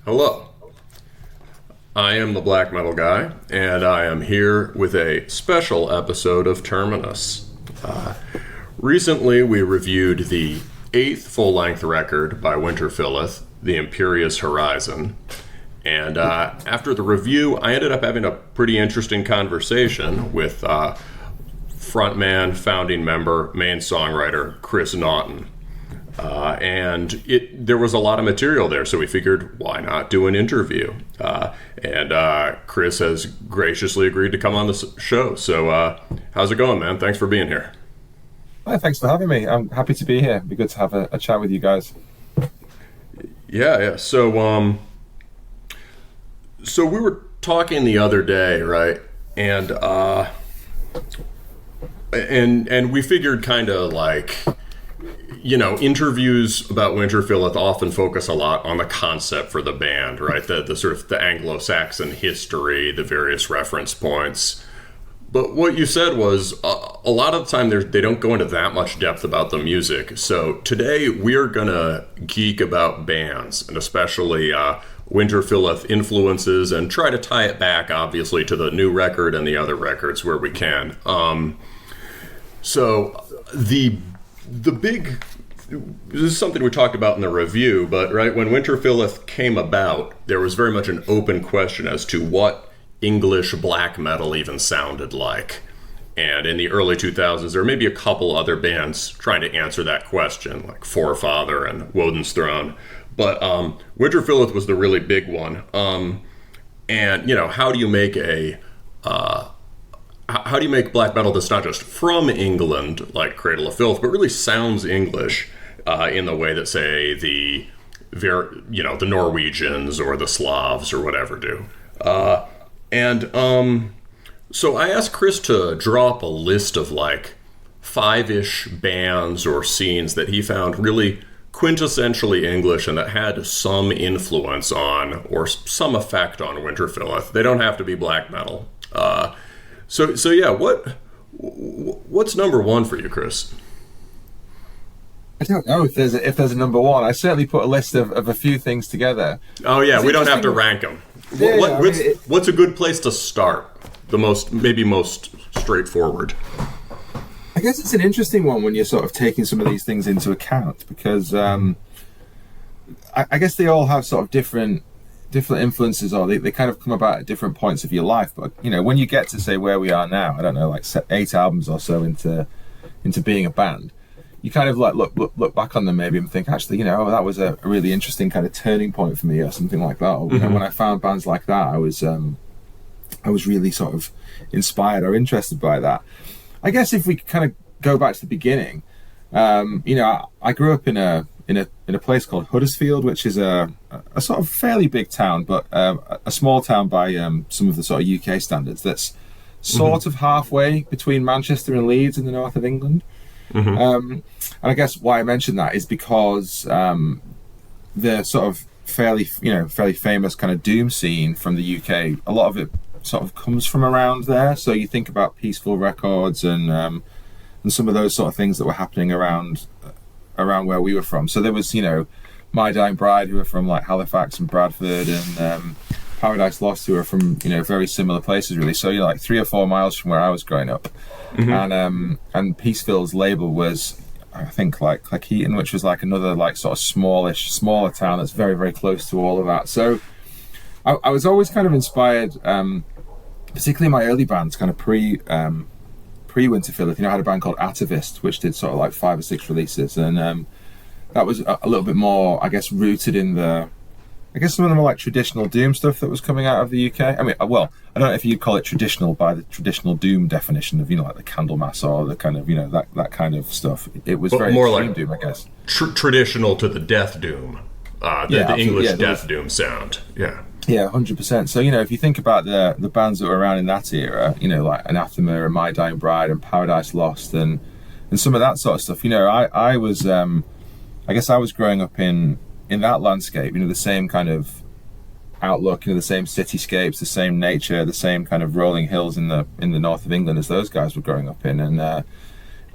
Hello, I am the black metal guy, and I am here with a special episode of Terminus. Recently, we reviewed the 8th full-length record by Winterfylleth, the Imperious Horizon, and after the review, I ended up having a pretty interesting conversation with frontman, founding member, main songwriter, Chris Naughton. And there was a lot of material there, so we figured, why not do an interview? And Chris has graciously agreed to come on the show. So how's it going, man? Thanks for being here. Hi, thanks for having me. I'm happy to be here. It'd be good to have a chat with you guys. Yeah. So we were talking the other day, right? And we figured kind of like, you know, interviews about Winterfylleth often focus a lot on the concept for the band, right? The sort of the Anglo-Saxon history, the various reference points. But what you said was a lot of the time they don't go into that much depth about the music. So today we're going to geek about bands, and especially Winterfylleth influences, and try to tie it back, obviously, to the new record and the other records where we can. So the big... This is something we talked about in the review, but right when Winterfylleth came about, there was very much an open question as to what English black metal even sounded like. And in the early 2000s, there were maybe a couple other bands trying to answer that question, like Forefather and Woden's Throne. But Winterfylleth was the really big one. And, you know, how do you make black metal that's not just from England, like Cradle of Filth, but really sounds English in the way that, say, the Norwegians or the Slavs or whatever do. So I asked Chris to draw up a list of like 5-ish bands or scenes that he found really quintessentially English and that had some influence on or some effect on Winterfylleth. They don't have to be black metal. So yeah, what's number one for you, Chris? I don't know if there's a number one. I certainly put a list of a few things together. Oh yeah, we don't have to rank them. What's a good place to start? The most straightforward. I guess it's an interesting one when you're sort of taking some of these things into account, because I guess they all have sort of different influences, or they kind of come about at different points of your life. But you know, when you get to say where we are now, I don't know, like 8 albums or so into being a band, you kind of like look back on them maybe and think, actually, you know, that was a really interesting kind of turning point for me, or something like that. Or, you know, when I found bands like that, I was really sort of inspired or interested by that. I guess if we kind of go back to the beginning, you know, I grew up in a place called Huddersfield, which is a sort of fairly big town, but a small town by some of the sort of UK standards. That's sort of halfway between Manchester and Leeds in the north of England. And I guess why I mentioned that is because the sort of fairly famous kind of doom scene from the UK, a lot of it sort of comes from around there. So you think about Peaceville Records and some of those sort of things that were happening around where we were from. So there was, you know, My Dying Bride, who were from like Halifax and Bradford, and Paradise Lost, who are from, you know, very similar places really. So you're like 3 or 4 miles from where I was growing up. And Peaceville's label was, I think, like Heaton, which was like another like sort of smaller town that's very, very close to all of that. So I was always kind of inspired, particularly in my early bands, kind of pre-Winterfylleth. You know, I had a band called Atavist, which did sort of like 5 or 6 releases, and that was a little bit more, I guess, rooted in some of the more like traditional doom stuff that was coming out of the UK. I mean, well, I don't know if you'd call it traditional by the traditional doom definition of, you know, like the Candlemass or the kind of, you know, that kind of stuff. It was very more like doom, I guess. Traditional to the death doom, the English death doom sound. Yeah. Yeah, 100%. So, you know, if you think about the bands that were around in that era, you know, like Anathema and My Dying Bride and Paradise Lost and some of that sort of stuff, you know, I was, I guess I was growing up in that landscape, you know, the same kind of outlook, you know, the same cityscapes, the same nature, the same kind of rolling hills in the north of England as those guys were growing up in. And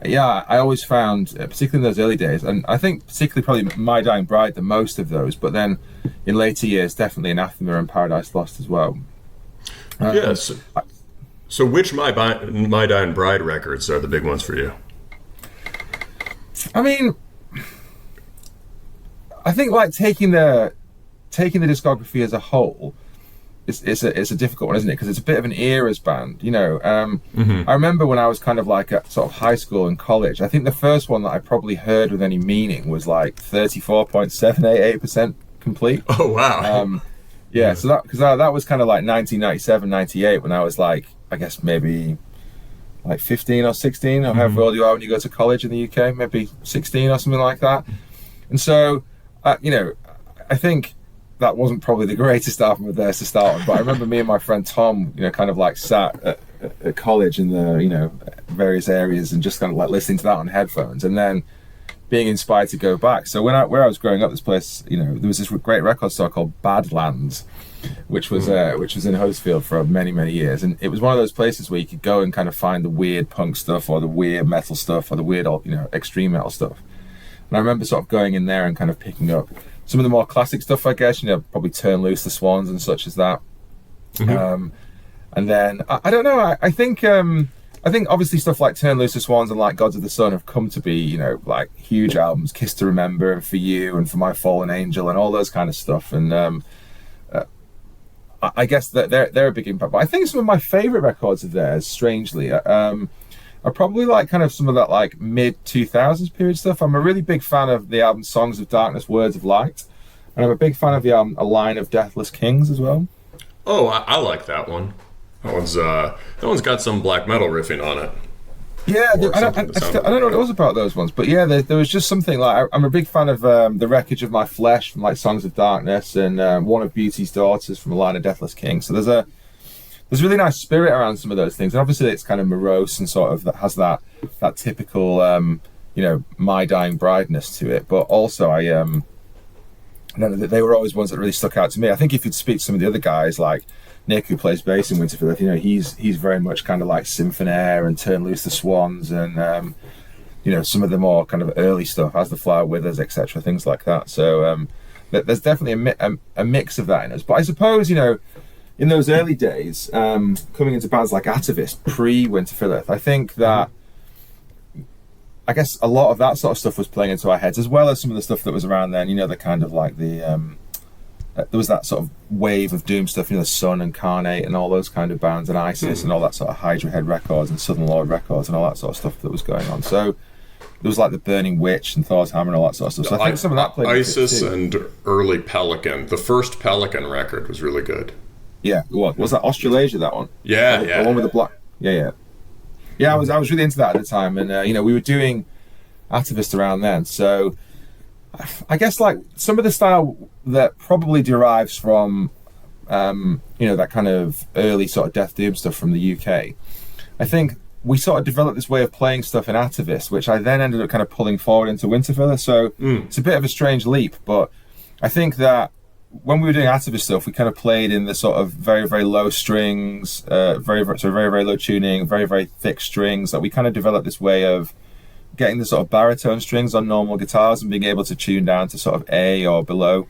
Yeah, I always found, particularly in those early days, and I think particularly probably My Dying Bride, the most of those, but then in later years, definitely Anathema and Paradise Lost as well. Yes. So which My Dying Bride records are the big ones for you? I mean, I think like taking the discography as a whole, it's a difficult one, isn't it? Because it's a bit of an eras band, you know. I remember when I was kind of like at sort of high school and college, I think the first one that I probably heard with any meaning was like 34.788% complete. Oh wow. Yeah, so that was kind of like 1997, 98 when I was like, I guess maybe like 15 or 16 or however old you are when you go to college in the UK, maybe 16 or something like that. And so, you know, I think that wasn't probably the greatest album of theirs to start with, but I remember me and my friend Tom, you know, kind of like sat at college in the, you know, various areas and just kind of like listening to that on headphones and then being inspired to go back. So where I was growing up, this place, you know, there was this great record store called Badlands, which was in Huddersfield for many, many years. And it was one of those places where you could go and kind of find the weird punk stuff or the weird metal stuff or the weird, you know, extreme metal stuff. And I remember sort of going in there and kind of picking up some of the more classic stuff, I guess, you know, probably Turn Loose the Swans and such as that. And then, I don't know, I think obviously stuff like Turn Loose the Swans and like Gods of the Sun have come to be, you know, like huge albums, Kiss to Remember and For You and For My Fallen Angel and all those kind of stuff. And I guess that they're a big impact. But I think some of my favourite records of theirs, strangely, are probably like kind of some of that like mid-2000s period stuff. I'm a really big fan of the album Songs of Darkness, Words of Light. And I'm a big fan of the album A Line of Deathless Kings as well. Oh, I like that one. That one's got some black metal riffing on it. Yeah, I don't know what it was about those ones, but yeah, there was just something like I'm a big fan of The Wreckage of My Flesh from like Songs of Darkness and One of Beauty's Daughters from A Line of Deathless Kings. So there's a really nice spirit around some of those things, and obviously it's kind of morose and sort of that has that typical you know, My Dying Brideness to it. But also I don't know, they were always ones that really stuck out to me. I think if you'd speak to some of the other guys like Nick, who plays bass in Winterfylleth, you know, he's very much kind of like Symphonaire and Turn Loose the Swans and you know, some of the more kind of early stuff, As the Flower Withers, etc., things like that. So there's definitely a mix of that in us. But I suppose, you know, in those early days, coming into bands like Atavist, pre-Winterfylleth, I think that, I guess a lot of that sort of stuff was playing into our heads, as well as some of the stuff that was around then, you know, the kind of like the, there was that sort of wave of doom stuff, you know, the Sun and Carnate and all those kind of bands, and Isis and all that sort of Hydra Head records and Southern Lord records and all that sort of stuff that was going on. So there was like the Burning Witch and Thor's Hammer and all that sort of stuff. So I think some of that played Isis and early Pelican. The first Pelican record was really good. Yeah, what was that? Australasia, that one? Yeah, the one with the black. Yeah. I was really into that at the time, and you know, we were doing Atavist around then. So I guess like some of the style that probably derives from you know, that kind of early sort of death doom stuff from the UK. I think we sort of developed this way of playing stuff in Atavist, which I then ended up kind of pulling forward into Winterfylleth. So it's a bit of a strange leap, but I think that when we were doing Atavist stuff, we kind of played in the sort of very, very low strings, very, very low tuning, very, very thick strings. That we kind of developed this way of getting the sort of baritone strings on normal guitars and being able to tune down to sort of A or below.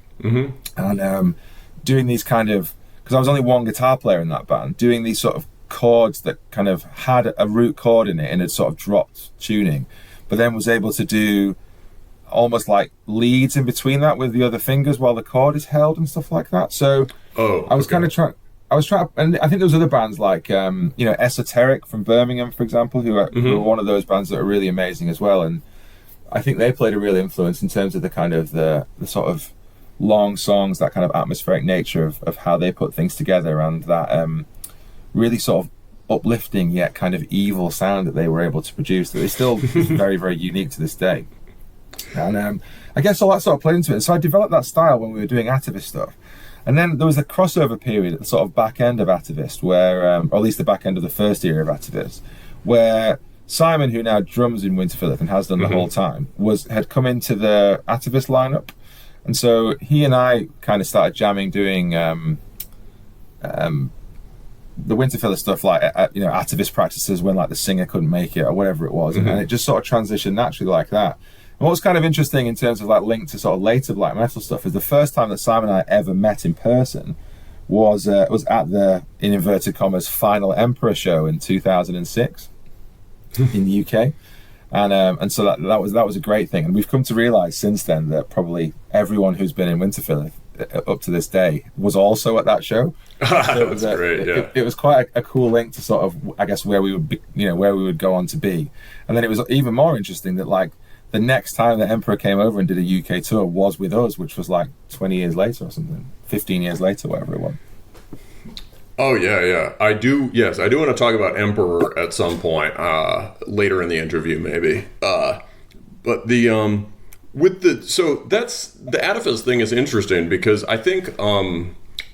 And doing these kind of, because I was only one guitar player in that band, doing these sort of chords that kind of had a root chord in it and had sort of dropped tuning, but then was able to do almost like leads in between that with the other fingers while the chord is held and stuff like that. So I was kind of trying, and I think there was other bands like you know, Esoteric from Birmingham, for example, who were one of those bands that are really amazing as well. And I think they played a real influence in terms of the kind of the sort of long songs, that kind of atmospheric nature of how they put things together, and that really sort of uplifting yet kind of evil sound that they were able to produce that is still very, very unique to this day. And I guess all that sort of played into it. So I developed that style when we were doing Atavist stuff. And then there was a crossover period at the sort of back end of Atavist, where, or at least the back end of the first era of Atavist, where Simon, who now drums in Winterfylleth and has done the whole time, had come into the Atavist lineup. And so he and I kind of started jamming, doing the Winterfylleth stuff, like activist practices when like the singer couldn't make it or whatever it was, and it just sort of transitioned naturally like that. And what was kind of interesting in terms of like linked to sort of later black metal stuff is the first time that Simon and I ever met in person was at the, in inverted commas, Final Emperor show in 2006 in the UK. And so that was a great thing, and we've come to realize since then that probably everyone who's been in Winterfylleth up to this day was also at that show. So That's great. Yeah, it was quite a cool link to sort of, I guess, where we would be, where we would go on to be. And then it was even more interesting that like the next time the Emperor came over and did a UK tour was with us, which was like 20 years later or something, 15 years later, whatever it was. Oh yeah. I do. Yes, I do want to talk about Emperor at some point later in the interview, maybe. But the that's the Atavist thing is interesting because I think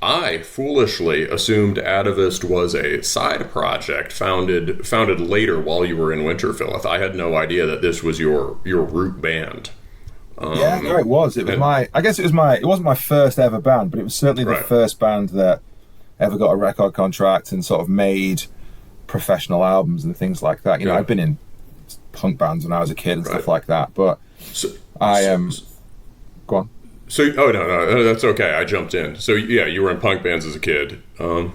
I foolishly assumed Atavist was a side project founded later while you were in Winterfylleth. I had no idea that this was your root band. Yeah, no, it was. It was it wasn't my first ever band, but it was certainly the first band that ever got a record contract and sort of made professional albums and things like that. I've been in punk bands when I was a kid and stuff like that, but go on. So, no, that's okay. I jumped in. So, yeah, you were in punk bands as a kid. So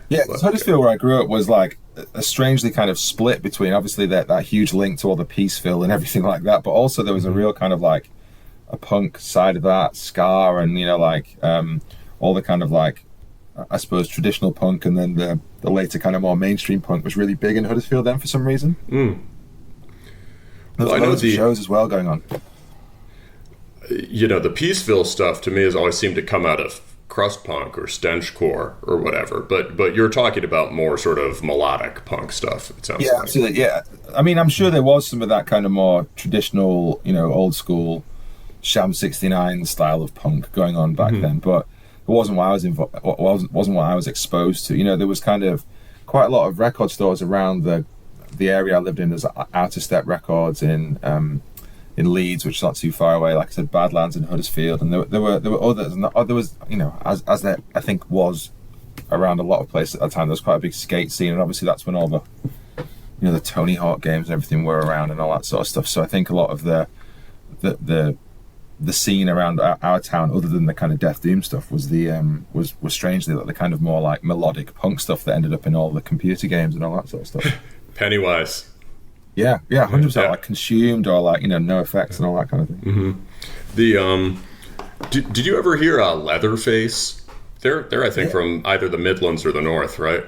Huddersfield, where I grew up, was like a strangely kind of split between obviously that huge link to all the Peaceville and everything like that, but also there was a real kind of like a punk side of that, ska, and all the kind of like, I suppose, traditional punk, and then the later kind of more mainstream punk was really big in Huddersfield then for some reason. There's loads of shows as well going on. The Peaceville stuff to me has always seemed to come out of crust punk or stenchcore or whatever, but you're talking about more sort of melodic punk stuff, it sounds like. Absolutely, yeah. I mean, I'm sure there was some of that kind of more traditional, old school Sham 69 style of punk going on back then, but it wasn't what I wasn't what I was exposed to. There was kind of quite a lot of record stores around the area I lived in. There's Out of Step Records in Leeds, which is not too far away. Like I said, Badlands in Huddersfield, and there were others. And there was, as there I think was around a lot of places at the time. There was quite a big skate scene, and obviously that's when all the the Tony Hawk games and everything were around and all that sort of stuff. So I think a lot of the scene around our town, other than the kind of Death Doom stuff, was was strangely like the kind of more like melodic punk stuff that ended up in all the computer games and all that sort of stuff. Pennywise. Yeah, 100%. Like Consumed or like No Effects and all that kind of thing. The did you ever hear Leatherface? They're I think from either the Midlands or the North, right?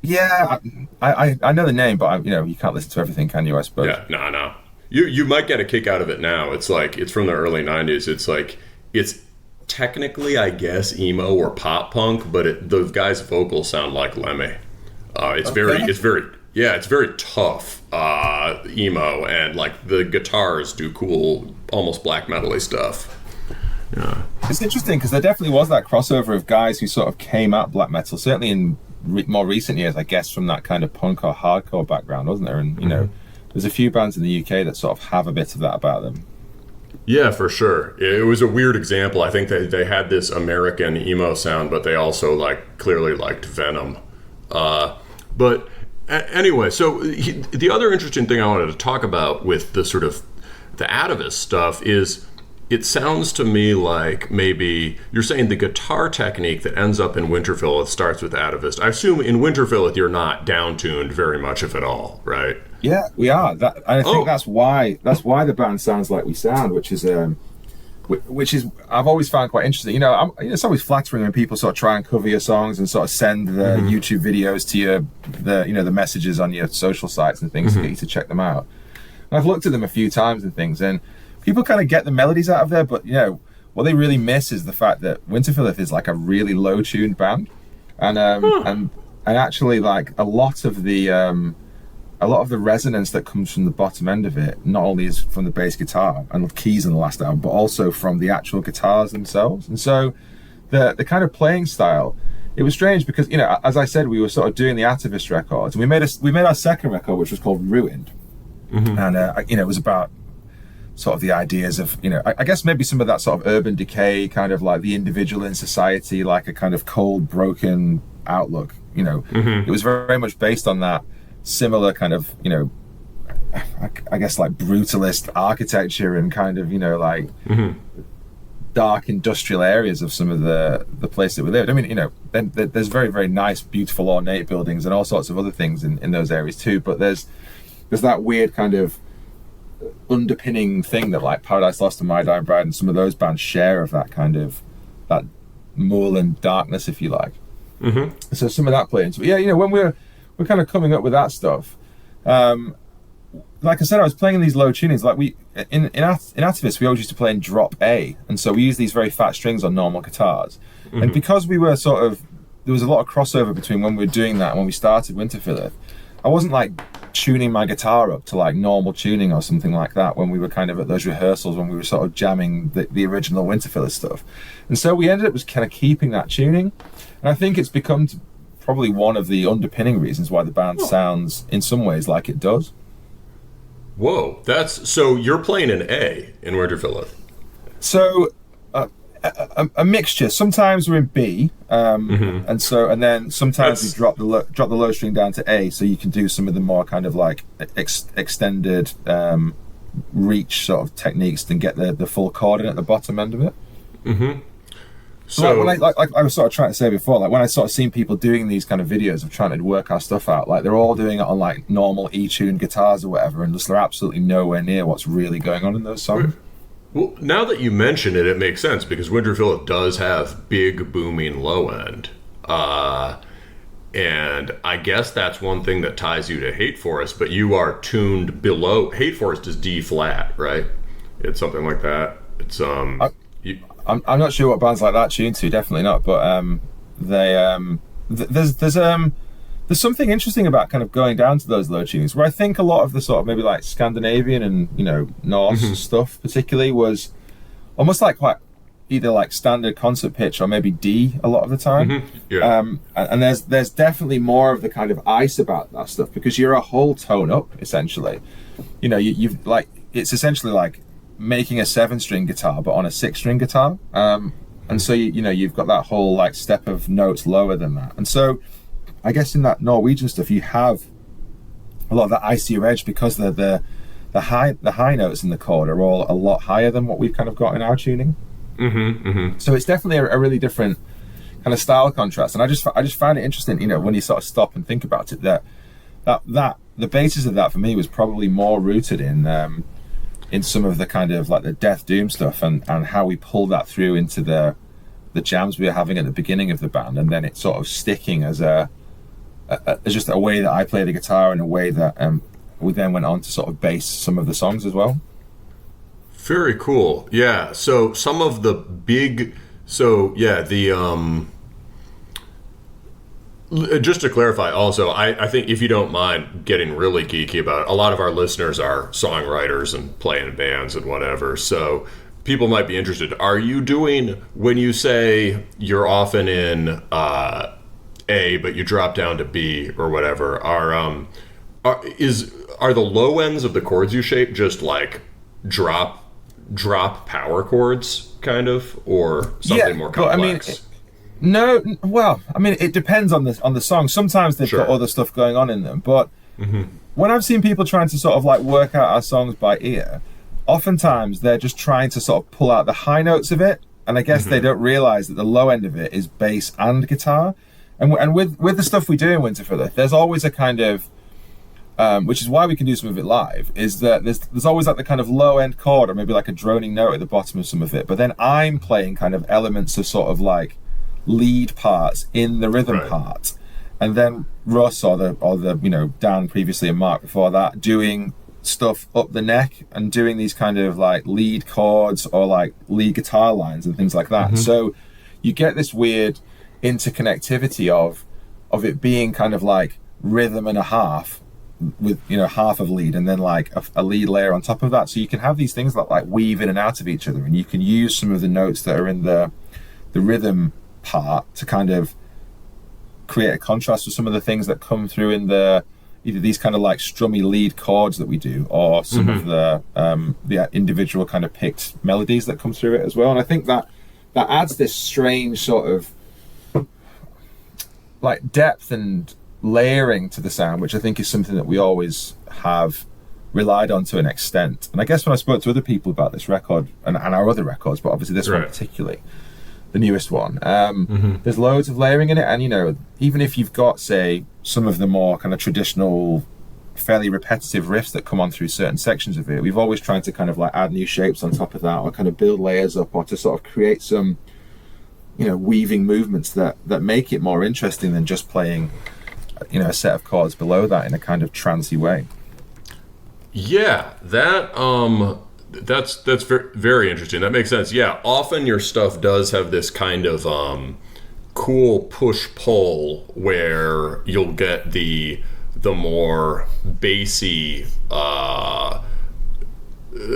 Yeah, I know the name, but you can't listen to everything, can you? I suppose. Yeah, no. You might get a kick out of it now. It's like it's from the early '90s. It's like it's technically, I guess, emo or pop punk, but those guys' vocals sound like Lemmy. It's very tough emo, and like the guitars do cool, almost black metal-y stuff. Yeah, it's interesting because there definitely was that crossover of guys who sort of came at black metal, certainly in more recent years, I guess, from that kind of punk or hardcore background, wasn't there? And there's a few bands in the UK that sort of have a bit of that about them. Yeah, for sure. It was a weird example. I think they had this American emo sound, but they also clearly liked Venom. But anyway, so the other interesting thing I wanted to talk about with the sort of the Atavist stuff is it sounds to me like maybe you're saying the guitar technique that ends up in Winterfylleth starts with Atavist. I assume in Winterfylleth you're not down-tuned very much, if at all, right? Yeah, we are. I think that's why the band sounds like we sound, which is I've always found quite interesting. It's always flattering when people sort of try and cover your songs and sort of send the YouTube videos to you, the messages on your social sites and things to get you to check them out. And I've looked at them a few times and things, and people kind of get the melodies out of there, but what they really miss is the fact that Winterfylleth is like a really low-tuned band, and actually like a lot of the resonance that comes from the bottom end of it not only is from the bass guitar and the keys in the last album, but also from the actual guitars themselves. And so the kind of playing style, it was strange because as I said, we were sort of doing the Atavist records, and we made our second record, which was called Ruined, and it was about sort of the ideas of I guess maybe some of that sort of urban decay, kind of like the individual in society, like a kind of cold, broken outlook it was very, very much based on that similar kind of, I guess like brutalist architecture and kind of, like dark industrial areas of some of the place that we lived. I mean, then there's very, very nice, beautiful, ornate buildings and all sorts of other things in those areas too. But there's that weird kind of underpinning thing that like Paradise Lost and My Dying Bride and some of those bands share of that kind of that moorland darkness, if you like. So some of that played into it. Yeah, when we're kind of coming up with that stuff. Like I said, I was playing in these low tunings. Like in Atavist, we always used to play in drop A, and so we use these very fat strings on normal guitars. And because we were there was a lot of crossover between when we were doing that and when we started Winterfylleth, I wasn't like tuning my guitar up to like normal tuning or something like that when we were kind of at those rehearsals when we were sort of jamming the original Winterfylleth stuff. And so we ended up just kind of keeping that tuning. And I think it's become probably one of the underpinning reasons why the band sounds in some ways like it does. Whoa, so you're playing an A in Winterfylleth. So a mixture. Sometimes we're in B, and then sometimes we drop the low string down to A, so you can do some of the more kind of like extended reach sort of techniques and get the full chord in at the bottom end of it. So like I was sort of trying to say before, like when I sort of seen people doing these kind of videos of trying to work our stuff out, like they're all doing it on like normal E-tuned guitars or whatever, and just they're absolutely nowhere near what's really going on in those songs. Well, now that you mention it, it makes sense because Winterfylleth does have big booming low end, and I guess that's one thing that ties you to Hate Forest. But you are tuned below. Hate Forest is D flat, right? It's something like that. It's I'm not sure what bands like that tune to. Definitely not. But there's something interesting about kind of going down to those low tunings where I think a lot of the sort of maybe like Scandinavian and Norse stuff particularly was almost like quite either like standard concert pitch or maybe D a lot of the time. And there's definitely more of the kind of ice about that stuff because you're a whole tone up essentially. You've like it's essentially like making a 7-string guitar but on a 6-string guitar, and so you've got that whole like step of notes lower than that. And so I guess in that Norwegian stuff you have a lot of that icier edge because the high notes in the chord are all a lot higher than what we've kind of got in our tuning. So it's definitely a really different kind of style contrast, and I just find it interesting when you sort of stop and think about it that the basis of that for me was probably more rooted in some of the kind of like the Death Doom stuff and how we pulled that through into the jams we were having at the beginning of the band, and then it's sort of sticking as just a way that I play the guitar and a way that we then went on to sort of base some of the songs as well. Very cool. Yeah. So some of the big. So yeah, just to clarify, also, I think if you don't mind getting really geeky about it, a lot of our listeners are songwriters and play in bands and whatever. So people might be interested. Are you doing, when you say you're often in A, but you drop down to B or whatever, are the low ends of the chords you shape just like drop power chords kind of, or something more complex? No, well, I mean, it depends on the song. Sometimes they've got other stuff going on in them, but when I've seen people trying to sort of like work out our songs by ear, oftentimes they're just trying to sort of pull out the high notes of it, and I guess they don't realize that the low end of it is bass and guitar. And with the stuff we do in Winterfylleth, there's always a kind of which is why we can do some of it live, is that there's always like the kind of low end chord or maybe like a droning note at the bottom of some of it, but then I'm playing kind of elements of sort of like lead parts in the rhythm part, and then Russ or the Dan previously and Mark before that doing stuff up the neck and doing these kind of like lead chords or like lead guitar lines and things like that. So you get this weird interconnectivity of it being kind of like rhythm and a half with half of lead and then like a lead layer on top of that, so you can have these things that like weave in and out of each other, and you can use some of the notes that are in the rhythm part to kind of create a contrast with some of the things that come through in the either these kind of like strummy lead chords that we do, or some of the individual kind of picked melodies that come through it as well. And I think that adds this strange sort of like depth and layering to the sound, which I think is something that we always have relied on to an extent. And I guess when I spoke to other people about this record and our other records, but obviously this one particularly, the newest one, there's loads of layering in it. And, you know, even if you've got, say, some of the more kind of traditional, fairly repetitive riffs that come on through certain sections of it, we've always tried to kind of like add new shapes on top of that, or kind of build layers up, or to sort of create some, you know, weaving movements that make it more interesting than just playing, you know, a set of chords below that in a kind of trancey way. Yeah, that's very, very interesting. That makes sense. Yeah, often your stuff does have this kind of cool push-pull where you'll get the more bassy,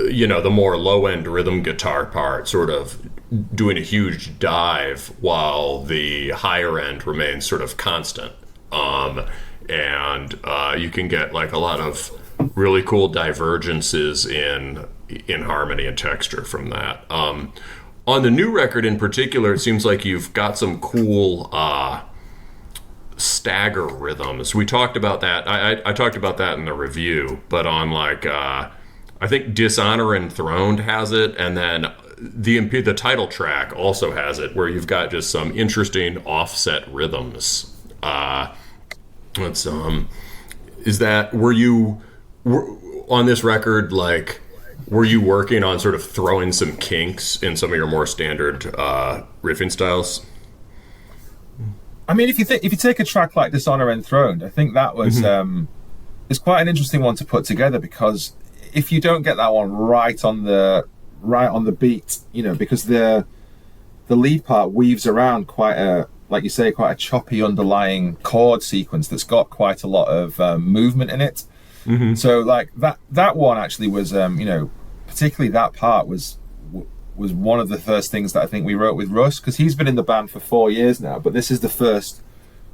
you know, the more low-end rhythm guitar part sort of doing a huge dive while the higher end remains sort of constant. And you can get like a lot of really cool divergences in harmony and texture from that. On the new record in particular, it seems like you've got some cool stagger rhythms. We talked about that. I talked about that in the review, but on like I think Dishonor Enthroned has it, and then the title track also has it, where you've got just some interesting offset rhythms. Were you on this record, like, were you working on sort of throwing some kinks in some of your more standard riffing styles? I mean, if you take a track like Dishonor Enthroned, I think that was it's quite an interesting one to put together, because if you don't get that one right on the beat, you know, because the lead part weaves around quite a, like you say, quite a choppy underlying chord sequence that's got quite a lot of movement in it. So like that one actually was, you know, particularly that part was one of the first things that I think we wrote with Russ, because he's been in the band for 4 years now, but this is the first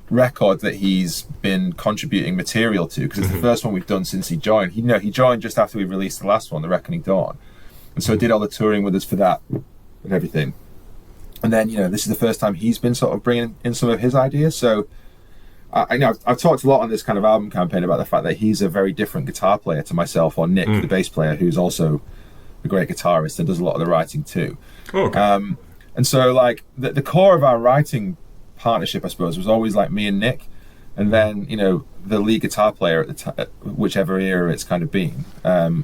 record that he's been contributing material to, because it's the first one we've done since he joined. He joined just after we released the last one, The Reckoning Dawn, and so did all the touring with us for that and everything. And then, you know, this is the first time he's been sort of bringing in some of his ideas. So I know I've talked a lot on this kind of album campaign about the fact that he's a very different guitar player to myself, or Nick, the bass player, who's also a great guitarist and does a lot of the writing too. Okay. And so like the core of our writing partnership, I suppose, was always like me and Nick, and then, you know, the lead guitar player at the whichever era it's kind of been, have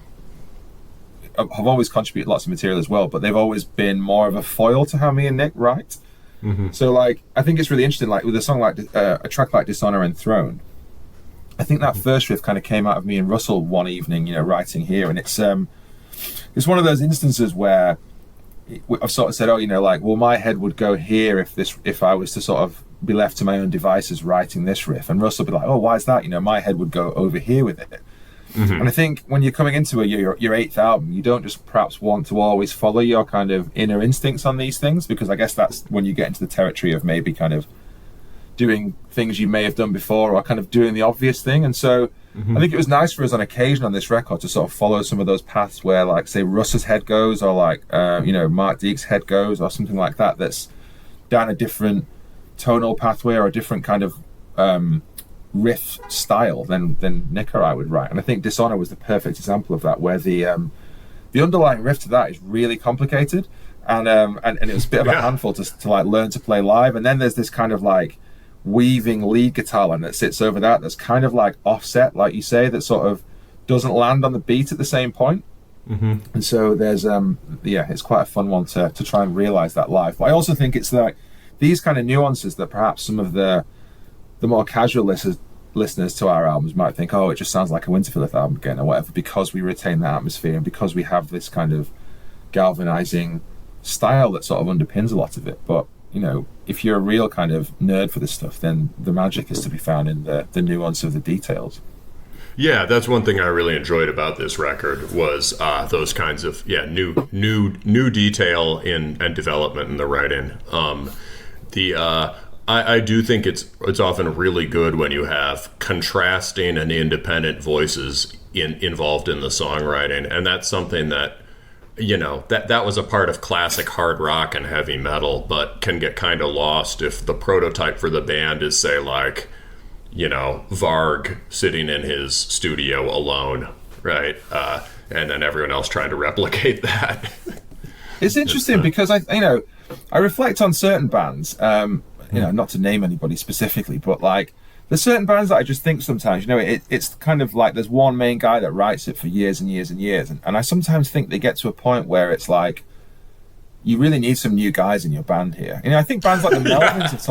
always contributed lots of material as well, but they've always been more of a foil to how me and Nick write. So like I think it's really interesting, like with a song like a track like Dishonor Enthroned, I think that first riff kind of came out of me and Russell one evening, you know, writing here, and it's one of those instances where I've sort of said, oh, you know, like, well, my head would go here if I was to sort of be left to my own devices writing this riff, and Russell would be like, oh, why is that? You know, my head would go over here with it. And I think when you're coming into your eighth album, you don't just perhaps want to always follow your kind of inner instincts on these things, because I guess that's when you get into the territory of maybe kind of doing things you may have done before, or kind of doing the obvious thing. And so I think it was nice for us on occasion on this record to sort of follow some of those paths where, like, say, Russ's head goes, or like, you know, Mark Deek's head goes, or something like that, that's down a different tonal pathway or a different kind of riff style than Nick or I would write. And I think Dishonor was the perfect example of that, where the underlying riff to that is really complicated, and it was a bit of a handful to like learn to play live. And then there's this kind of like weaving lead guitar line that sits over that's kind of like offset, like you say, that sort of doesn't land on the beat at the same point. And so there's it's quite a fun one to try and realize that live. But I also think it's like these kind of nuances that perhaps some of the more casual listeners to our albums might think, oh, it just sounds like a Winterfylleth album again, or whatever, because we retain that atmosphere and because we have this kind of galvanizing style that sort of underpins a lot of it. But, you know, if you're a real kind of nerd for this stuff, then the magic is to be found in the nuance of the details. Yeah, that's one thing I really enjoyed about this record was those kinds of new detail and development in the writing. I do think it's often really good when you have contrasting and independent voices involved in the songwriting, and that's something that that was a part of classic hard rock and heavy metal, but can get kind of lost if the prototype for the band is, say, like, Varg sitting in his studio alone, right? And then everyone else trying to replicate that. It's interesting because I reflect on certain bands, not to name anybody specifically, but like there's certain bands that I just think sometimes, it's kind of like there's one main guy that writes it for years and years and years. And I sometimes think they get to a point where it's like, you really need some new guys in your band here. I think bands like the Melvins have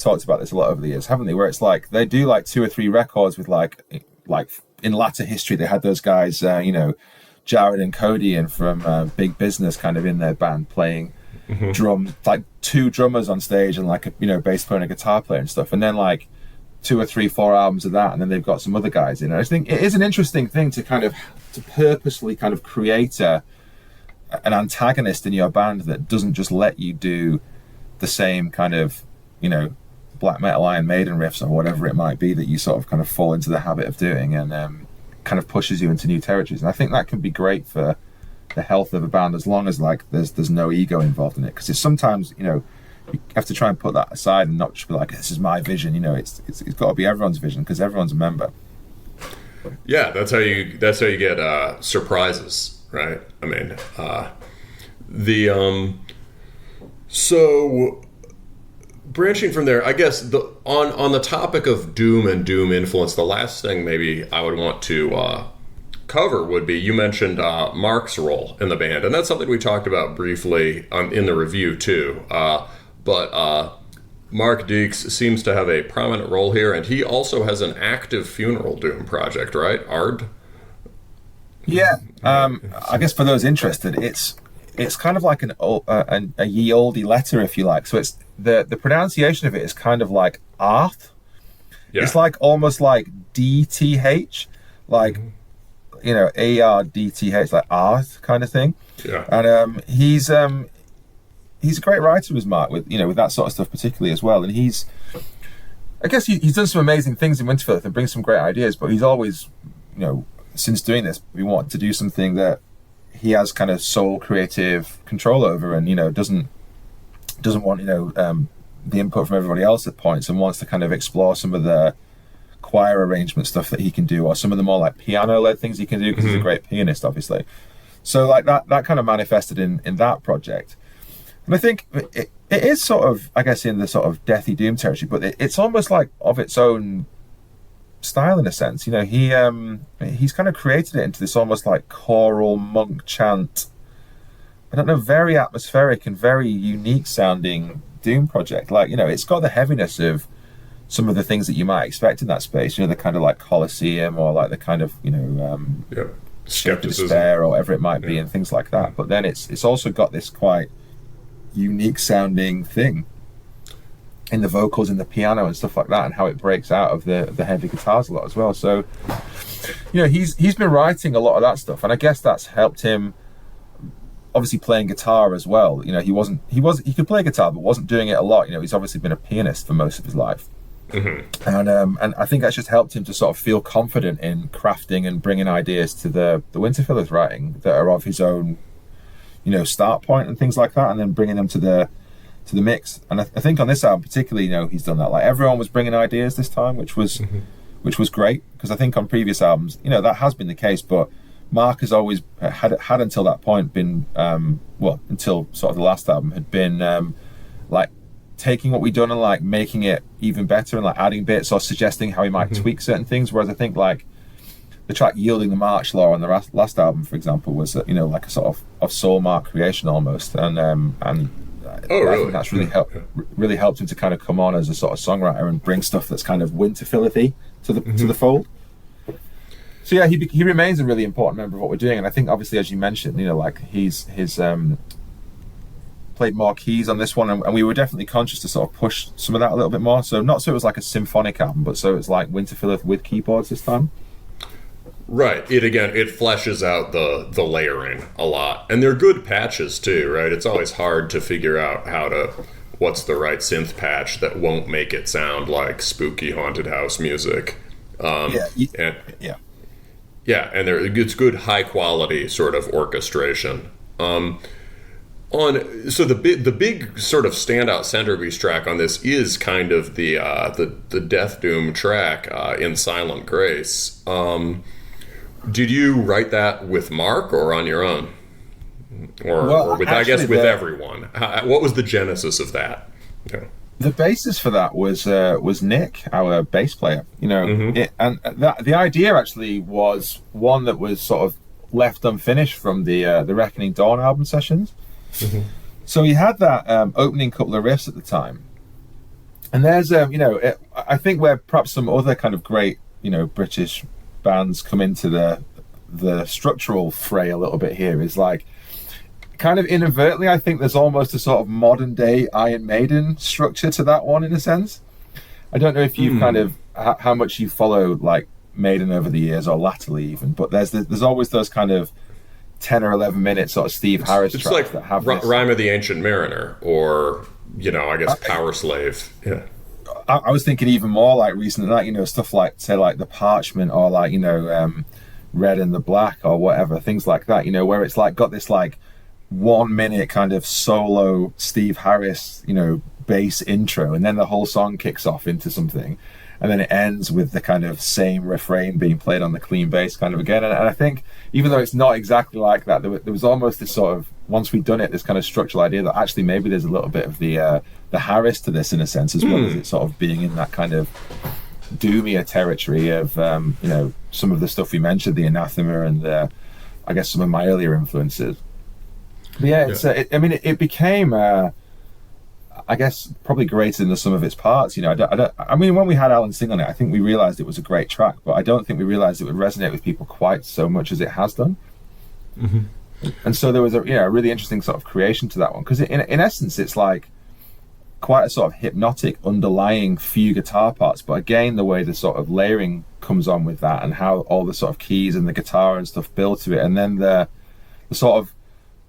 talked about this a lot over the years, haven't they? Where it's like, they do like 2 or 3 records with like in latter history, they had those guys, Jared and Cody and from Big Business kind of in their band playing drums, like 2 drummers on stage and like a bass player and a guitar player and stuff, and then like 2 or 3, 4 albums of that, and then they've got some other guys in. I just think it is an interesting thing to purposely kind of create an antagonist in your band that doesn't just let you do the same kind of black metal Iron Maiden riffs or whatever it might be that you sort of kind of fall into the habit of doing, and kind of pushes you into new territories. And I think that can be great for the health of a band, as long as like there's no ego involved in it, because it's sometimes you have to try and put that aside and not just be like, this is my vision. It's got to be everyone's vision, because everyone's a member. Yeah, that's how you get surprises, right? I mean, so branching from there, I guess on the topic of doom and doom influence, the last thing maybe I would want to cover would be, you mentioned Mark's role in the band, and that's something we talked about briefly in the review too. But Mark Deeks seems to have a prominent role here, and he also has an active funeral doom project, right? Ard? Yeah, I guess for those interested, it's kind of like a ye olde letter, if you like. So it's the pronunciation of it is kind of like art. Yeah. It's like almost like DTH, like ARDTH, like art kind of thing. Yeah. And he's a great writer, was Mark, with that sort of stuff particularly as well. And he's done some amazing things in Winterfylleth and brings some great ideas. But he's always, since doing this, we want to do something that he has kind of sole creative control over, and doesn't want the input from everybody else at points, and wants to kind of explore some of the choir arrangement stuff that he can do, or some of the more like piano led things he can do, because he's a great pianist, obviously. So like that kind of manifested in that project. And I think it is sort of, I guess, in the sort of deathy doom territory, but it's almost like of its own style in a sense. He's kind of created it into this almost like choral monk chant, I don't know, very atmospheric and very unique sounding doom project. Like, it's got the heaviness of some of the things that you might expect in that space, the kind of like Colosseum, or like the kind of skepticism, despair, or whatever it might be, and things like that. But then it's also got this quite unique sounding thing in the vocals and the piano and stuff like that, and how it breaks out of the heavy guitars a lot as well. So he's been writing a lot of that stuff, and I guess that's helped him obviously playing guitar as well. He could play guitar but wasn't doing it a lot. He's obviously been a pianist for most of his life. And I think that's just helped him to sort of feel confident in crafting and bringing ideas to the Winterfylleth writing that are of his own start point and things like that, and then bringing them to the mix. And I think on this album particularly, he's done that. Like, everyone was bringing ideas this time, which was great, because I think on previous albums, that has been the case, but Mark has always had until that point been until sort of the last album had been like taking what we've done and like making it even better, and like adding bits or suggesting how he might tweak certain things. Whereas I think like the track Yielding the March Law on the last album, for example, was like a sort of soul Mark creation almost, and I think that's really helped him to kind of come on as a sort of songwriter and bring stuff that's kind of Winterfylleth-y to the fold. So yeah, he remains a really important member of what we're doing, and I think obviously, as you mentioned, like he's played more keys on this one, and we were definitely conscious to sort of push some of that a little bit more. So not so it was like a symphonic album, but so it's like Winterfylleth with keyboards this time. Right. It fleshes out the layering a lot, and they're good patches too, right? It's always hard to figure out what's the right synth patch that won't make it sound like spooky haunted house music. Yeah, and it's good high quality sort of orchestration. So the big sort of standout centerpiece track on this is kind of the Death Doom track in Silent Grace. Did you write that with Mark or on your own, or with I guess with everyone? What was the genesis of that? Yeah. The basis for that was Nick, our bass player. The idea actually was one that was sort of left unfinished from the Reckoning Dawn album sessions. Mm-hmm. So he had that opening couple of riffs at the time, and there's I think where perhaps some other kind of great British bands come into the structural fray a little bit here is like kind of inadvertently, I think there's almost a sort of modern day Iron Maiden structure to that one in a sense. I don't know if you've kind of how much you follow like Maiden over the years or latterly even, but there's always those kind of 10 or 11 minute sort of Steve Harris tracks like that have Rime of the Ancient Mariner, or I guess Power Slave. Yeah, I was thinking even more like recent than that, stuff like say like The Parchment or like Red and the Black or whatever, things like that, where it's like got this like 1 minute kind of solo Steve Harris bass intro, and then the whole song kicks off into something, and then it ends with the kind of same refrain being played on the clean bass kind of again. And I think even though it's not exactly like that, there was almost this sort of, once we'd done it, this kind of structural idea that actually maybe there's a little bit of the Harris to this in a sense, as well as it sort of being in that kind of doomier territory of some of the stuff we mentioned, the Anathema and I guess some of my earlier influences. But it became I guess probably greater than the sum of its parts. I mean, when we had Alan sing on it, I think we realized it was a great track, but I don't think we realized it would resonate with people quite so much as it has done. Mm-hmm. And so there was a really interesting sort of creation to that one, because in essence it's like quite a sort of hypnotic underlying few guitar parts, but again the way the sort of layering comes on with that, and how all the sort of keys and the guitar and stuff build to it, and then the sort of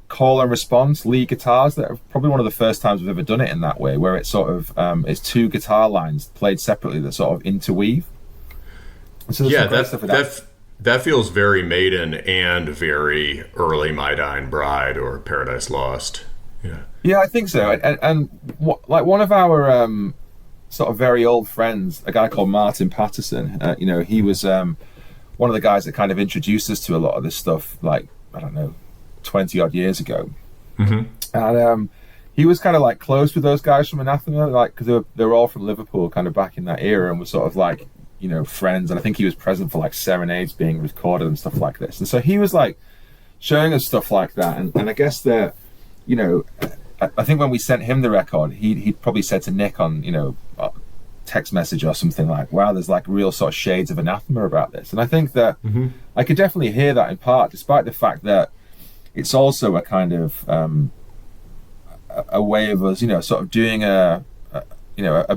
call and response lead guitars that are probably one of the first times we've ever done it in that way, where it's sort of it's two guitar lines played separately that sort of interweave. So that feels very Maiden and very early My Dying Bride or Paradise Lost. Yeah, I think so. And like one of our sort of very old friends, a guy called Martin Patterson, he was one of the guys that kind of introduced us to a lot of this stuff, like, I don't know, 20 odd years ago. Mm-hmm. And he was kind of like close with those guys from Anathema, like, because they were all from Liverpool kind of back in that era, and was sort of like friends. And I think he was present for like serenades being recorded and stuff like this, and so he was like showing us stuff like that. And I guess that I think when we sent him the record, he'd probably said to Nick on text message or something like, wow, there's like real sort of shades of Anathema about this. And I think that I could definitely hear that in part, despite the fact that it's also a kind of a way of us, sort of doing a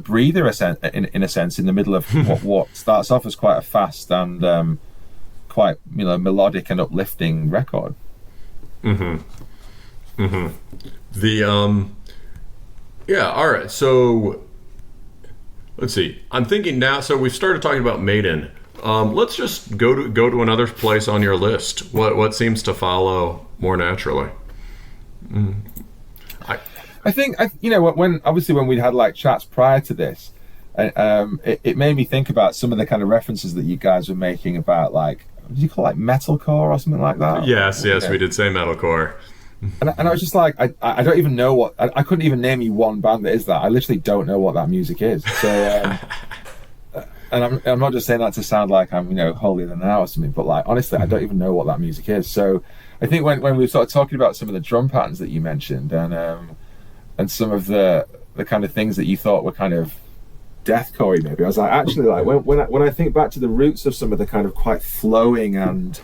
breather in a sense in the middle of what starts off as quite a fast and quite melodic and uplifting record. Mm-hmm. Mm-hmm. All right. So let's see. I'm thinking now. So we've started talking about Maiden. Let's just go to another place on your list. What seems to follow more naturally? I think when we'd had like chats prior to this, it made me think about some of the kind of references that you guys were making about, like, what did you call it, like metalcore or something like that? Yes, we did say metalcore. And I was just like, I don't even know what, I couldn't even name you one band that is that. I literally don't know what that music is. So, and I'm not just saying that to sound like I'm, holier than thou or something, but like, honestly, I don't even know what that music is. So I think when we started talking about some of the drum patterns that you mentioned, and some of the kind of things that you thought were kind of deathcore maybe, I was like, actually, like when I think back to the roots of some of the kind of quite flowing and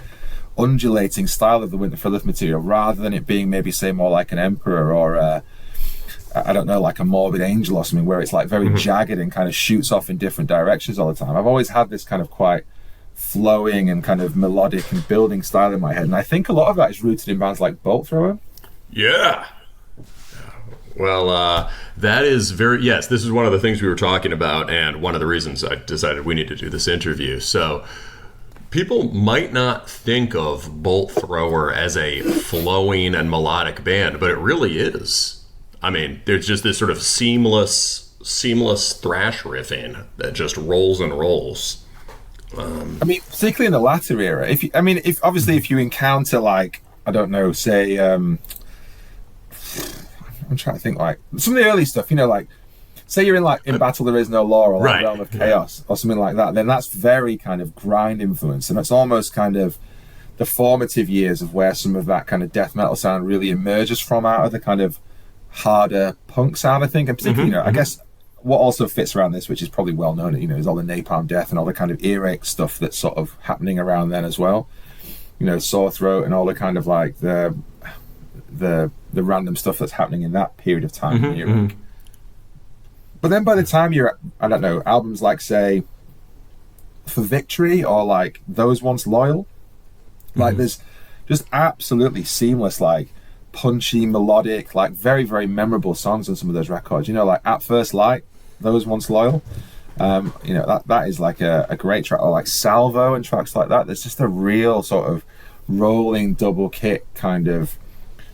undulating style of the Winterfylleth material, rather than it being maybe say more like an Emperor or I don't know, like a Morbid Angel or something, where it's like very jagged and kind of shoots off in different directions all the time. I've always had this kind of quite flowing and kind of melodic and building style in my head, and I think a lot of that is rooted in bands like Bolt Thrower. Yeah. Well, that is yes, this is one of the things we were talking about, and one of the reasons I decided we need to do this interview. So people might not think of Bolt Thrower as a flowing and melodic band, but it really is. I mean, there's just this sort of seamless thrash riffing that just rolls and rolls. I mean, particularly in the latter era. If you encounter, like, I don't know, say, I'm trying to think, like some of the early stuff, like, say you're in Battle There Is No Law, or like Realm of Chaos, or something like that, then that's very kind of grind influence, and it's almost kind of the formative years of where some of that kind of death metal sound really emerges from, out of the kind of harder punk sound, I think. And particularly, I guess what also fits around this, which is probably well known, is all the Napalm Death and all the kind of earache stuff that's sort of happening around then as well. Sore Throat and all the kind of like the random stuff that's happening in that period of time. But then by the time you're, I don't know, albums like, say, For Victory or like Those Once Loyal, like there's just absolutely seamless, like punchy, melodic, like very, very memorable songs on some of those records. Like At First Light, Those Once Loyal. That is like a great track, or like Salvo and tracks like that. There's just a real sort of rolling double kick kind of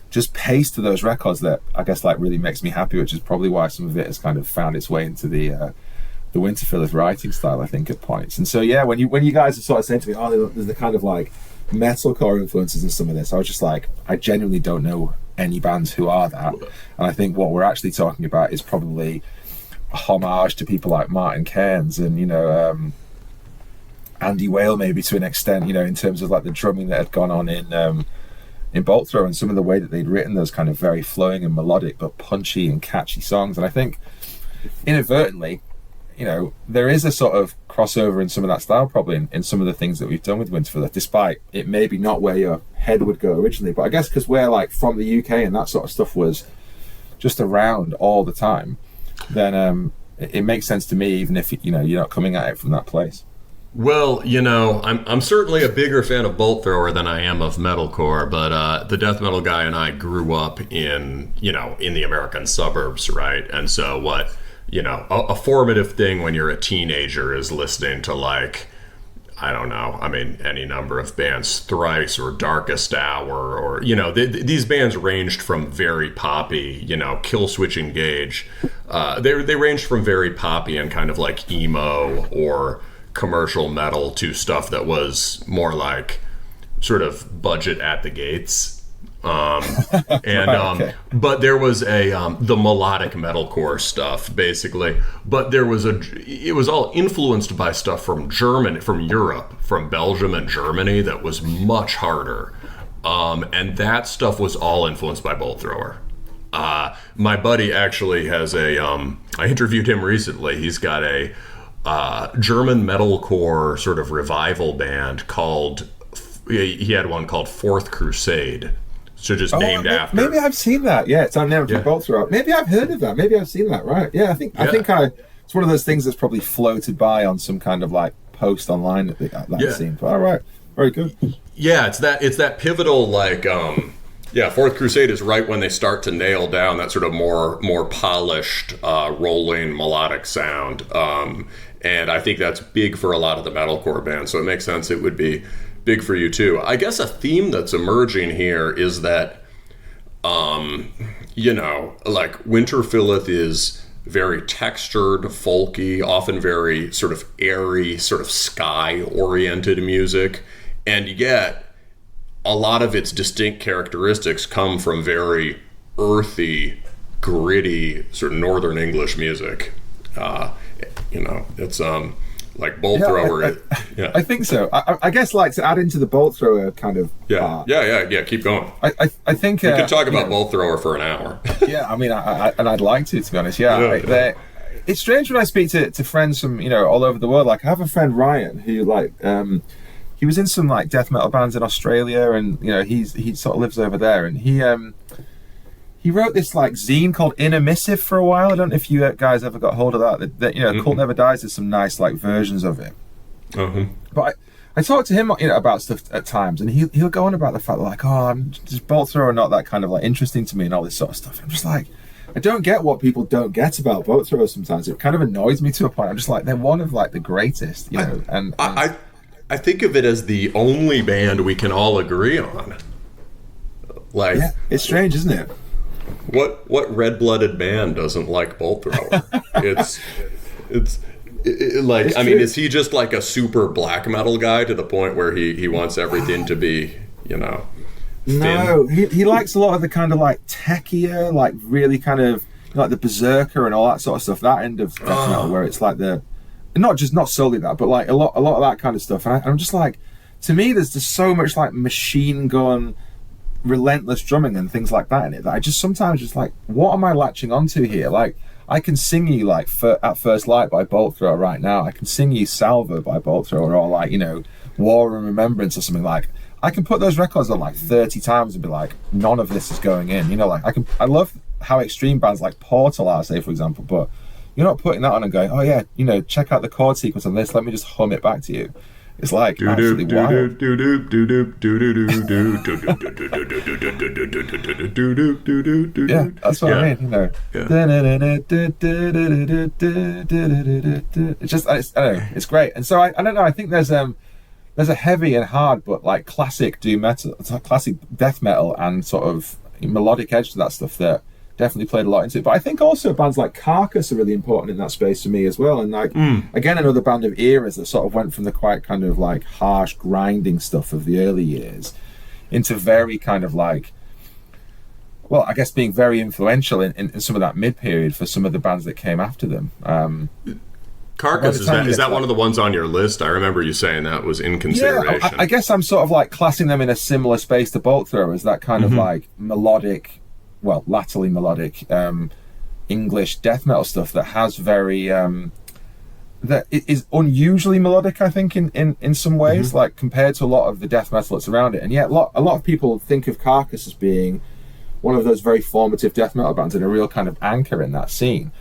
just pace to those records that I guess like really makes me happy, which is probably why some of it has kind of found its way into the Winterfylleth writing style, I think, at points. And so when you guys are sort of saying to me, oh, there's the kind of like metalcore influences in some of this, I was just like, I genuinely don't know any bands who are that. And I think what we're actually talking about is probably a homage to people like Martin Cairns and Andy Whale, maybe to an extent, in terms of like the drumming that had gone on in Bolt Thrower, and some of the way that they'd written those kind of very flowing and melodic but punchy and catchy songs. And I think inadvertently, there is a sort of crossover in some of that style probably in some of the things that we've done with Winterfylleth, despite it maybe not where your head would go originally. But I guess because we're like from the UK and that sort of stuff was just around all the time, then it makes sense to me, even if you're not coming at it from that place. Well, I'm certainly a bigger fan of Bolt Thrower than I am of metalcore, but the death metal guy and I grew up in the American suburbs, right? And so a formative thing when you're a teenager is listening to, like, I don't know, I mean, any number of bands, Thrice or Darkest Hour, or, these bands ranged from very poppy, Killswitch Engage. They ranged from very poppy and kind of like emo or commercial metal to stuff that was more like sort of budget at the gates. Okay. But there was the melodic metalcore stuff, basically. But it was all influenced by stuff from Europe, from Belgium and Germany, that was much harder. And that stuff was all influenced by Bolt Thrower. My buddy actually has I interviewed him recently. He's got a German metalcore sort of revival band he had one called Fourth Crusade. So just named after. Maybe I've seen that. Yeah, it's on there for Bolt Thrower. Maybe I've heard of that. Maybe I've seen that. Right. Yeah, I think it's one of those things that's probably floated by on some kind of like post online that I've seen. But all right, very good. Yeah, it's that pivotal like Fourth Crusade is right when they start to nail down that sort of more polished rolling melodic sound. And I think that's big for a lot of the metalcore bands. So it makes sense it would be big for you too. I guess a theme that's emerging here is that, like Winterfylleth is very textured, folky, often very sort of airy, sort of sky-oriented music, and yet a lot of its distinct characteristics come from very earthy, gritty, sort of Northern English music. It's like Bolt Thrower. I think so. I guess like to add into the Bolt Thrower kind of part. Keep going. I think we could talk about Bolt Thrower for an hour. Yeah, I mean, I'd like to be honest. It's strange when I speak to friends from all over the world. Like I have a friend Ryan who he was in some like death metal bands in Australia, and he sort of lives over there, and he wrote this like zine called Intermissive for a while. I don't know if you guys ever got hold of that. Cult Never Dies. There's some nice like versions of it. But I talked to him about stuff at times, and he'll go on about the fact that like, I'm just Bolt Thrower not that kind of like interesting to me and all this sort of stuff. I'm just like, I don't get what people don't get about Bolt Thrower sometimes. It kind of annoys me to a point. I'm just like, they're one of like the greatest, I think of it as the only band we can all agree on. Like, yeah, it's strange, isn't it? What red-blooded man doesn't like Bolt Thrower? It's like, it's I mean, true. is he just like a super black metal guy to the point where he wants everything to be, you know, thin? No, he likes a lot of the kind of like techier, like really kind of like the Berserker and all that sort of stuff. That end of death metal where it's like the not solely that, but like a lot of that kind of stuff. And I'm just like, to me, there's just so much like machine gun, relentless drumming and things like that in it that I just sometimes just like, what am I latching onto here? Like, I can sing you like At First Light by Bolt Thrower right now. I can sing you Salva by Bolt Thrower, or like, you know, War and Remembrance or something. Like, I can put those records on like 30 times and be like, none of this is going in. You know, like I love how extreme bands like Portal are, say for example, but you're not putting that on and going, oh yeah, you know, check out the chord sequence on this. Let me just hum it back to you. It's like absolutely wild. Yeah, that's what I mean. You know, it's just I don't know. It's great, and so I don't know. I think there's a heavy and hard, but like classic doom metal, classic death metal, and sort of melodic edge to that stuff that definitely played a lot into it. But I think also bands like Carcass are really important in that space for me as well. And like, again, another band of eras that sort of went from the quite kind of like harsh grinding stuff of the early years into very kind of like, well, I guess being very influential in some of that mid-period for some of the bands that came after them. Carcass, is that one of the ones on your list? I remember you saying that was in consideration. Yeah, I guess I'm sort of like classing them in a similar space to Bolt Thrower as that kind of like melodic, well, latterly melodic English death metal stuff that has very that it is unusually melodic, I think, in some ways, like compared to a lot of the death metal that's around it. And yet a lot of people think of Carcass as being one of those very formative death metal bands and a real kind of anchor in that scene.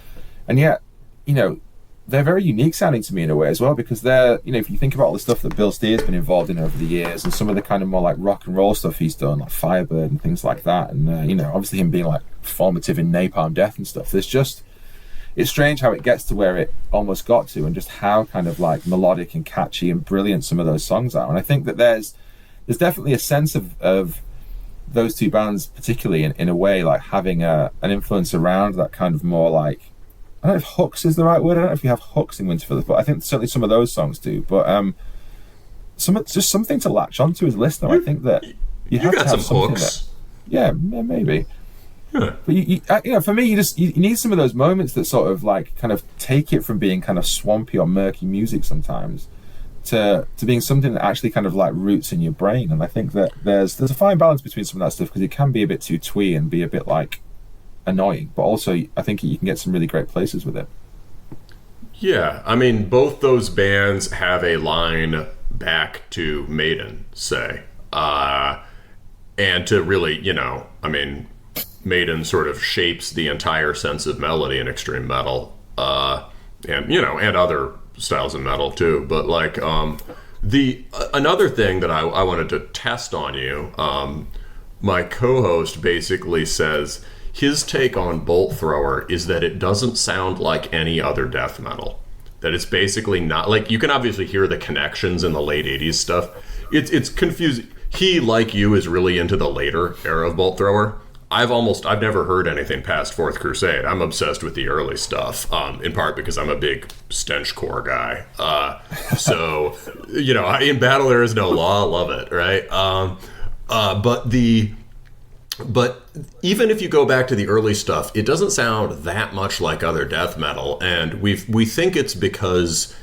And yet, you know, they're very unique sounding to me in a way as well, because they're, you know, if you think about all the stuff that Bill Steer's been involved in over the years and some of the kind of more like rock and roll stuff he's done, like Firebird and things like that, and you know, obviously him being like formative in Napalm Death and stuff, it's strange how it gets to where it almost got to, and just how kind of like melodic and catchy and brilliant some of those songs are. And I think that there's definitely a sense of those two bands particularly in a way like having an influence around that kind of more like, I don't know if hooks is the right word. I don't know if you have hooks in Winterfylleth, but I think certainly some of those songs do. But just something to latch onto as a listener. I think that you have got to have some something hooks. Maybe. Yeah. But you know, for me, you need some of those moments that sort of like kind of take it from being kind of swampy or murky music sometimes to being something that actually kind of like roots in your brain. And I think that there's a fine balance between some of that stuff, because it can be a bit too twee and be a bit like annoying, but also I think you can get some really great places with it. Yeah, I mean, both those bands have a line back to Maiden, say, and to really, you know, I mean, Maiden sort of shapes the entire sense of melody in extreme metal, and you know, and other styles of metal too. But like, another thing that I wanted to test on you, my co-host basically says his take on Bolt Thrower is that it doesn't sound like any other death metal. That it's basically not, like, you can obviously hear the connections in the late 80s stuff. It's confusing. He, like you, is really into the later era of Bolt Thrower. I've never heard anything past Fourth Crusade. I'm obsessed with the early stuff, in part because I'm a big stenchcore guy. So, you know, in Battle There Is No Law, love it, right? But even if you go back to the early stuff, it doesn't sound that much like other death metal, and we think it's because,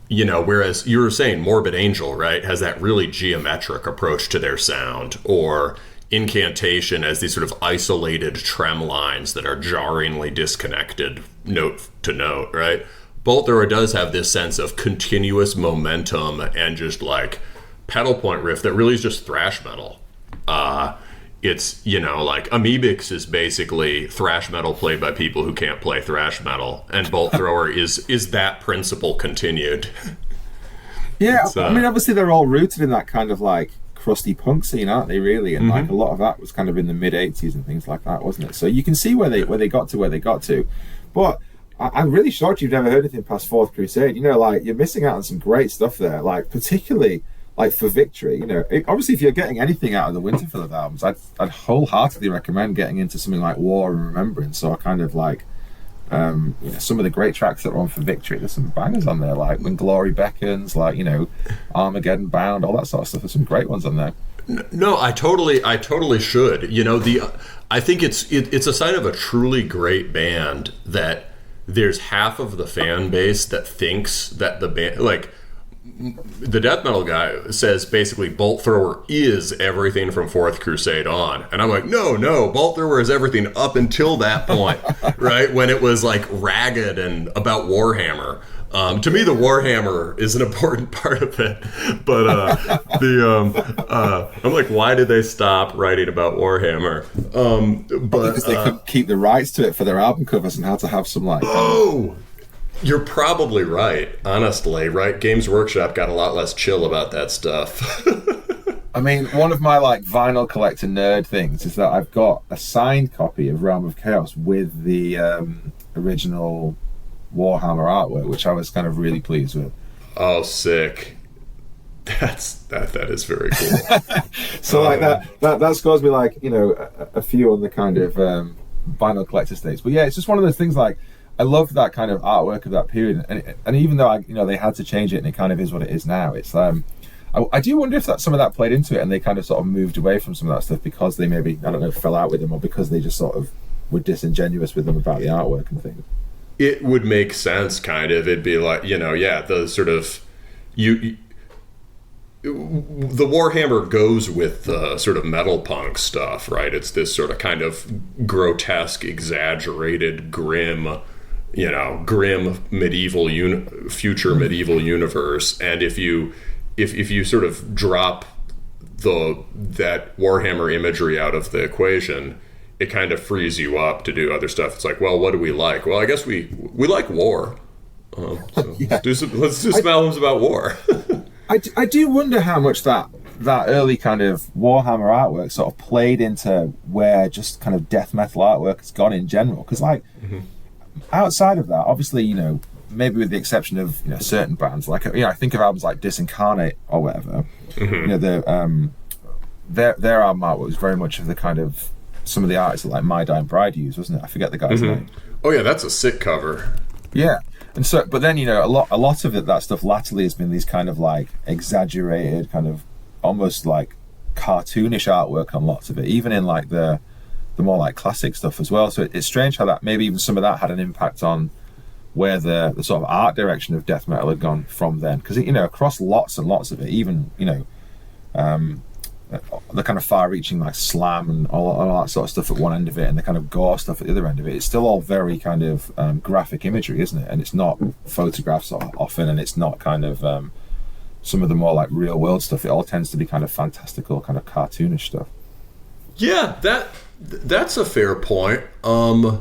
you know, whereas you were saying Morbid Angel, right, has that really geometric approach to their sound, or Incantation as these sort of isolated trem lines that are jarringly disconnected note to note, right? Bolt Thrower does have this sense of continuous momentum and just like pedal point riff that really is just thrash metal. It's, you know, like Amoebics is basically thrash metal played by people who can't play thrash metal, and Bolt Thrower is that principle continued. Yeah, I mean, obviously they're all rooted in that kind of like crusty punk scene, aren't they, really? And like a lot of that was kind of in the mid-80s and things like that, wasn't it? So you can see where they got to where they got to. But I'm really shocked you've never heard anything past Fourth Crusade. You know, like, you're missing out on some great stuff there. Like, particularly, like for victory, obviously if you're getting anything out of the Winterfylleth albums, I'd wholeheartedly recommend getting into something like War and Remembrance. So I kind of like some of the great tracks that are on for victory. There's some bangers on there, like When Glory Beckons, like Armageddon Bound, all that sort of stuff. There's some great ones on there. No, I totally should. I think it's a sign of a truly great band that there's half of the fan base that thinks that the band, like the death metal guy says basically Bolt Thrower is everything from Fourth Crusade on. And I'm like, no, Bolt Thrower is everything up until that point, right? When it was like ragged and about Warhammer. To me, the Warhammer is an important part of it. But I'm like, why did they stop writing about Warhammer? Because they couldn't keep the rights to it for their album covers and had to have some like... Oh! You're probably right, honestly, right? Games Workshop got a lot less chill about that stuff. I mean, one of my like vinyl collector nerd things is that I've got a signed copy of Realm of Chaos with the original Warhammer artwork, which I was kind of really pleased with. Oh, sick. That is very cool. So like that scores me like, a few on the kind of vinyl collector stakes. But yeah, it's just one of those things like, I loved that kind of artwork of that period, and even though they had to change it, and it kind of is what it is now. It's I do wonder if some of that played into it, and they kind of sort of moved away from some of that stuff because they maybe fell out with them, or because they just sort of were disingenuous with them about the artwork and things. It would make sense, kind of. It'd be like the sort of the Warhammer goes with the sort of metal punk stuff, right? It's this sort of kind of grotesque, exaggerated, grim medieval future medieval universe, and if you sort of drop that Warhammer imagery out of the equation, it kind of frees you up to do other stuff. It's like, well, what do we like? Well, I guess we like war. So yeah. Let's do some albums about war. I do wonder how much that early kind of Warhammer artwork sort of played into where just kind of death metal artwork has gone in general, because like. Mm-hmm. Outside of that, obviously, maybe with the exception of certain bands, like I think of albums like Disincarnate or whatever. Mm-hmm. Their album art was very much of the kind of some of the artists that like My Dying Bride used, wasn't it? I forget the guy's mm-hmm. name. Oh yeah, that's a sick cover. Yeah, and so but then a lot of that stuff latterly has been these kind of like exaggerated, kind of almost like cartoonish artwork on lots of it, even in like the more like classic stuff as well. So it's strange how that maybe even some of that had an impact on where the sort of art direction of death metal had gone from then, because across lots and lots of it, even the kind of far-reaching like slam and all that sort of stuff at one end of it, and the kind of gore stuff at the other end of it, it's still all very kind of graphic imagery, isn't it? And it's not photographs often, and it's not kind of some of the more like real world stuff. It all tends to be kind of fantastical, kind of cartoonish stuff. Yeah, that's a fair point. I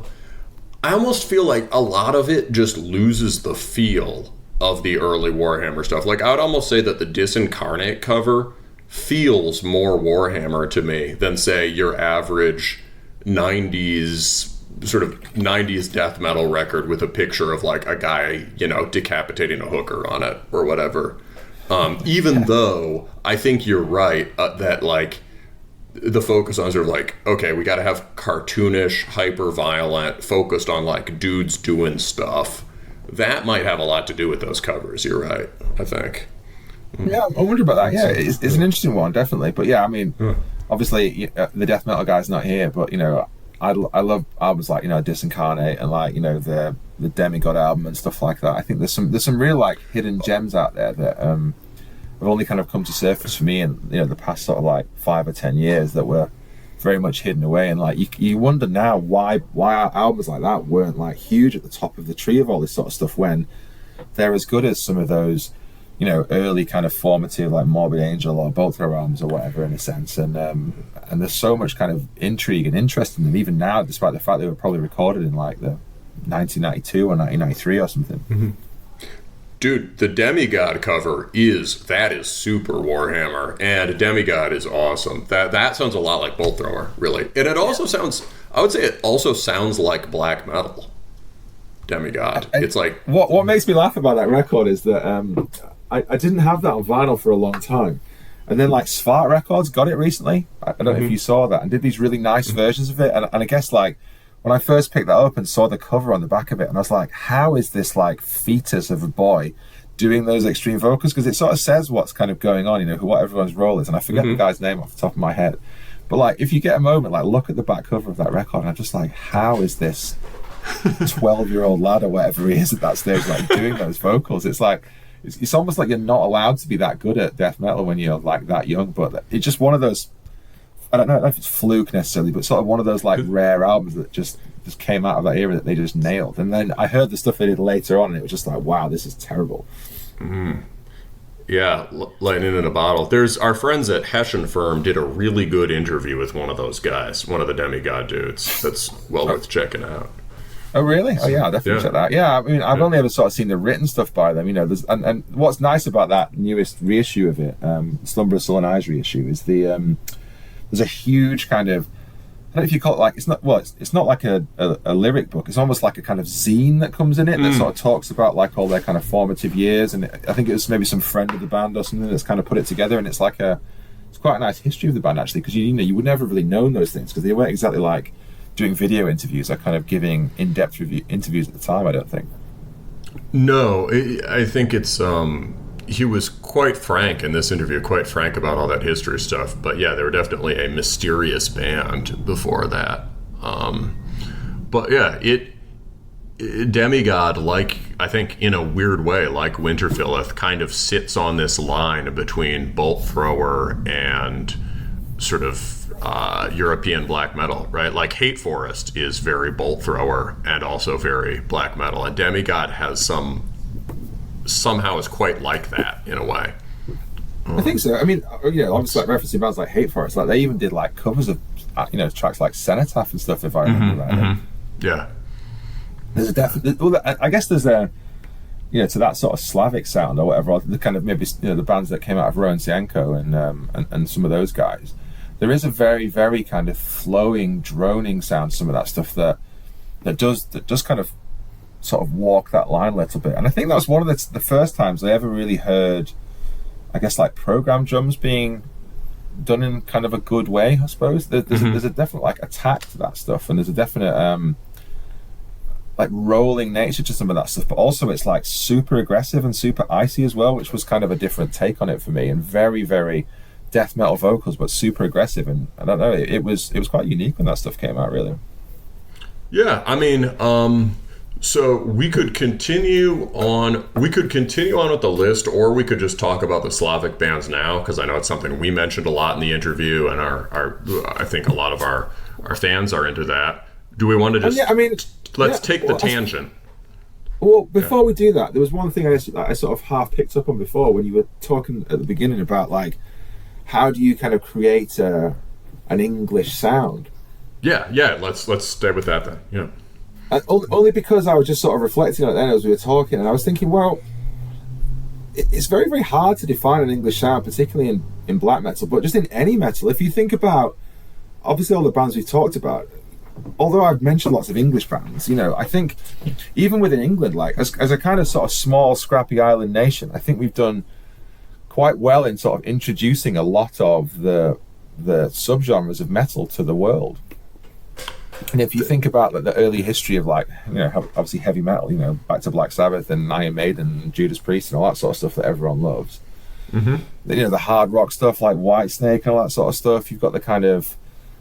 almost feel like a lot of it just loses the feel of the early Warhammer stuff. Like, I would almost say that the Disincarnate cover feels more Warhammer to me than, say, your average 90s death metal record with a picture of, like, a guy, decapitating a hooker on it or whatever. Even though I think you're right that, like, the focus on sort of like, okay, we got to have cartoonish, hyper-violent, focused on like dudes doing stuff. That might have a lot to do with those covers. You're right, I think. Yeah, I wonder about that. Yeah, it's an interesting one, definitely. But yeah, I mean, obviously the death metal guy's not here, but I love albums like Disincarnate and like the Demigod album and stuff like that. I think there's some real like hidden gems out there that have only kind of come to surface for me in the past sort of like 5 or 10 years that were very much hidden away. And like you wonder now why albums like that weren't like huge at the top of the tree of all this sort of stuff, when they're as good as some of those early kind of formative like Morbid Angel or Bolt Thrower albums or whatever, in a sense. And there's so much kind of intrigue and interest in them even now, despite the fact they were probably recorded in like the 1992 or 1993 or something. Mm-hmm. Dude, the Demigod cover is super Warhammer, and Demigod is awesome. That sounds a lot like Bolt Thrower, really. And it also sounds like black metal. Demigod. It's like... What makes me laugh about that record is that I didn't have that on vinyl for a long time. And then like Svart Records got it recently. I don't know if you saw that, and did these really nice versions of it. And I guess like when I first picked that up and saw the cover on the back of it, and I was like, how is this like fetus of a boy doing those extreme vocals? Because it sort of says what's kind of going on, what everyone's role is. And I forget the guy's name off the top of my head. But like, if you get a moment, like look at the back cover of that record, and I'm just like, how is this 12-year-old lad or whatever he is at that stage like doing those vocals? It's like, it's almost like you're not allowed to be that good at death metal when you're like that young. But it's just one of those, I don't know if it's fluke necessarily, but sort of one of those like rare albums that just came out of that era that they just nailed. And then I heard the stuff they did later on, and it was just like, wow, this is terrible. Yeah, lightning in a bottle. There's our friends at Hessian Firm did a really good interview with one of those guys, one of the demigod dudes. That's well worth checking out. Oh really? Oh yeah, I'll definitely check that out. Yeah, I mean, I've only ever sort of seen the written stuff by them. There's and what's nice about that newest reissue of it, Slumberous Sullen Eyes reissue, is there's a huge kind of, I don't know if you call it like, it's not like a lyric book. It's almost like a kind of zine that comes in it that sort of talks about like all their kind of formative years. And I think it was maybe some friend of the band or something that's kind of put it together. And it's like it's quite a nice history of the band actually, because you would never really known those things because they weren't exactly like doing video interviews or kind of giving in-depth interviews at the time, I don't think. No, I think it's he was quite frank in this interview, quite frank about all that history stuff. But yeah, they were definitely a mysterious band before that. But yeah, Demigod, like I think in a weird way, like Winterfylleth, kind of sits on this line between bolt thrower and sort of European black metal, right? Like Hate Forest is very bolt thrower and also very black metal, and Demigod has somehow is quite like that in a way. I think so. I mean, obviously like referencing bands like Hate Forest, like they even did like covers of tracks like Cenotaph and stuff, if I remember right. Yeah. There's a definite, I guess there's a, to that sort of Slavic sound or whatever, or the kind of maybe the bands that came out of Rowan Sienko and some of those guys. There is a very, very kind of flowing, droning sound, some of that stuff that does kind of sort of walk that line a little bit. And I think that was one of the first times I ever really heard, I guess, like program drums being done in kind of a good way, I suppose. There's a definite like attack to that stuff, and there's a definite like rolling nature to some of that stuff, but also it's like super aggressive and super icy as well, which was kind of a different take on it for me, and very, very death metal vocals, but super aggressive. And I don't know, it was quite unique when that stuff came out, really. Yeah, I mean, so we could continue on with the list, or we could just talk about the Slavic bands now, because I know it's something we mentioned a lot in the interview, and I think a lot of our fans are into that. Do we want to just let's take the tangent? Well, before we do that, there was one thing I sort of half picked up on before when you were talking at the beginning about like how do you kind of create an English sound? Yeah. Let's stay with that then. Yeah. And only because I was just sort of reflecting on it then as we were talking, and I was thinking, well, it's very, very hard to define an English sound, particularly in black metal, but just in any metal. If you think about, obviously, all the bands we've talked about, although I've mentioned lots of English bands, I think even within England, like as a kind of sort of small, scrappy island nation, I think we've done quite well in sort of introducing a lot of the subgenres of metal to the world. And if you think about like the early history of like, obviously heavy metal, back to Black Sabbath and Iron Maiden and Judas Priest and all that sort of stuff that everyone loves. The hard rock stuff like Whitesnake and all that sort of stuff. You've got the kind of,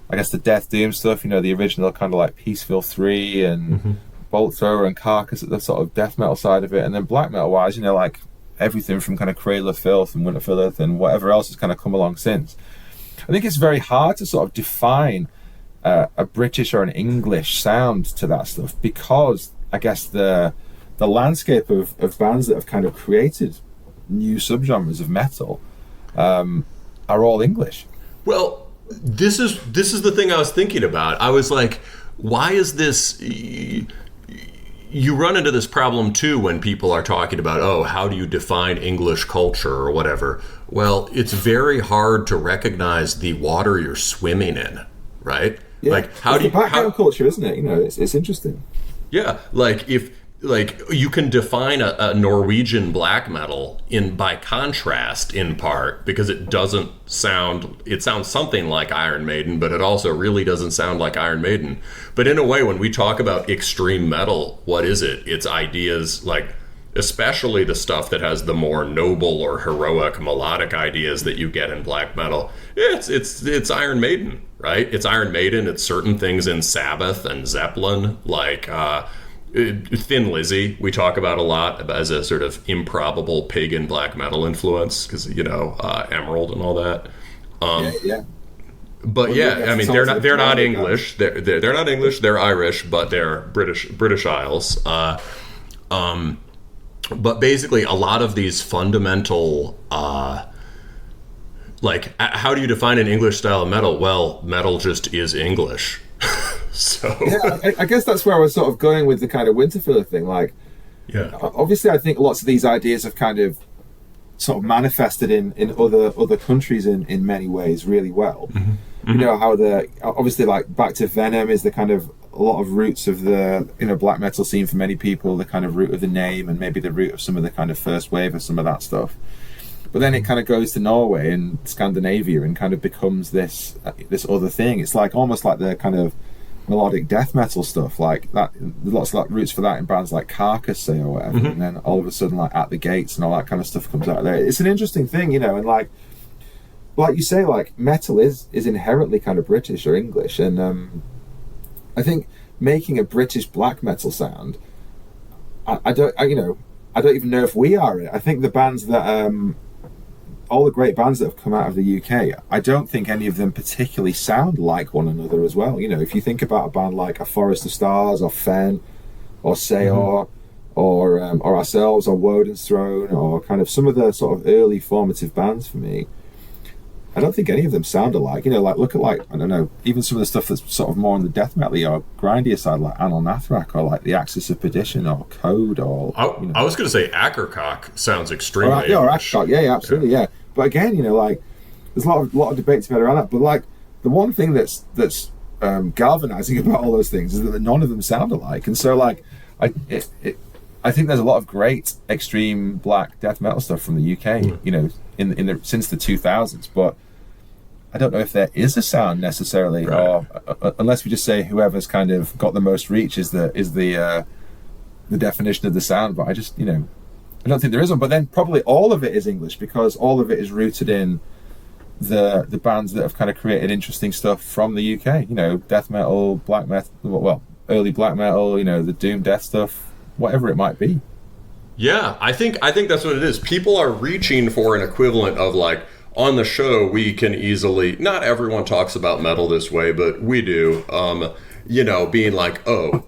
I guess, the Death Doom stuff, the original kind of like Peaceville 3 and Bolt Thrower and Carcass at the sort of death metal side of it. And then black metal wise, like everything from kind of Cradle of Filth and Winterfylleth and whatever else has kind of come along since. I think it's very hard to sort of define a British or an English sound to that stuff, because I guess the landscape of bands that have kind of created new subgenres of metal are all English. Well, this is the thing I was thinking about. I was like, why is this? You run into this problem too when people are talking about, how do you define English culture or whatever? Well, it's very hard to recognize the water you're swimming in, right? Yeah. Like, how do you background culture, isn't it? It's interesting. Yeah, like if like you can define a Norwegian black metal by contrast in part because it sounds something like Iron Maiden, but it also really doesn't sound like Iron Maiden. But in a way, when we talk about extreme metal, what is it? It's ideas like, especially the stuff that has the more noble or heroic melodic ideas that you get in black metal. It's Iron Maiden, right? It's Iron Maiden. It's certain things in Sabbath and Zeppelin, like Thin Lizzy, we talk about a lot as a sort of improbable pagan black metal influence because Emerald and all that. But I mean, they're not English. They're not English. They're Irish, but they're British Isles. But basically, a lot of these fundamental, like, how do you define an English style of metal? Well, metal just is English. So I guess that's where I was sort of going with the kind of Winterfylleth thing. Like, obviously, I think lots of these ideas have kind of sort of manifested in other countries in many ways really well. Mm-hmm. You know how obviously like back to Venom is the kind of a lot of roots of the black metal scene for many people, the kind of root of the name and maybe the root of some of the kind of first wave of some of that stuff. But then it kind of goes to Norway and Scandinavia and kind of becomes this other thing. It's like almost like the kind of melodic death metal stuff like that. Lots of like roots for that in bands like Carcass, say, or whatever. Mm-hmm. And then all of a sudden, like At the Gates and all that kind of stuff comes out of there. It's an interesting thing, and like you say, like metal is inherently kind of British or English, and I think making a British black metal sound, I don't even know if we are it. I think the bands that all the great bands that have come out of the UK, I don't think any of them particularly sound like one another as well. If you think about a band like A Forest of Stars or Fen or Seor or ourselves or Woden's Throne or kind of some of the sort of early formative bands for me, I don't think any of them sound alike. Like look at I don't know, even some of the stuff that's sort of more on the death metal or grindier side like Anil Nathrak or like The Axis of Perdition or Code or... I was going to say Ackercock sounds extremely English. Or Ackercock, yeah, absolutely, yeah. But again, like there's a lot of debate to be had around that. But like the one thing that's galvanizing about all those things is that none of them sound alike. And so like I think there's a lot of great extreme black death metal stuff from the UK, since the 2000s. But I don't know if there is a sound necessarily, right. or unless we just say whoever's kind of got the most reach is the definition of the sound. But I just I don't think there is one, but then probably all of it is English because all of it is rooted in the bands that have kind of created interesting stuff from the UK. Death metal, black metal, well, early black metal. The doom death stuff, whatever it might be. Yeah, I think that's what it is. People are reaching for an equivalent of like on the show we can easily. Not everyone talks about metal this way, but we do. Being like, oh.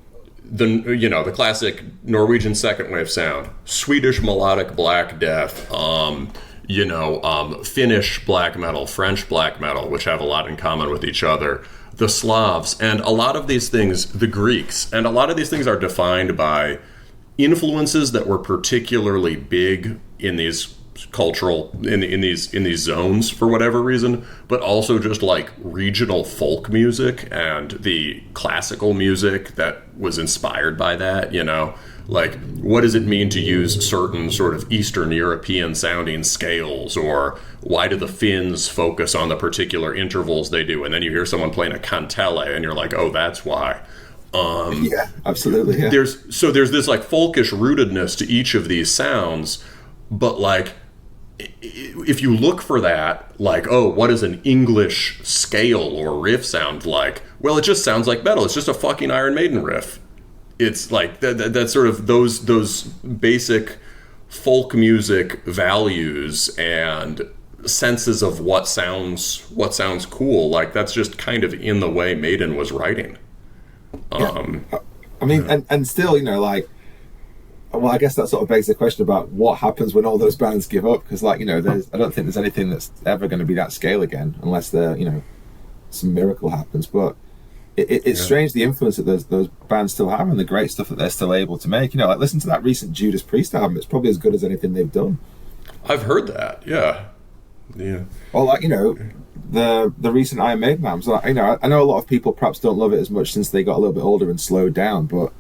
The classic Norwegian second wave sound, Swedish melodic black death, Finnish black metal, French black metal, which have a lot in common with each other, the Slavs, and a lot of these things, the Greeks, and a lot of these things are defined by influences that were particularly big in these cultural in these zones for whatever reason, but also just like regional folk music and the classical music that was inspired by that. Like what does it mean to use certain sort of Eastern European sounding scales, or why do the Finns focus on the particular intervals they do? And then you hear someone playing a cantele and you're like, oh, that's why. Yeah, absolutely. Yeah. There's this like folkish rootedness to each of these sounds, but like if you look for that, like, oh, what does an English scale or riff sound like? Well, it just sounds like metal. It's just a fucking Iron Maiden riff. It's like that sort of those basic folk music values and senses of what sounds cool. Like that's just kind of in the way Maiden was writing. I mean, and still, like. Well, I guess that sort of begs the question about what happens when all those bands give up, because, like, I don't think there's anything that's ever going to be that scale again, unless some miracle happens. But it's strange the influence that those bands still have and the great stuff that they're still able to make. Like, listen to that recent Judas Priest album; it's probably as good as anything they've done. I've heard that, yeah. Or like the recent Iron Maiden albums. Like, I know a lot of people perhaps don't love it as much since they got a little bit older and slowed down, but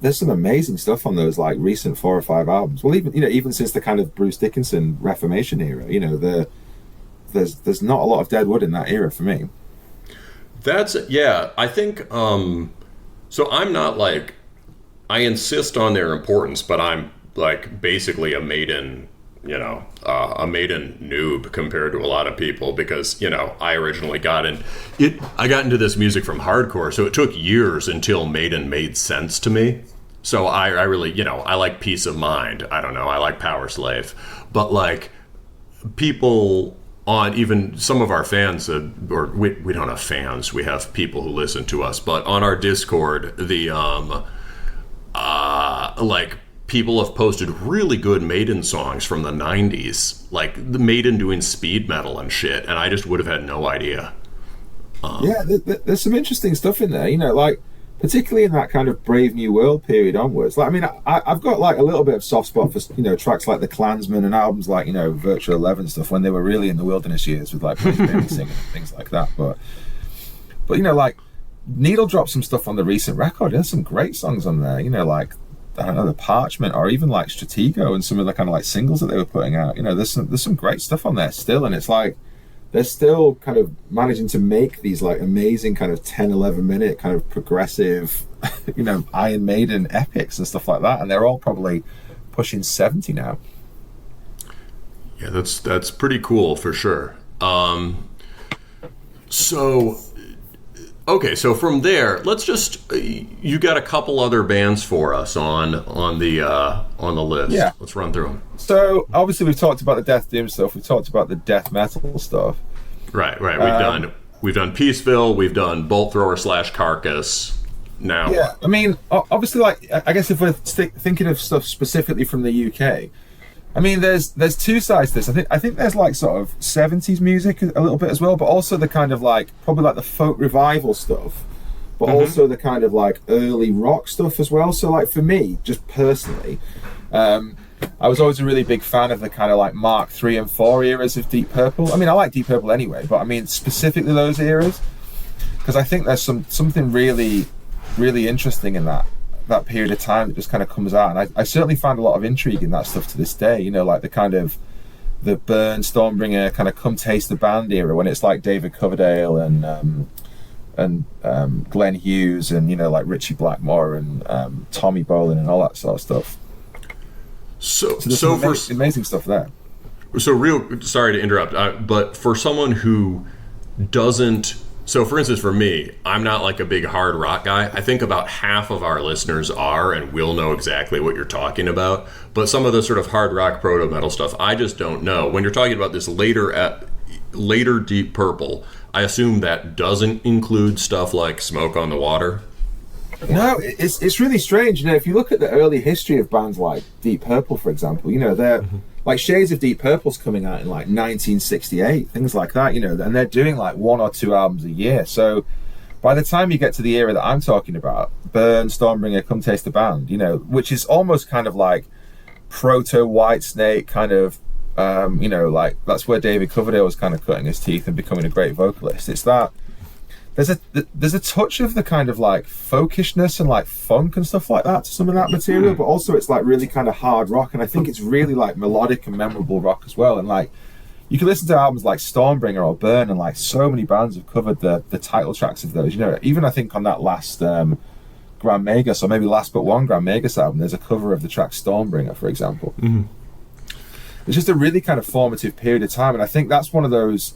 there's some amazing stuff on those like recent 4 or 5 albums. Well, even since the kind of Bruce Dickinson Reformation era, there's not a lot of dead wood in that era for me. I think so I'm not like, I insist on their importance, but I'm like basically a Maiden noob compared to a lot of people, because I originally got into this music from hardcore, so it took years until Maiden made sense to me. So I really, I like Peace of Mind. I don't know, I like Power Slave, but like people on, even some of our fans, or we don't have fans, we have people who listen to us, but on our Discord, the like people have posted really good Maiden songs from the 90s, like the Maiden doing speed metal and shit, and I just would have had no idea. There's some interesting stuff in there, like particularly in that kind of Brave New World period onwards. Like, I mean, I've got like a little bit of soft spot for tracks like The Klansman and albums like Virtual 11 stuff, when they were really in the wilderness years with like Prince Billy singing and things like that. But like Needle dropped some stuff on the recent record. There's some great songs on there, like I don't know, The Parchment, or even like Stratego and some of the kind of like singles that they were putting out. There's some great stuff on there still, and it's like they're still kind of managing to make these like amazing kind of 10-11 minute kind of progressive Iron Maiden epics and stuff like that, and they're all probably pushing 70 now. Yeah, that's pretty cool for sure. So from there, let's just, you got a couple other bands for us on the list. Yeah. Let's run through them. So obviously we've talked about the Death Doom stuff. We've talked about the death metal stuff. Right. We've done Peaceville. We've done Bolt Thrower / Carcass. Now. Yeah. I mean, obviously, like, I guess if we're thinking of stuff specifically from the UK, I mean, there's two sides to this. I think there's like sort of 70s music a little bit as well, but also the kind of like probably like the folk revival stuff, but also the kind of like early rock stuff as well. So like for me, just personally, I was always a really big fan of the kind of like Mark 3 and 4 eras of Deep Purple. I mean, I like Deep Purple anyway, but I mean specifically those eras, because I think there's something really, really interesting in that period of time that just kind of comes out, and I certainly find a lot of intrigue in that stuff to this day. Like the kind of the Burn, Stormbringer, kind of Come Taste the Band era, when it's like David Coverdale and Glenn Hughes and like Ritchie Blackmore and Tommy Bolin and all that sort of stuff. So amazing stuff there. So sorry to interrupt, but for someone who doesn't, so for instance, for me, I'm not like a big hard rock guy. I think about half of our listeners are and will know exactly what you're talking about. But some of the sort of hard rock proto metal stuff, I just don't know. When you're talking about this later Deep Purple, I assume that doesn't include stuff like Smoke on the Water. No, it's really strange. If you look at the early history of bands like Deep Purple, for example, they're like Shades of Deep Purple's coming out in like 1968, things like that, and they're doing like 1 or 2 albums a year. So by the time you get to the era that I'm talking about, Burn, Stormbringer, Come Taste the Band, which is almost kind of like proto Whitesnake kind of, like that's where David Coverdale was kind of cutting his teeth and becoming a great vocalist. It's that there's a touch of the kind of like folkishness and like funk and stuff like that to some of that material, but also it's like really kind of hard rock, and I think it's really like melodic and memorable rock as well. And like you can listen to albums like Stormbringer or Burn, and like so many bands have covered the title tracks of those. Even I think on that last Grand Magus, or maybe Last But One Grand Magus album, there's a cover of the track Stormbringer, for example. It's just a really kind of formative period of time, and I think that's one of those,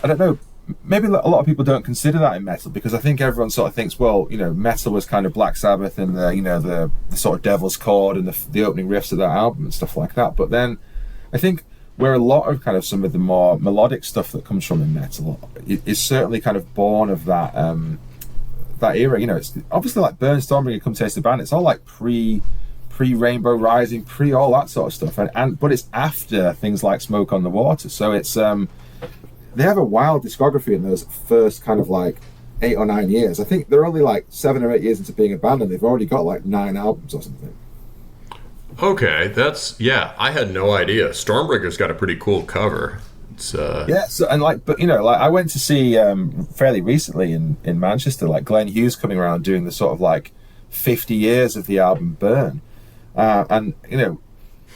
I don't know, maybe a lot of people don't consider that in metal, because I think everyone sort of thinks, well, metal was kind of Black Sabbath and the sort of Devil's Chord and the opening riffs of that album and stuff like that. But then I think where a lot of kind of some of the more melodic stuff that comes from in metal is certainly kind of born of that that era. It's obviously like Burn, Stormbringer, Come Taste the Band. It's all like pre Rainbow Rising, pre all that sort of stuff, but it's after things like Smoke on the Water. So it's they have a wild discography in those first kind of like 8 or 9 years. I think they're only like 7 or 8 years into being a band, and they've already got like 9 albums or something. Okay, I had no idea. Stormbringer's got a pretty cool cover. It's I went to see fairly recently in Manchester, like Glenn Hughes coming around doing the sort of like 50 years of the album Burn. And, you know,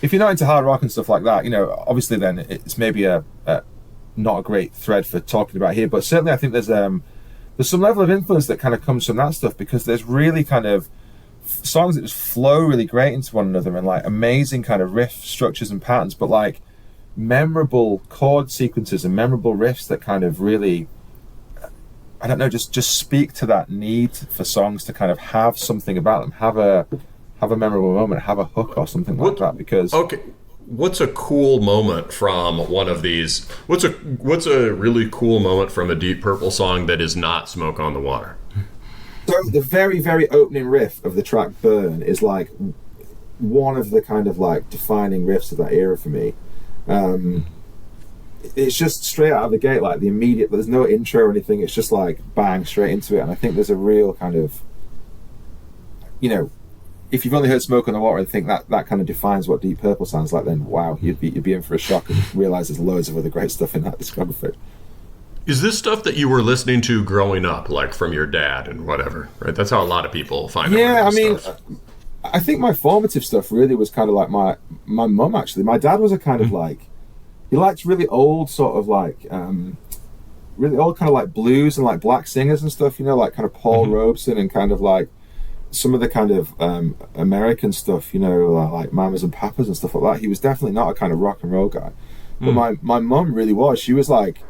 if you're not into hard rock and stuff like that, you know, obviously then it's maybe not a great thread for talking about here, but certainly I think there's some level of influence that kind of comes from that stuff, because there's really kind of songs that just flow really great into one another, and like amazing kind of riff structures and patterns, but like memorable chord sequences and memorable riffs that kind of really, I don't know, just speak to that need for songs to kind of have something about them, have a memorable moment, have a hook or something like that. Because okay, what's a cool moment from one of these? What's a really cool moment from a Deep Purple song that is not Smoke on the Water? So the very, very opening riff of the track Burn is like one of the kind of like defining riffs of that era for me. It's just straight out of the gate, like the immediate, there's no intro or anything, it's just like bang straight into it. And I think there's a real kind of, you know, if you've only heard Smoke on the Water and think that kind of defines what Deep Purple sounds like, then wow, you'd be in for a shock and realize there's loads of other great stuff in that discography. Is this stuff that you were listening to growing up, like from your dad and whatever, right? That's how a lot of people find out. Yeah, I mean, I think my formative stuff really was kind of like my mum, actually. My dad was a kind of like, he liked really old sort of like, really old kind of like blues and like black singers and stuff, you know, like kind of Paul Robeson and kind of like some of the kind of American stuff, you know, like Mamas and Papas and stuff like that. He was definitely not a kind of rock and roll guy. But my mum really was. She was like,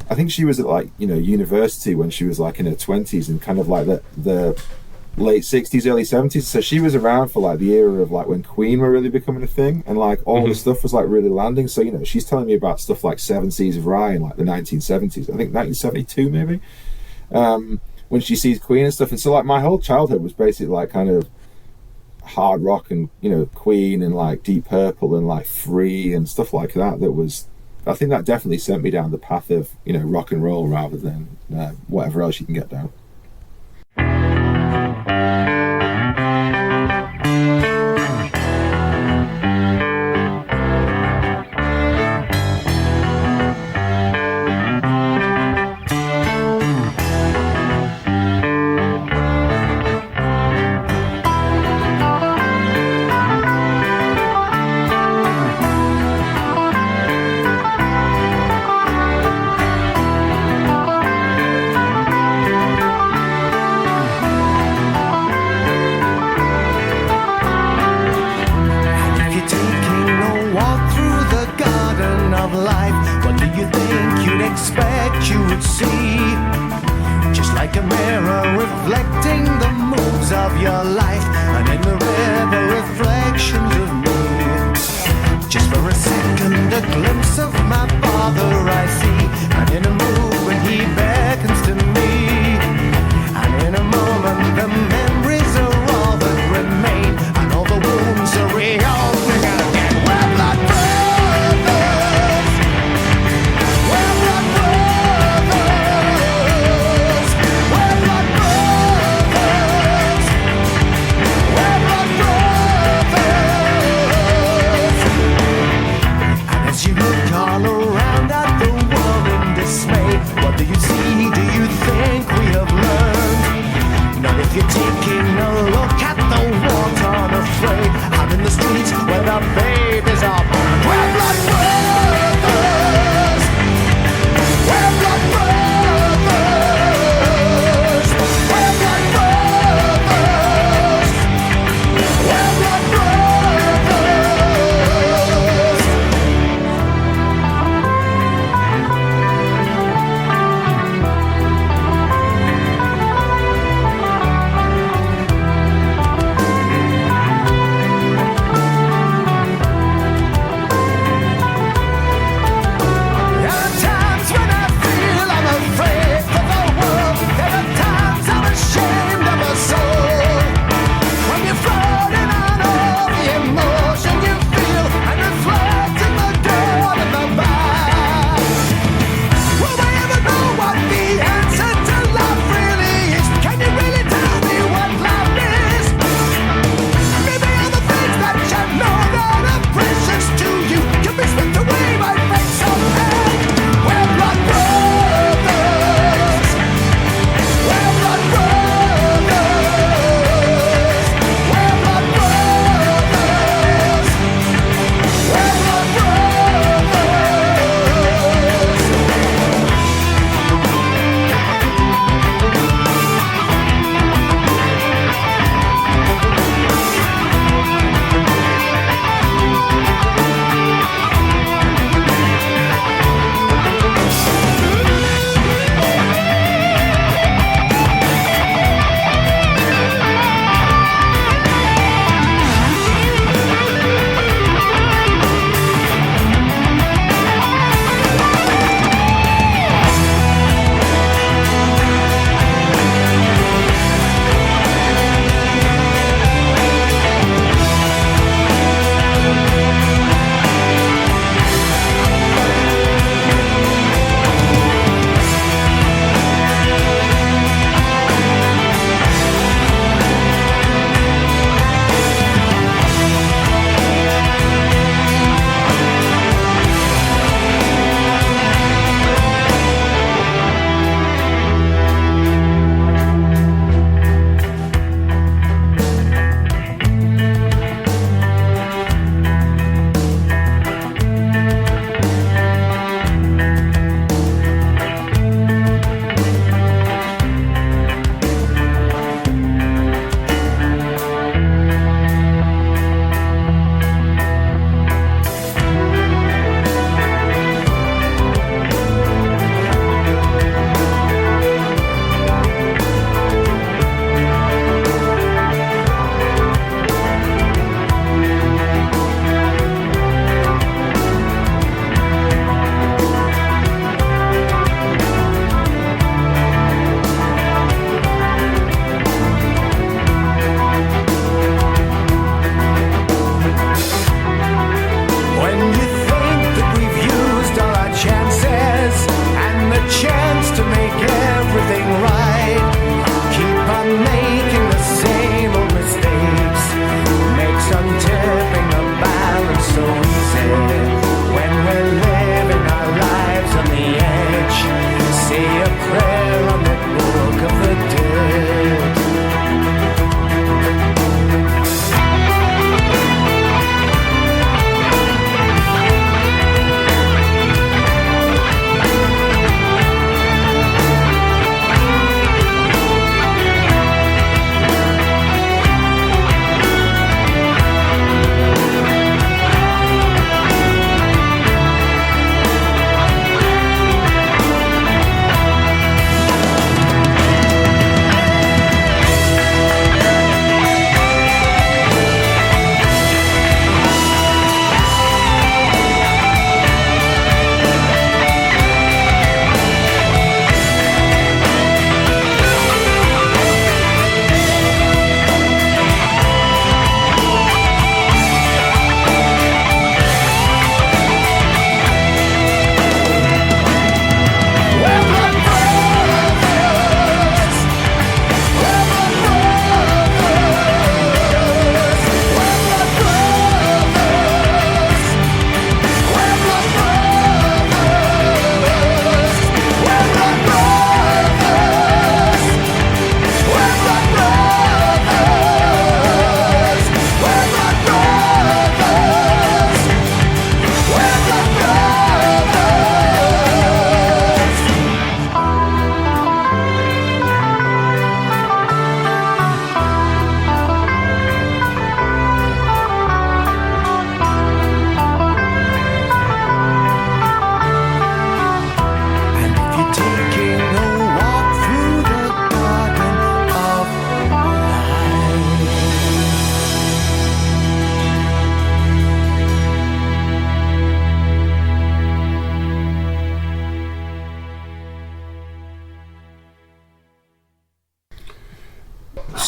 I think she was at like, you know, university when she was like in her 20s and kind of like the late 60s, early 70s. So she was around for like the era of like when Queen were really becoming a thing, and like all the stuff was like really landing. So, you know, she's telling me about stuff like Seven Seas of Rye in like the 1970s, I think 1972 maybe, when she sees Queen and stuff. And so like my whole childhood was basically like kind of hard rock and, you know, Queen and like Deep Purple and like Free and stuff like that. That was, I think that definitely sent me down the path of, you know, rock and roll rather than whatever else you can get down.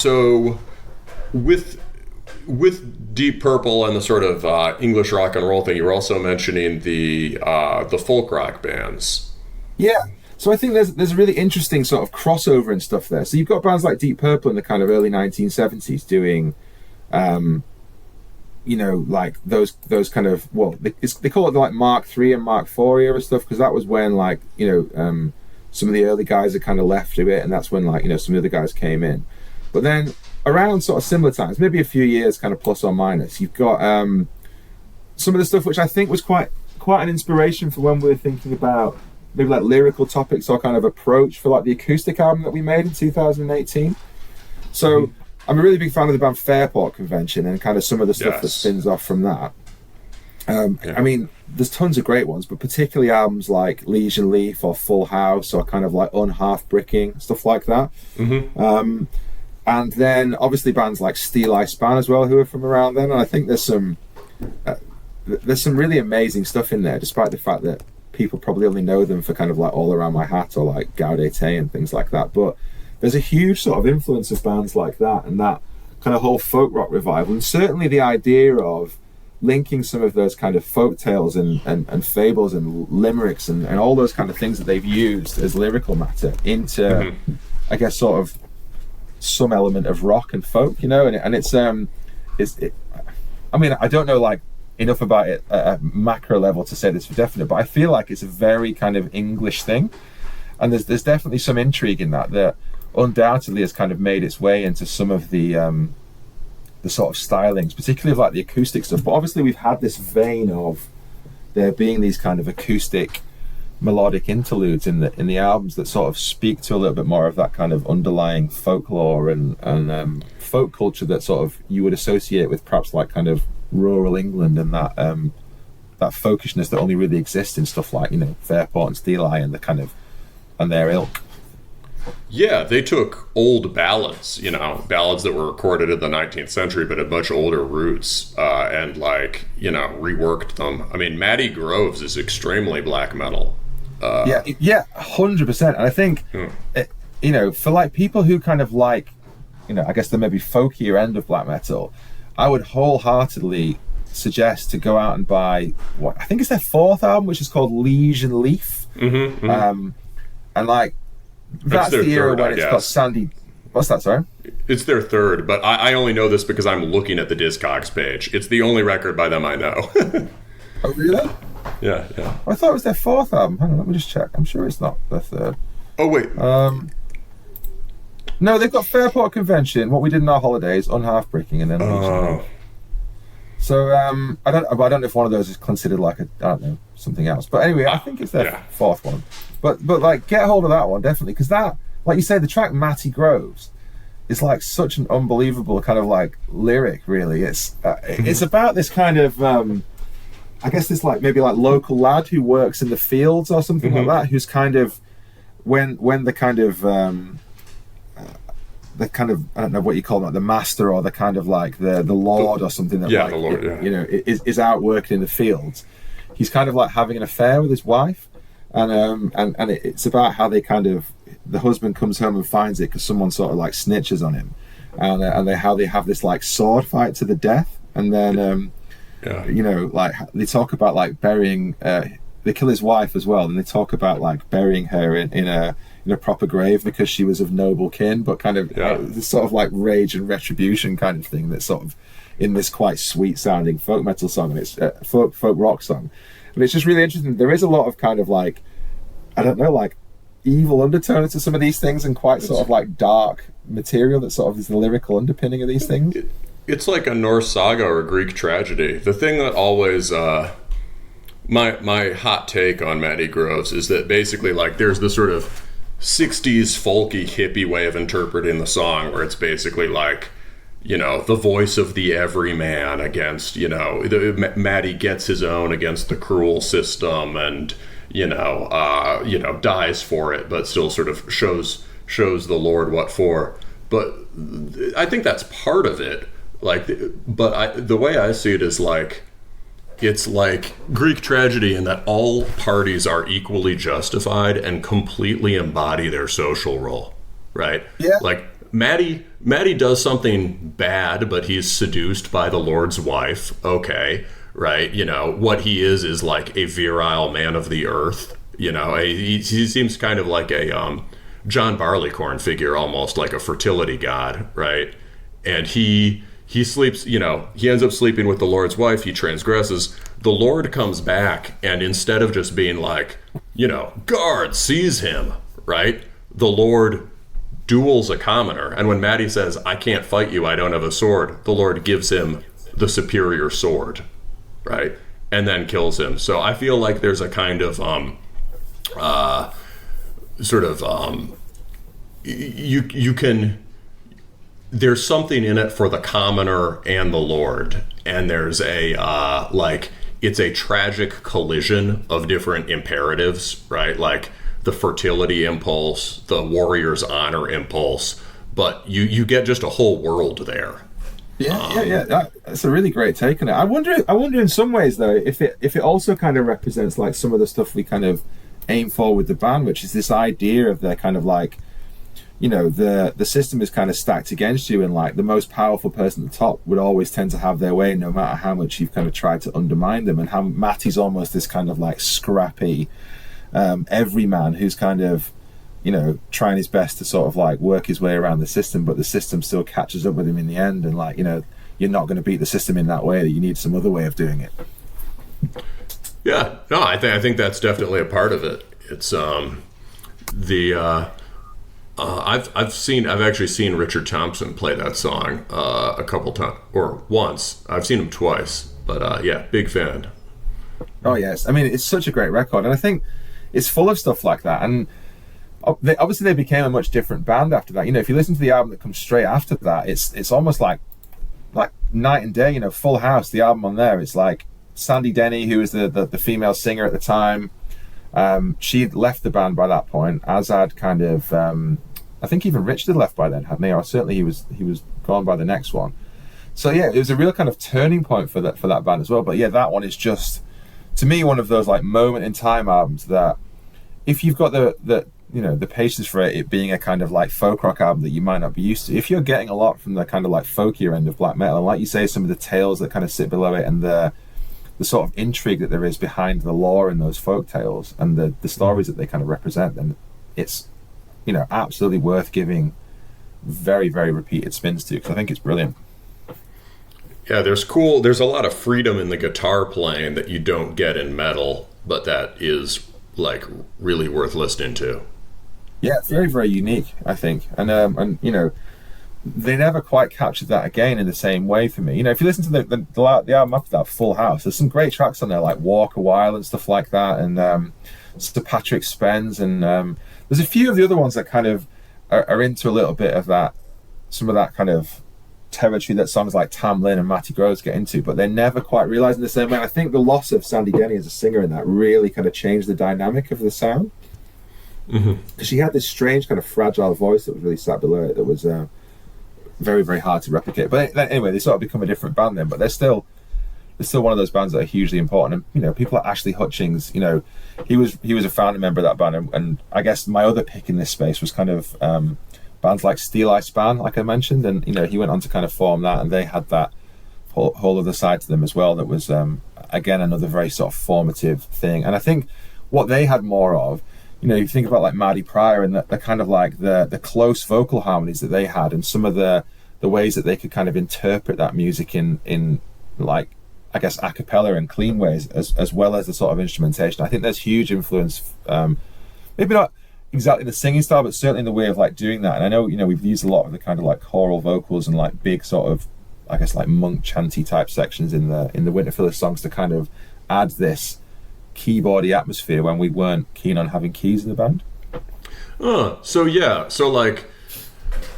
so with Deep Purple and the sort of English rock and roll thing, you were also mentioning the folk rock bands. Yeah. So I think there's a really interesting sort of crossover and stuff there. So you've got bands like Deep Purple in the kind of early 1970s doing, like those kind of, well, they call it like Mark III and Mark IV era stuff, because that was when like, some of the early guys had kind of left a bit, and that's when like, some of the other guys came in. But then around sort of similar times, maybe a few years kind of plus or minus, you've got some of the stuff which I think was quite an inspiration for when we were thinking about maybe like lyrical topics or kind of approach for like the acoustic album that we made in 2018. So I'm a really big fan of the band Fairport Convention and kind of some of the stuff that spins off from that. I mean, there's tons of great ones, but particularly albums like Legion Leaf or Full House or kind of like Unhalf Bricking, stuff like that. And then obviously bands like Steel Eye Span as well, who are from around then. And I think there's some really amazing stuff in there, despite the fact that people probably only know them for kind of like All Around My Hat or like Gaudete and things like that. But there's a huge sort of influence of bands like that and that kind of whole folk rock revival. And certainly the idea of linking some of those kind of folk tales and fables and limericks and all those kind of things that they've used as lyrical matter into, I guess, sort of some element of rock and folk, and I mean, I don't know like enough about it at a macro level to say this for definite, but I feel like it's a very kind of English thing, and there's definitely some intrigue in that undoubtedly has kind of made its way into some of the sort of stylings, particularly of like the acoustic stuff. But obviously we've had this vein of there being these kind of acoustic melodic interludes in the albums that sort of speak to a little bit more of that kind of underlying folklore and folk culture that sort of you would associate with perhaps like kind of rural England and that folkishness that only really exists in stuff like Fairport and Steel Eye and the kind of and their ilk. Yeah, they took old ballads, ballads that were recorded in the 19th century but had much older roots, and reworked them. I mean, Matty Groves is extremely black metal. 100%. And I think, for like people who kind of like, I guess the maybe folkier end of black metal, I would wholeheartedly suggest to go out and buy what I think is their fourth album, which is called Legion Leaf. And like, that's the era when it's got Sandy. What's that, sorry? It's their third, but I only know this because I'm looking at the Discogs page. It's the only record by them I know. Oh, really? Yeah. I thought it was their fourth album. Hang on, let me just check. I'm sure it's not their third. Oh, wait. No, they've got Fairport Convention, What We Did in Our Holidays, Unhalf Bricking, and then So I don't know if one of those is considered like something else. But anyway, I think it's their fourth one. But like, get hold of that one definitely, because that, like you said, the track Matty Groves is like such an unbelievable kind of like lyric. Really, it's about this kind of I guess this like maybe like local lad who works in the fields or something like that, who's kind of when the kind of I don't know what you call them, like the master or the kind of like the lord or something that the Lord, is out working in the fields. He's kind of like having an affair with his wife, and it's about how they kind of, the husband comes home and finds it because someone sort of like snitches on him, and how they have this like sword fight to the death, and then like they talk about like burying. They kill his wife as well, and they talk about like burying her in a proper grave because she was of noble kin, but kind of this sort of like rage and retribution kind of thing that's sort of in this quite sweet sounding folk metal song, and it's folk rock song. And it's just really interesting. There is a lot of kind of like, I don't know, like evil undertones to some of these things, and quite sort of like dark material that sort of is the lyrical underpinning of these things. It's like a Norse saga or a Greek tragedy. The thing that always my hot take on Matty Groves is that basically like there's this sort of 60s folky hippie way of interpreting the song where it's basically like, the voice of the everyman against, Matty gets his own against the cruel system and, dies for it, but still sort of shows the Lord what for. But I think that's part of it. Like, the way I see it is like, it's like Greek tragedy in that all parties are equally justified and completely embody their social role, right? Yeah. Like Matty does something bad, but he's seduced by the Lord's wife. Okay, right? What he is like a virile man of the earth. He seems kind of like a John Barleycorn figure, almost like a fertility god, right? And he sleeps. He ends up sleeping with the Lord's wife. He transgresses. The Lord comes back, and instead of just being like, guard, seize him, right? The Lord duels a commoner, and when Matty says, I can't fight you, I don't have a sword, the Lord gives him the superior sword, right? And then kills him. So I feel like there's a kind of you can, there's something in it for the commoner and the Lord, and there's it's a tragic collision of different imperatives, right? Like the fertility impulse, the warrior's honor impulse, but you get just a whole world there. Yeah. That's a really great take on it. I wonder in some ways though if it also kind of represents like some of the stuff we kind of aim for with the band, which is this idea of their kind of like, the system is kind of stacked against you, and like the most powerful person at the top would always tend to have their way no matter how much you've kind of tried to undermine them, and how Matty's almost this kind of like scrappy everyman who's kind of trying his best to sort of like work his way around the system, but the system still catches up with him in the end, and like you're not going to beat the system in that way, that you need some other way of doing it. Yeah, no, I think that's definitely a part of it. It's I've actually seen Richard Thompson play that song a couple times, or once. I've seen him twice, but big fan. Oh yes, I mean it's such a great record, and I think it's full of stuff like that. And they became a much different band after that. If you listen to the album that comes straight after that, it's almost like night and day. Full House, the album on there, it's like Sandy Denny, who was the female singer at the time. She'd left the band by that point, as had kind of I think even Richard had left by then, hadn't he? Or certainly he was gone by the next one. So yeah, it was a real kind of turning point for that band as well. But yeah, that one is just, to me, one of those like moment in time albums that if you've got the patience for it being a kind of like folk rock album that you might not be used to, if you're getting a lot from the kind of like folkier end of black metal, and like you say, some of the tales that kind of sit below it, and the sort of intrigue that there is behind the lore in those folk tales, and the stories that they kind of represent, then it's absolutely worth giving very, very repeated spins to, because I think it's brilliant. Yeah, there's a lot of freedom in the guitar playing that you don't get in metal, but that is like really worth listening to. Yeah, it's very, very unique, I think. And they never quite captured that again in the same way for me. If you listen to the album after that, Full House, there's some great tracks on there like Walk a While and stuff like that, and Sir Patrick Spens, and there's a few of the other ones that kind of are into a little bit of that, some of that kind of territory that songs like Tam Lin and Matty Groves get into, but they're never quite realised in the same way. I think the loss of Sandy Denny as a singer in that really kind of changed the dynamic of the sound, because she had this strange kind of fragile voice that was really sat below it that was very, very hard to replicate. But anyway, they sort of become a different band then, but they're still one of those bands that are hugely important. And people like Ashley Hutchings, he was a founder member of that band, and I guess my other pick in this space was kind of bands like Steel Eye Span, like I mentioned, and he went on to kind of form that, and they had that whole other side to them as well that was again another very sort of formative thing. And I think what they had more of, you think about like Maddie Pryor and the kind of like the close vocal harmonies that they had, and some of the ways that they could kind of interpret that music in like, I guess, a cappella and clean ways, as well as the sort of instrumentation. I think there's huge influence, maybe not exactly the singing style, but certainly in the way of like doing that. And I know, we've used a lot of the kind of like choral vocals and like big sort of, I guess, like monk chanty type sections in the Winterfylleth songs to kind of add this keyboardy atmosphere when we weren't keen on having keys in the band. So like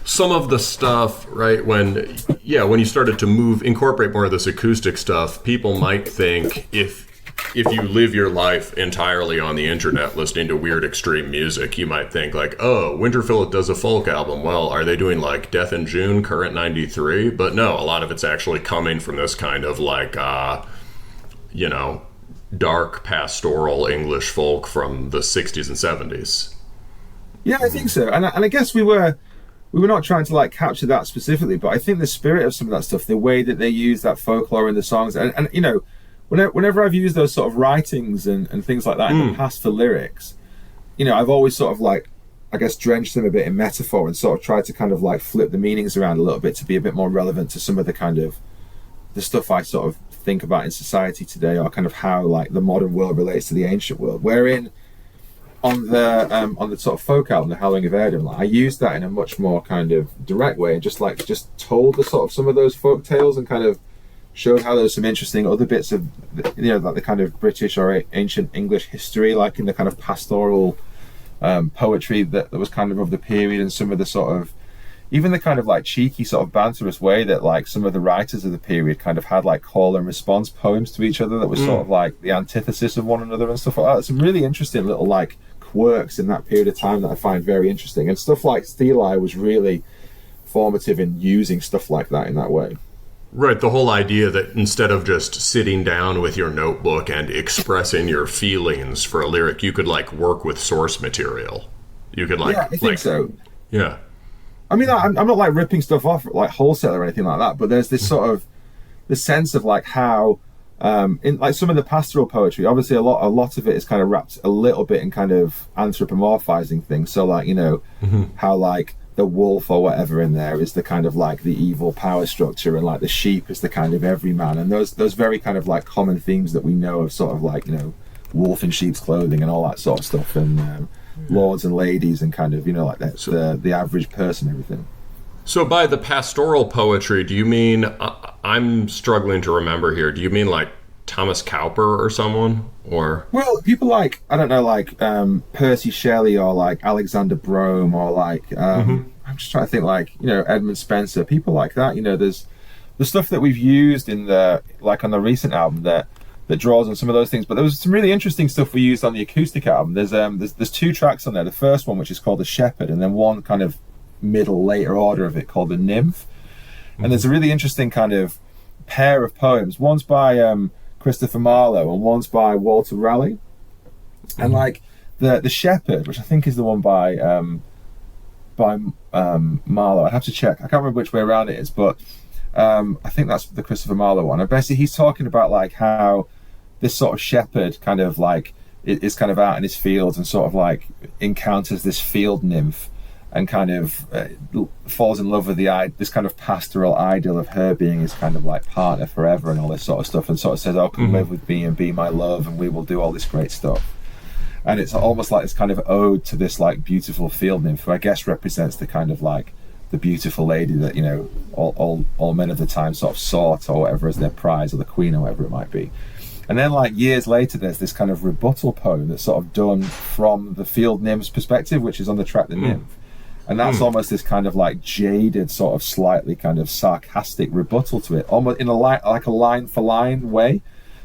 some of the stuff, right, when you started to incorporate more of this acoustic stuff, people might think if you live your life entirely on the internet listening to weird extreme music, you might think like, oh, Winterfylleth does a folk album. Well, are they doing like Death in June, Current 93? But no, a lot of it's actually coming from this kind of like, dark pastoral English folk from the 60s and 70s. Yeah, I think so. And I guess we were we were not trying to like capture that specifically, but I think the spirit of some of that stuff, the way that they use that folklore in the songs, and you know, whenever I've used those sort of writings and things like that in the past for lyrics, you know, I've always sort of like, I guess, drenched them a bit in metaphor and sort of tried to kind of like flip the meanings around a little bit to be a bit more relevant to some of the kind of the stuff I sort of think about in society today, or kind of how like the modern world relates to the ancient world. Wherein on the sort of folk album, The Howling of Erdem, like, I used that in a much more kind of direct way and just told the sort of some of those folk tales and kind of showed how there's some interesting other bits of, you know, like the kind of British or ancient English history, like in the kind of pastoral poetry that was kind of the period, and some of the sort of, even the kind of like cheeky sort of banterous way that like some of the writers of the period kind of had like call and response poems to each other that was sort of like the antithesis of one another and stuff like that. Some really interesting little like quirks in that period of time that I find very interesting, and stuff like Steel Eye was really formative in using stuff like that in that way. Right, the whole idea that instead of just sitting down with your notebook and expressing your feelings for a lyric, you could like work with source material. You could like, yeah, I think so. Yeah. I mean, I'm not like ripping stuff off like wholesale or anything like that, but there's this sort of the sense of like how in like some of the pastoral poetry, obviously a lot of it is kind of wrapped a little bit in kind of anthropomorphizing things. So like, you know, how like the wolf or whatever in there is the kind of like the evil power structure, and like the sheep is the kind of everyman, and those very kind of like common themes that we know of, sort of like, you know, wolf in sheep's clothing and all that sort of stuff, and lords and ladies and kind of, you know, like that, the average person, everything. So by the pastoral poetry, do you mean, I'm struggling to remember here, do you mean like Thomas Cowper or someone? Or well, people like, I don't know, like Percy Shelley or like Alexander Brome or like I'm just trying to think, like, you know, Edmund Spenser, people like that. You know, there's the stuff that we've used in the, like on the recent album that draws on some of those things, but there was some really interesting stuff we used on the acoustic album. There's two tracks on there. The first one, which is called The Shepherd, and then one kind of later order of it called The Nymph. And there's a really interesting kind of pair of poems. One's by Christopher Marlowe and one's by Walter Raleigh. And like the Shepherd, which I think is the one by Marlowe, I'd have to check, I can't remember which way around it is, but I think that's the Christopher Marlowe one. And basically he's talking about like how this sort of shepherd kind of like is kind of out in his fields and sort of like encounters this field nymph and kind of falls in love with this kind of pastoral ideal of her being his kind of like partner forever and all this sort of stuff, and sort of says, oh, come live with me and be my love and we will do all this great stuff. And it's almost like this kind of ode to this like beautiful field nymph, who I guess represents the kind of like the beautiful lady that, you know, all men of the time sort of sought or whatever as their prize, or the queen or whatever it might be. And then like years later there's this kind of rebuttal poem that's sort of done from the field nymph's perspective, which is on the track The Nymph. And that's almost this kind of like jaded, sort of slightly kind of sarcastic rebuttal to it, almost in a line for line way.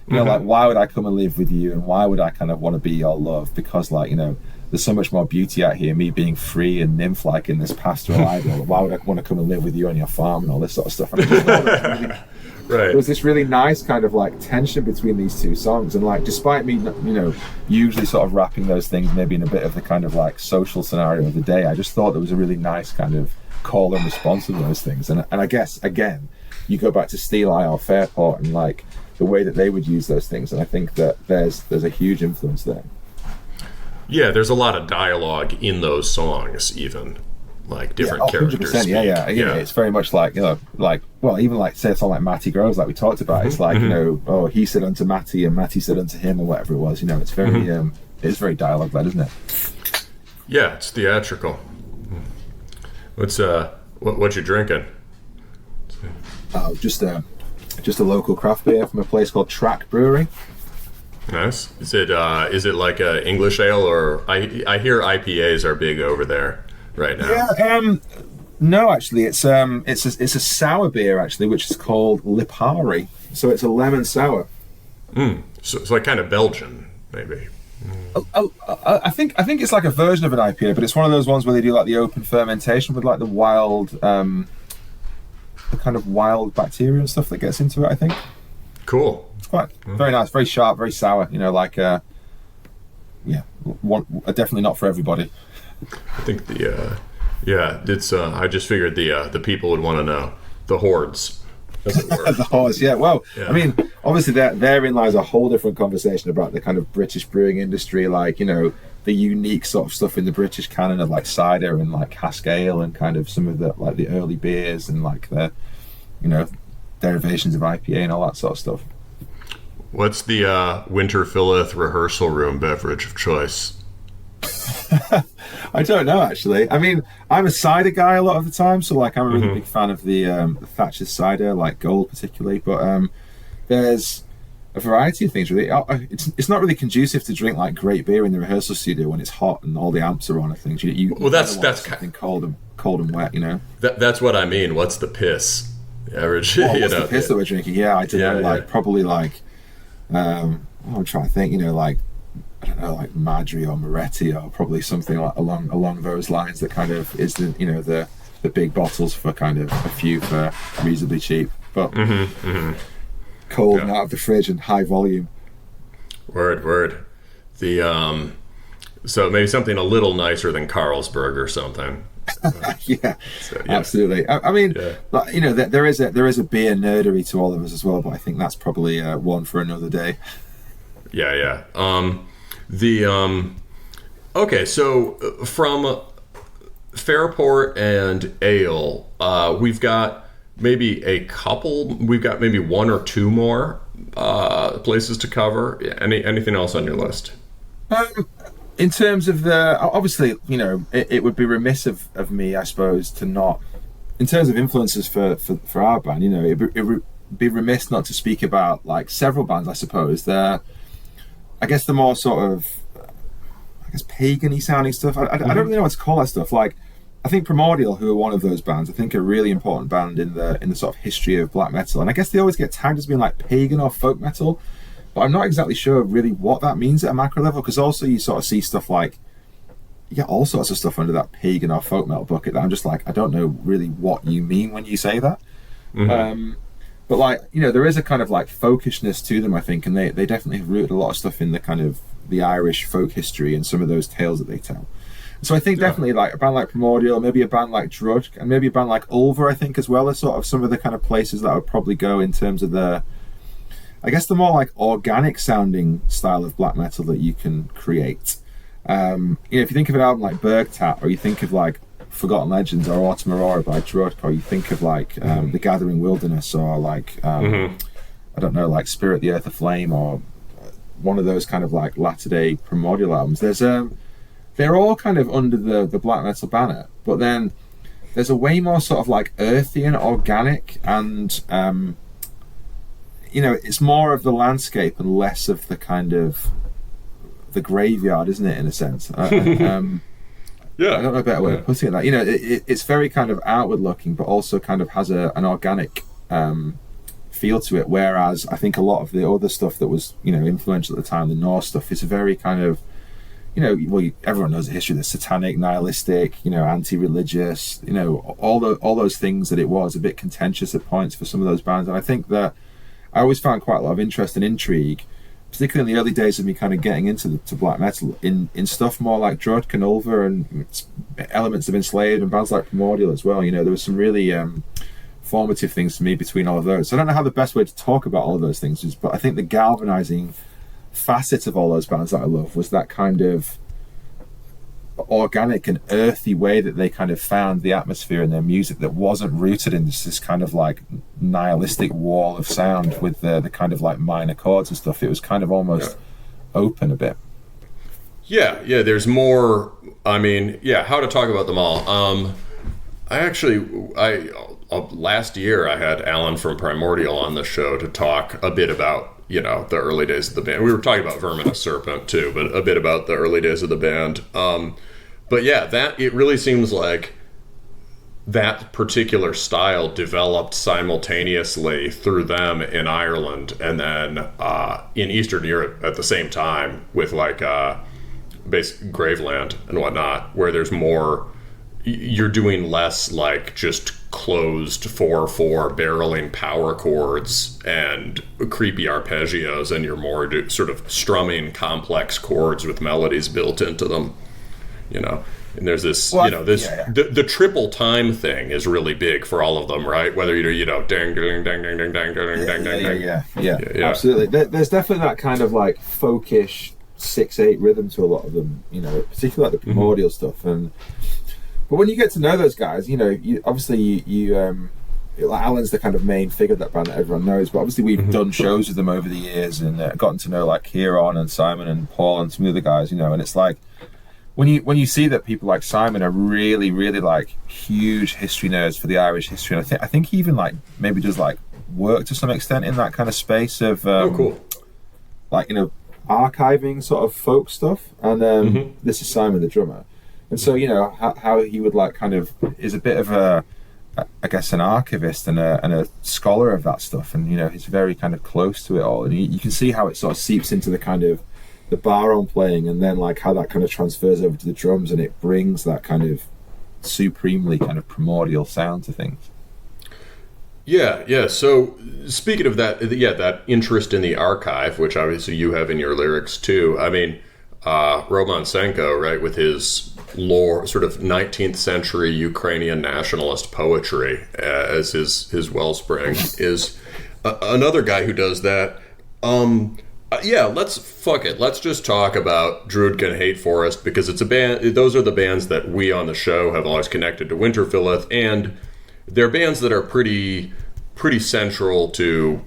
You know, like, why would I come and live with you, and why would I kind of want to be your love? Because, like, you know, there's so much more beauty out here, me being free and nymph-like in this pastoral ideal. Why would I want to come and live with you on your farm and all this sort of stuff? And I just thought there was this really nice kind of like tension between these two songs, and like, despite me, you know, usually sort of wrapping those things maybe in a bit of the kind of like social scenario of the day, I just thought there was a really nice kind of call and response to those things. And I guess again, you go back to Steel Eye or Fairport and like the way that they would use those things, and I think that there's a huge influence there. Yeah, there's a lot of dialogue in those songs, even like different characters. 100%, yeah. It's very much like, you know, like, well, even like say a song like Matty Groves, like we talked about. It's like, you know, oh, he said unto Matty and Matty said unto him, or whatever it was. You know, it's very it's very dialogue led, isn't it? Yeah, it's theatrical. What's what you drinking? Just a local craft beer from a place called Track Brewery. Nice. Is it like a English ale, or I hear IPAs are big over there right now? Yeah. No, actually, it's a sour beer actually, which is called Lipari. So it's a lemon sour. So it's like kind of Belgian, maybe. I think it's like a version of an IPA, but it's one of those ones where they do like the open fermentation with like the wild, the kind of wild bacteria and stuff that gets into it. I think. Cool. It's quite very nice, very sharp, very sour. You know, like definitely not for everybody. I think Yeah, it's. I just figured the people would want to know. The hordes, as it were. The horse, yeah. Well, Yeah. I mean, obviously therein lies a whole different conversation about the kind of British brewing industry, like, you know, the unique sort of stuff in the British canon of like cider and like cask ale and kind of some of the like the early beers and like the, you know, derivations of IPA and all that sort of stuff. What's the Winterfylleth rehearsal room beverage of choice? I don't know, actually. I mean, I'm a cider guy a lot of the time, so like I'm a really big fan of the Thatcher's cider, like Gold particularly. But there's a variety of things really. It's not really conducive to drink like great beer in the rehearsal studio when it's hot and all the amps are on and things. Well, that's something cold and wet, you know. That's what I mean. What's the piss? Average. What's the piss that we're drinking? Yeah, I don't know. Like probably like I'm trying to think. You know, like. I don't know, like Madri or Moretti or probably something like along those lines that kind of is the, you know, the big bottles for kind of a few for reasonably cheap, but cold and out of the fridge and high volume. Word. The so maybe something a little nicer than Carlsberg or something. Yeah, absolutely. I mean, like, you know, there is a beer nerdery to all of us as well, but I think that's probably one for another day. Yeah. Okay, so from Fairport and Ale, we've got maybe one or two more places to cover. Anything else on your list? In terms of obviously, you know, it would be remiss of me, I suppose, to not, in terms of influences for our band, you know, it would be remiss not to speak about like several bands, I suppose. I guess the more sort of, pagan-y sounding stuff. I don't really know what to call that stuff. Like, I think Primordial, who are one of those bands, I think are a really important band in the sort of history of black metal. And I guess they always get tagged as being like pagan or folk metal, but I'm not exactly sure really what that means at a macro level, because also you sort of see stuff like, you get all sorts of stuff under that pagan or folk metal bucket that I'm just like, I don't know really what you mean when you say that. But like, you know, there is a kind of like folkishness to them, I think, and they definitely have rooted a lot of stuff in the kind of the Irish folk history and some of those tales that they tell. So I think definitely like a band like Primordial, maybe a band like Drudkh, and maybe a band like Ulver, I think, as well, as sort of some of the kind of places that I would probably go in terms of the more like organic sounding style of black metal that you can create. You know, if you think of an album like Bergtat, or you think of like Forgotten Legends or Autumn Aurora by Drudkh, or you think of like The Gathering Wilderness, or like I don't know, like Spirit the Earth Aflame, or one of those kind of like latter-day Primordial albums. They're all kind of under the black metal banner, but then there's a way more sort of like earthy and organic, and you know, it's more of the landscape and less of the kind of the graveyard, isn't it, in a sense? I don't know a better way of putting it. Like, you know, it's very kind of outward looking, but also kind of has an organic feel to it. Whereas I think a lot of the other stuff that was, you know, influential at the time, the Norse stuff, is a very kind of, you know, well, everyone knows the history, the satanic, nihilistic, you know, anti-religious, you know, all those things that it was, a bit contentious at points for some of those bands. And I think that I always found quite a lot of interest and intrigue, particularly in the early days of me kind of getting into black metal, in stuff more like Drudkh and Ulver and elements of Enslaved and bands like Primordial as well. You know, there was some really formative things for me between all of those. So I don't know how the best way to talk about all of those things is, but I think the galvanizing facet of all those bands that I love was that kind of organic and earthy way that they kind of found the atmosphere in their music that wasn't rooted in this kind of like nihilistic wall of sound with the kind of like minor chords and stuff. It was kind of almost open a bit. Yeah, there's more. I mean, how to talk about them all. Last year I had Alan from Primordial on the show to talk a bit about, you know, the early days of the band. We were talking about Vermin of Serpent too, but a bit about the early days of the band. But yeah, that it really seems like that particular style developed simultaneously through them in Ireland and then in Eastern Europe at the same time with like basic Graveland and whatnot, where there's more, you're doing less like just closed 4/4 barreling power chords and creepy arpeggios, and you're more sort of strumming complex chords with melodies built into them, you know. And there's this, Well, the triple time thing is really big for all of them, right? Whether you're, dang, dang, dang, dang, dang, dang, dang, dang, yeah, absolutely. There's definitely that kind of like folkish 6/8 rhythm to a lot of them, particularly like the Primordial stuff. But when you get to know those guys, obviously like Alan's the kind of main figure of that band that everyone knows, but obviously we've done shows with them over the years and gotten to know like Kieran and Simon and Paul and some of the other guys, and it's like when you see that people like Simon are really, really like huge history nerds for the Irish history, and I think he even like maybe does like work to some extent in that kind of space of cool, like archiving sort of folk stuff, and this is Simon the drummer, and so how he would like kind of is a bit of I guess an archivist and a scholar of that stuff, and he's very kind of close to it all, and you can see how it sort of seeps into the kind of the baron playing, and then like how that kind of transfers over to the drums, and it brings that kind of supremely kind of primordial sound to things. Yeah. So speaking of that, that interest in the archive, which obviously you have in your lyrics too. I mean, Roman Senko, right, with his lore, sort of 19th century Ukrainian nationalist poetry as his wellspring, is another guy who does that. Let's just talk about Drudkh and Hate Forest, because it's a band. Those are the bands that we on the show have always connected to Winterfylleth, and they're bands that are pretty central to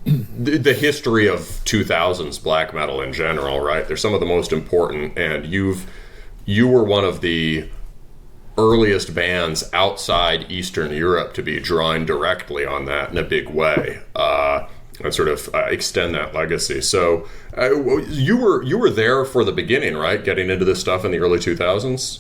the history of 2000s black metal in general, right? They're some of the most important, and you were one of the earliest bands outside Eastern Europe to be drawing directly on that in a big way, and sort of extend that legacy. So you were there for the beginning, right? Getting into this stuff in the early 2000s.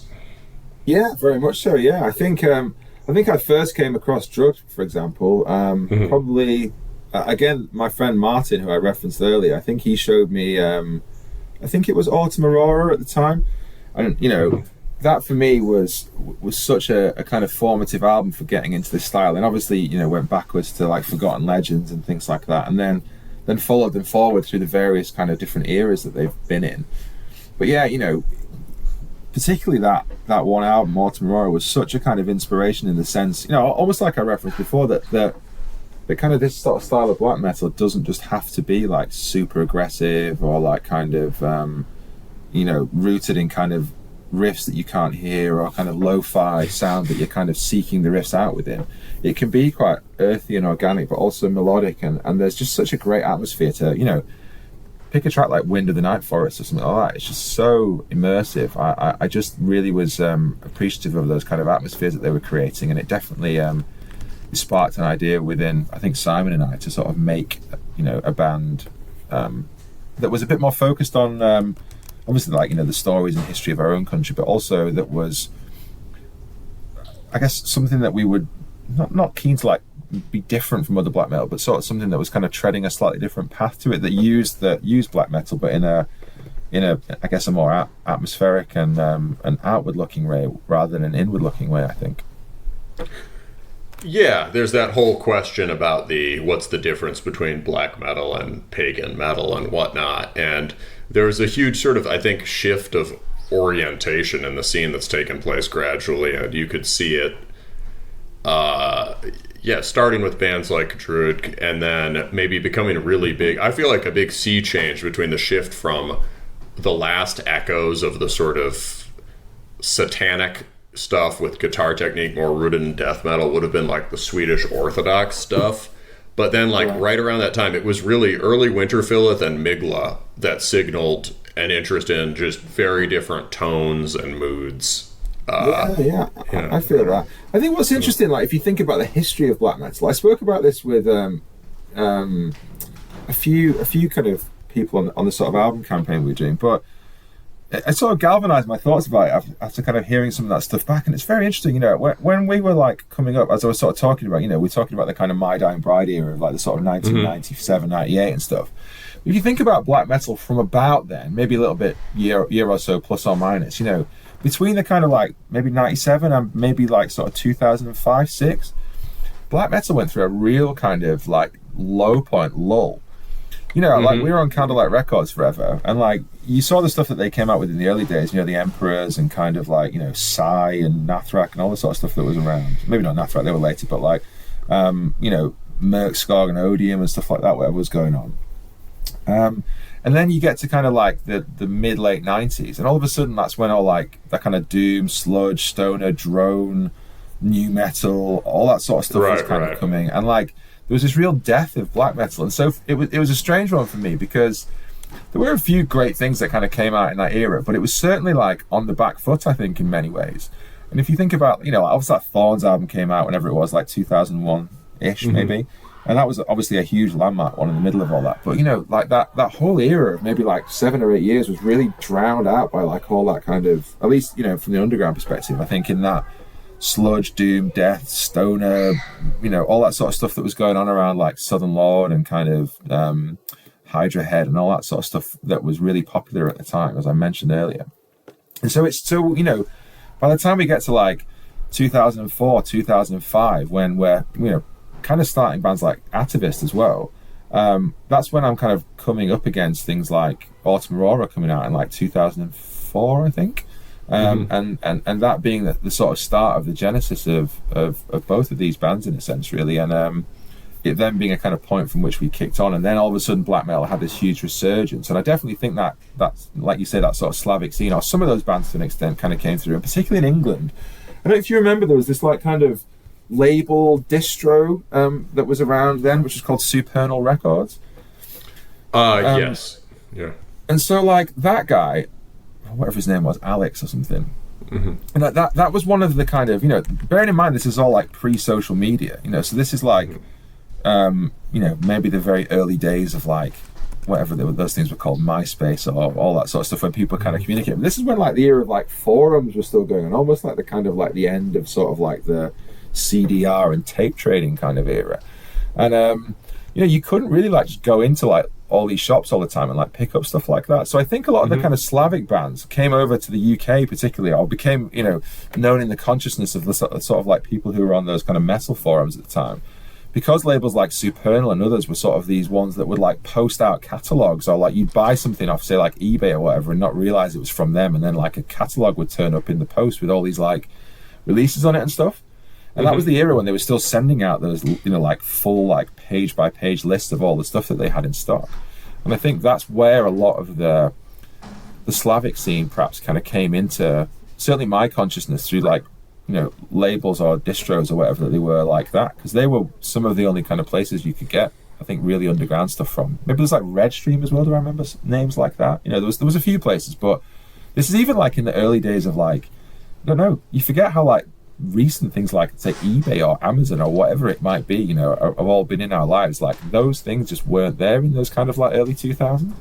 Yeah, very much so. Yeah, I think I first came across Drudkh, for example, probably. Again, my friend Martin, who I referenced earlier, I think he showed me, I think it was Autumn Aurora at the time. And, that for me was such a kind of formative album for getting into this style. And obviously, went backwards to like Forgotten Legends and things like that. And then followed them forward through the various kind of different eras that they've been in. But yeah, particularly that one album, Autumn Aurora, was such a kind of inspiration in the sense, almost like I referenced before, that kind of this sort of style of black metal doesn't just have to be like super aggressive or like kind of rooted in kind of riffs that you can't hear, or kind of lo-fi sound that you're kind of seeking the riffs out within. It can be quite earthy and organic, but also melodic, and there's just such a great atmosphere to pick a track like Wind of the Night Forest or something like that. It's just so immersive. I just really was appreciative of those kind of atmospheres that they were creating, and it definitely sparked an idea within, I think, Simon and I to sort of make a band that was a bit more focused on obviously like the stories and history of our own country, but also that was, I guess, something that we would not keen to like be different from other black metal, but sort of something that was kind of treading a slightly different path to it, that used black metal, but in a I guess a more atmospheric and an outward looking way rather than an inward looking way, I think. Yeah, there's that whole question about what's the difference between black metal and pagan metal and whatnot. And there was a huge sort of, I think, shift of orientation in the scene that's taken place gradually. And you could see it, starting with bands like Drudkh and then maybe becoming really big. I feel like a big sea change between the shift from the last echoes of the sort of satanic stuff with guitar technique more rooted in death metal would have been like the Swedish Orthodox stuff, but then like right around that time it was really early Winterfylleth and Migla that signaled an interest in just very different tones and moods. I feel that. I think what's interesting, like if you think about the history of black metal, I spoke about this with a few kind of people on the sort of album campaign we were doing, but it sort of galvanized my thoughts about it after kind of hearing some of that stuff back. And it's very interesting, when we were like coming up, as I was sort of talking about, we're talking about the kind of My Dying Bride era of like the sort of 1997, 98 and stuff. If you think about black metal from about then, maybe a little bit year or so plus or minus, between the kind of like maybe 97 and maybe like sort of 2005, 6, black metal went through a real kind of like low point lull. Like we were on Candlelight Records forever, and like you saw the stuff that they came out with in the early days, the Emperors and kind of like, Psy and Nathrak and all the sort of stuff that was around. Maybe not Nathrak, they were later, but like, Merkskog and Odium and stuff like that, whatever was going on. And then you get to kind of like the mid-late 90s, and all of a sudden that's when all like that kind of doom, sludge, stoner, drone, new metal, all that sort of stuff was kind of coming. And like, there was this real death of black metal, and so it was a strange one for me because there were a few great things that kind of came out in that era, but it was certainly like on the back foot, I think, in many ways. And if you think about, obviously that Thorns album came out whenever it was, like 2001-ish maybe, and that was obviously a huge landmark one in the middle of all that. But like that whole era of maybe like 7 or 8 years was really drowned out by like all that kind of, at least from the underground perspective, I think, in that sludge, doom, death, stoner, all that sort of stuff that was going on around like Southern Lord and kind of Hydra Head and all that sort of stuff that was really popular at the time, as I mentioned earlier. And so it's still, by the time we get to like 2004, 2005, when we're, kind of starting bands like Atavist as well, that's when I'm kind of coming up against things like Autumn Aurora coming out in like 2004, I think. And that being the sort of start of the genesis of both of these bands in a sense, really, and it then being a kind of point from which we kicked on, and then all of a sudden black metal had this huge resurgence. And I definitely think that's like you say, that sort of Slavic scene, or some of those bands to an extent, kind of came through, and particularly in England. I don't know if you remember, there was this like kind of label distro that was around then, which was called Supernal Records. Yes, yeah. And so like that guy, whatever his name was, Alex or something. And that was one of the kind of, bearing in mind this is all like pre-social media, so this is like, maybe the very early days of like, whatever those things were called, MySpace or all that sort of stuff, when people kind of communicate. But this is when like the era of like forums were still going on, almost like the kind of like the end of sort of like the CDR and tape trading kind of era. And, you couldn't really like just go into like all these shops all the time and like pick up stuff like that. So I think a lot of the kind of Slavic bands came over to the UK particularly, or became, known in the consciousness of the sort of like people who were on those kind of metal forums at the time, because labels like Supernal and others were sort of these ones that would like post out catalogs, or like you'd buy something off, say, like eBay or whatever, and not realize it was from them, and then like a catalog would turn up in the post with all these like releases on it and stuff. And that was the era when they were still sending out those, like full like page by page lists of all the stuff that they had in stock. And I think that's where a lot of the Slavic scene perhaps kind of came into, certainly my consciousness, through like, labels or distros or whatever that they were like that, because they were some of the only kind of places you could get, I think, really underground stuff from. Maybe there's like Redstream as well. Do I remember names like that? There was a few places, but this is even like in the early days of like, I don't know, you forget how like recent things like, say, eBay or Amazon or whatever it might be, have all been in our lives. Like those things just weren't there in those kind of like early 2000s.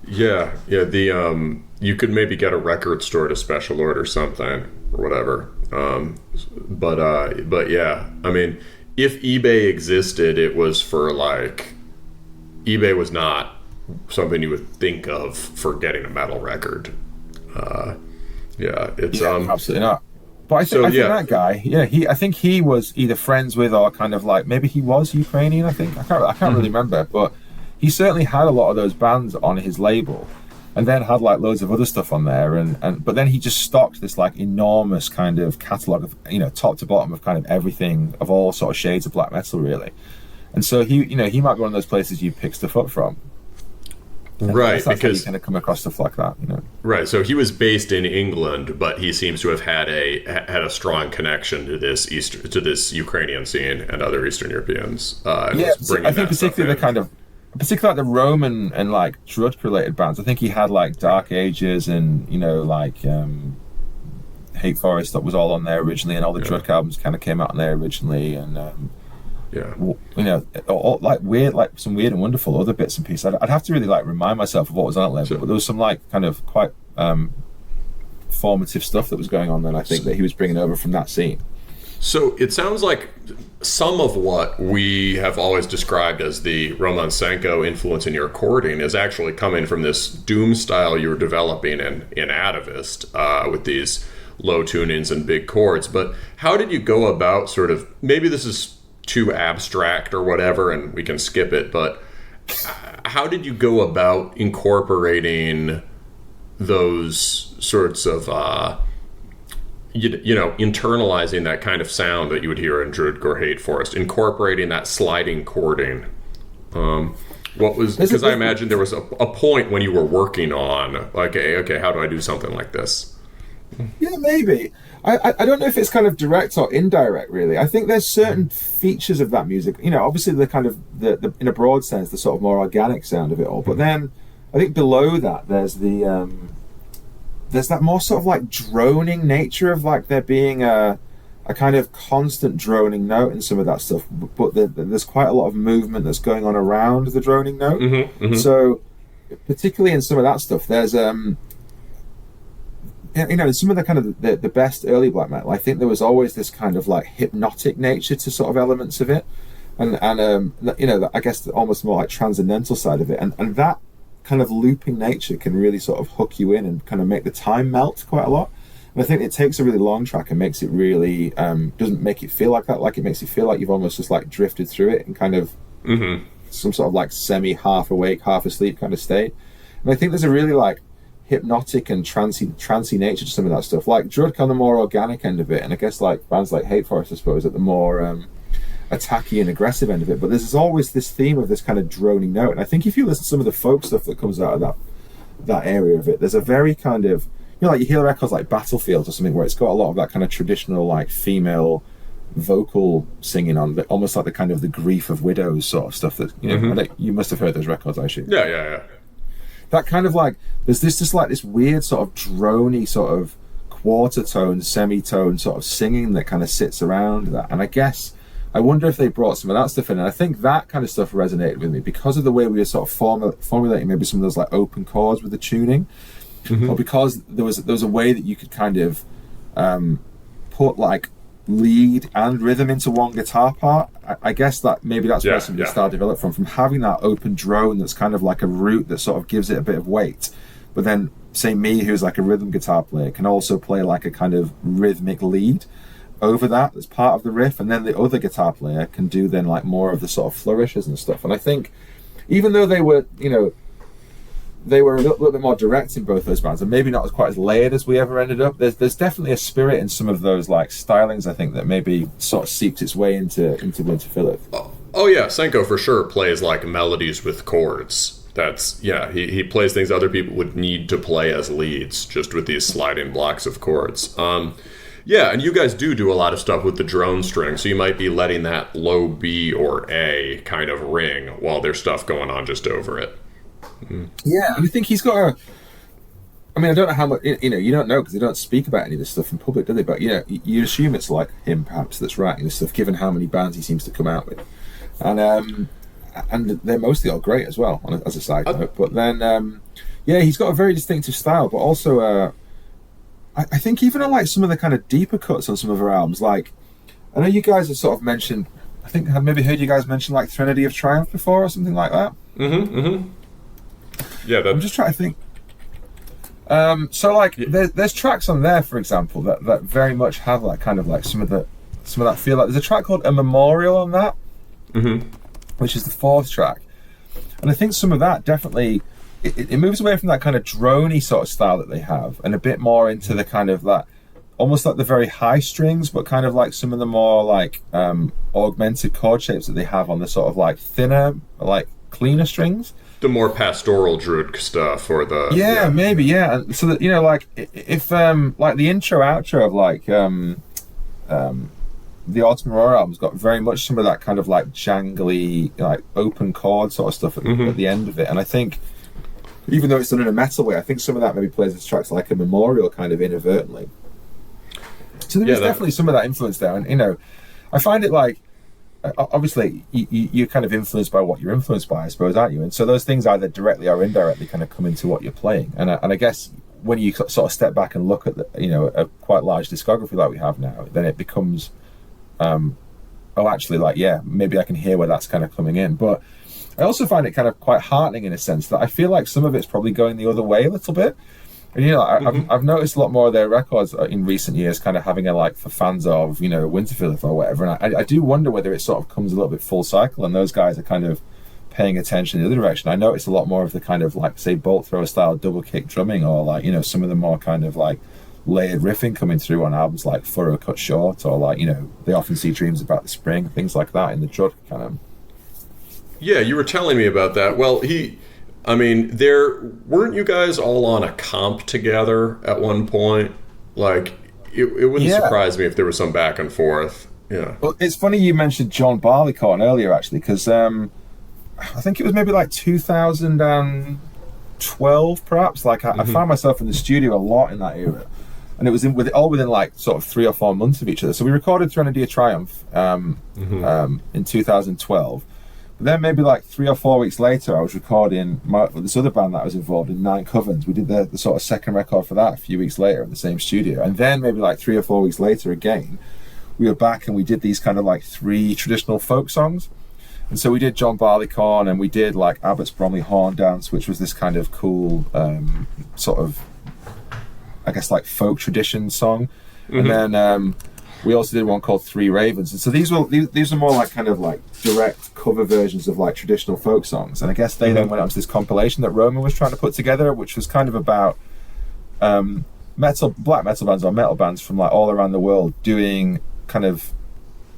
Yeah. The you could maybe get a record store to special order something or whatever. But yeah, I mean, if eBay existed, it was for like, eBay was not something you would think of for getting a metal record. Absolutely not. But I think that guy, I think he was either friends with or kind of like, maybe he was Ukrainian, I think. I can't really remember, but he certainly had a lot of those bands on his label, and then had like loads of other stuff on there, but then he just stocked this like enormous kind of catalogue of, top to bottom of kind of everything, of all sort of shades of black metal, really. And so he might be one of those places you pick stuff up from. Right, because you kind of come across stuff like that, Right, so he was based in England, but he seems to have had a strong connection to this Ukrainian scene and other Eastern Europeans. I think particularly like the Roman and like Drudkh related bands. I think he had like Dark Ages and like Hate Forest that was all on there originally, and all the Drudkh albums kind of came out on there originally, and all, like weird, like some weird and wonderful other bits and pieces. I'd have to really like remind myself of what was on that level, but there was some like kind of quite formative stuff that was going on then, I think, that he was bringing over from that scene. So it sounds like some of what we have always described as the Roman Senko influence in your recording is actually coming from this doom style you were developing in Atavist, with these low tunings and big chords. But how did you go about sort of, maybe this is too abstract or whatever and we can skip it, but how did you go about incorporating those sorts of internalizing that kind of sound that you would hear in Drudkh or Hate Forest, incorporating that sliding chording? What was, because I imagine there was a point when you were working on, like, okay, how do I do something like this? Yeah, maybe. I don't know if it's kind of direct or indirect, really. I think there's certain features of that music, obviously the kind of, the in a broad sense, the sort of more organic sound of it all. But then I think below that, there's that more sort of like droning nature of like there being a kind of constant droning note in some of that stuff. But there's quite a lot of movement that's going on around the droning note. Mm-hmm, mm-hmm. So particularly in some of that stuff, there's in some of the kind of the best early black metal, I think there was always this kind of like hypnotic nature to sort of elements of it, and I guess almost more like transcendental side of it, and that kind of looping nature can really sort of hook you in and kind of make the time melt quite a lot. And I think it takes a really long track and makes it really doesn't make it feel like that, like it makes it feel like you've almost just like drifted through it and kind of some sort of like semi half awake, half asleep kind of state. And I think there's a really like hypnotic and trancy nature to some of that stuff, like Drudkh on the more organic end of it, and I guess like bands like Hate Forest, I suppose, at the more attacky and aggressive end of it. But there's always this theme of this kind of droning note, and I think if you listen to some of the folk stuff that comes out of that area of it, there's a very kind of, like you hear records like Battlefield or something where it's got a lot of that kind of traditional like female vocal singing on it, almost like the kind of the grief of widows sort of stuff that you must have heard those records, actually. Yeah. That kind of like, there's this like this weird sort of drony sort of quarter tone, semitone sort of singing that kind of sits around that. And I wonder if they brought some of that stuff in. And I think that kind of stuff resonated with me because of the way we were sort of formulating maybe some of those like open chords with the tuning, or because there was a way that you could kind of put like lead and rhythm into one guitar part. I guess that maybe that's where some of the style developed from having that open drone that's kind of like a root that sort of gives it a bit of weight. But then say me, who's like a rhythm guitar player, can also play like a kind of rhythmic lead over that as part of the riff, and then the other guitar player can do then like more of the sort of flourishes and stuff. And I think even though they were a little bit more direct in both those bands, and maybe not quite as layered as we ever ended up, there's definitely a spirit in some of those like stylings, I think, that maybe sort of seeped its way into Winterfylleth. Oh yeah, Senko for sure plays like melodies with chords. That's, he plays things other people would need to play as leads, just with these sliding blocks of chords. Yeah, and you guys do a lot of stuff with the drone string, so you might be letting that low B or A kind of ring while there's stuff going on just over it. Yeah, and I think he's got I don't know how much, you don't know because they don't speak about any of this stuff in public, do they? But, you assume it's like him, perhaps, that's writing this stuff, given how many bands he seems to come out with. And they're mostly all great as well, as a side note. But then, he's got a very distinctive style, but also, I think even on like some of the kind of deeper cuts on some of her albums, like, I know you guys have sort of mentioned, I think I've maybe heard you guys mention like Threnody of Triumph before or something like that. Yeah, I'm just trying to think. So like, there's tracks on there, for example, that very much have that kind of like some of that feel. Like there's a track called A Memorial on that, which is the fourth track, and I think some of that definitely it moves away from that kind of drony sort of style that they have, and a bit more into the kind of that almost like the very high strings, but kind of like some of the more like augmented chord shapes that they have on the sort of like thinner, like cleaner strings. The more pastoral Drudkh stuff, or the maybe and so that like if like the intro outro of like the Autumn Aurora album's got very much some of that kind of like jangly like open chord sort of stuff at the end of it, and I think even though it's done in a metal way, I think some of that maybe plays as tracks like a memorial kind of inadvertently. So there's definitely some of that influence there, and I find it like, obviously you're kind of influenced by what you're influenced by, I suppose, aren't you? And so those things either directly or indirectly kind of come into what you're playing, and I guess when you sort of step back and look at a quite large discography like we have now, then it becomes actually like, maybe I can hear where that's kind of coming in. But I also find it kind of quite heartening in a sense that I feel like some of it's probably going the other way a little bit. And I've noticed a lot more of their records in recent years kind of having a like for fans of Winterfylleth or whatever, and I do wonder whether it sort of comes a little bit full cycle and those guys are kind of paying attention in the other direction, I noticed a lot more of the kind of like, say, bolt thrower style double kick drumming, or like, you know, some of the more kind of like layered riffing coming through on albums like Furrow Cut Short, or like, you know, They Often See Dreams About the Spring, things like that in the Drudkh kind of. Yeah, you were telling me about that. Well, weren't you guys all on a comp together at one point? Like, it wouldn't surprise me if there was some back and forth. Yeah. Well, it's funny you mentioned John Barleycorn earlier, actually, because I think it was maybe like 2012, perhaps. Like, I found myself in the studio a lot in that era, and it was all within like sort of 3 or 4 months of each other. So we recorded Threnody of Triumph in 2012. But then maybe like 3 or 4 weeks later, I was recording this other band that I was involved in, Nine Covens. We did the sort of second record for that a few weeks later in the same studio. And then maybe like 3 or 4 weeks later again, we were back and we did these kind of like 3 traditional folk songs. And so we did John Barleycorn, and we did like Abbott's Bromley Horn Dance, which was this kind of cool sort of, I guess, like folk tradition song. And then we also did one called Three Ravens. And so these are more like kind of like direct cover versions of like traditional folk songs. And I guess they then went on to this compilation that Roman was trying to put together, which was kind of about black metal bands or metal bands from like all around the world doing kind of,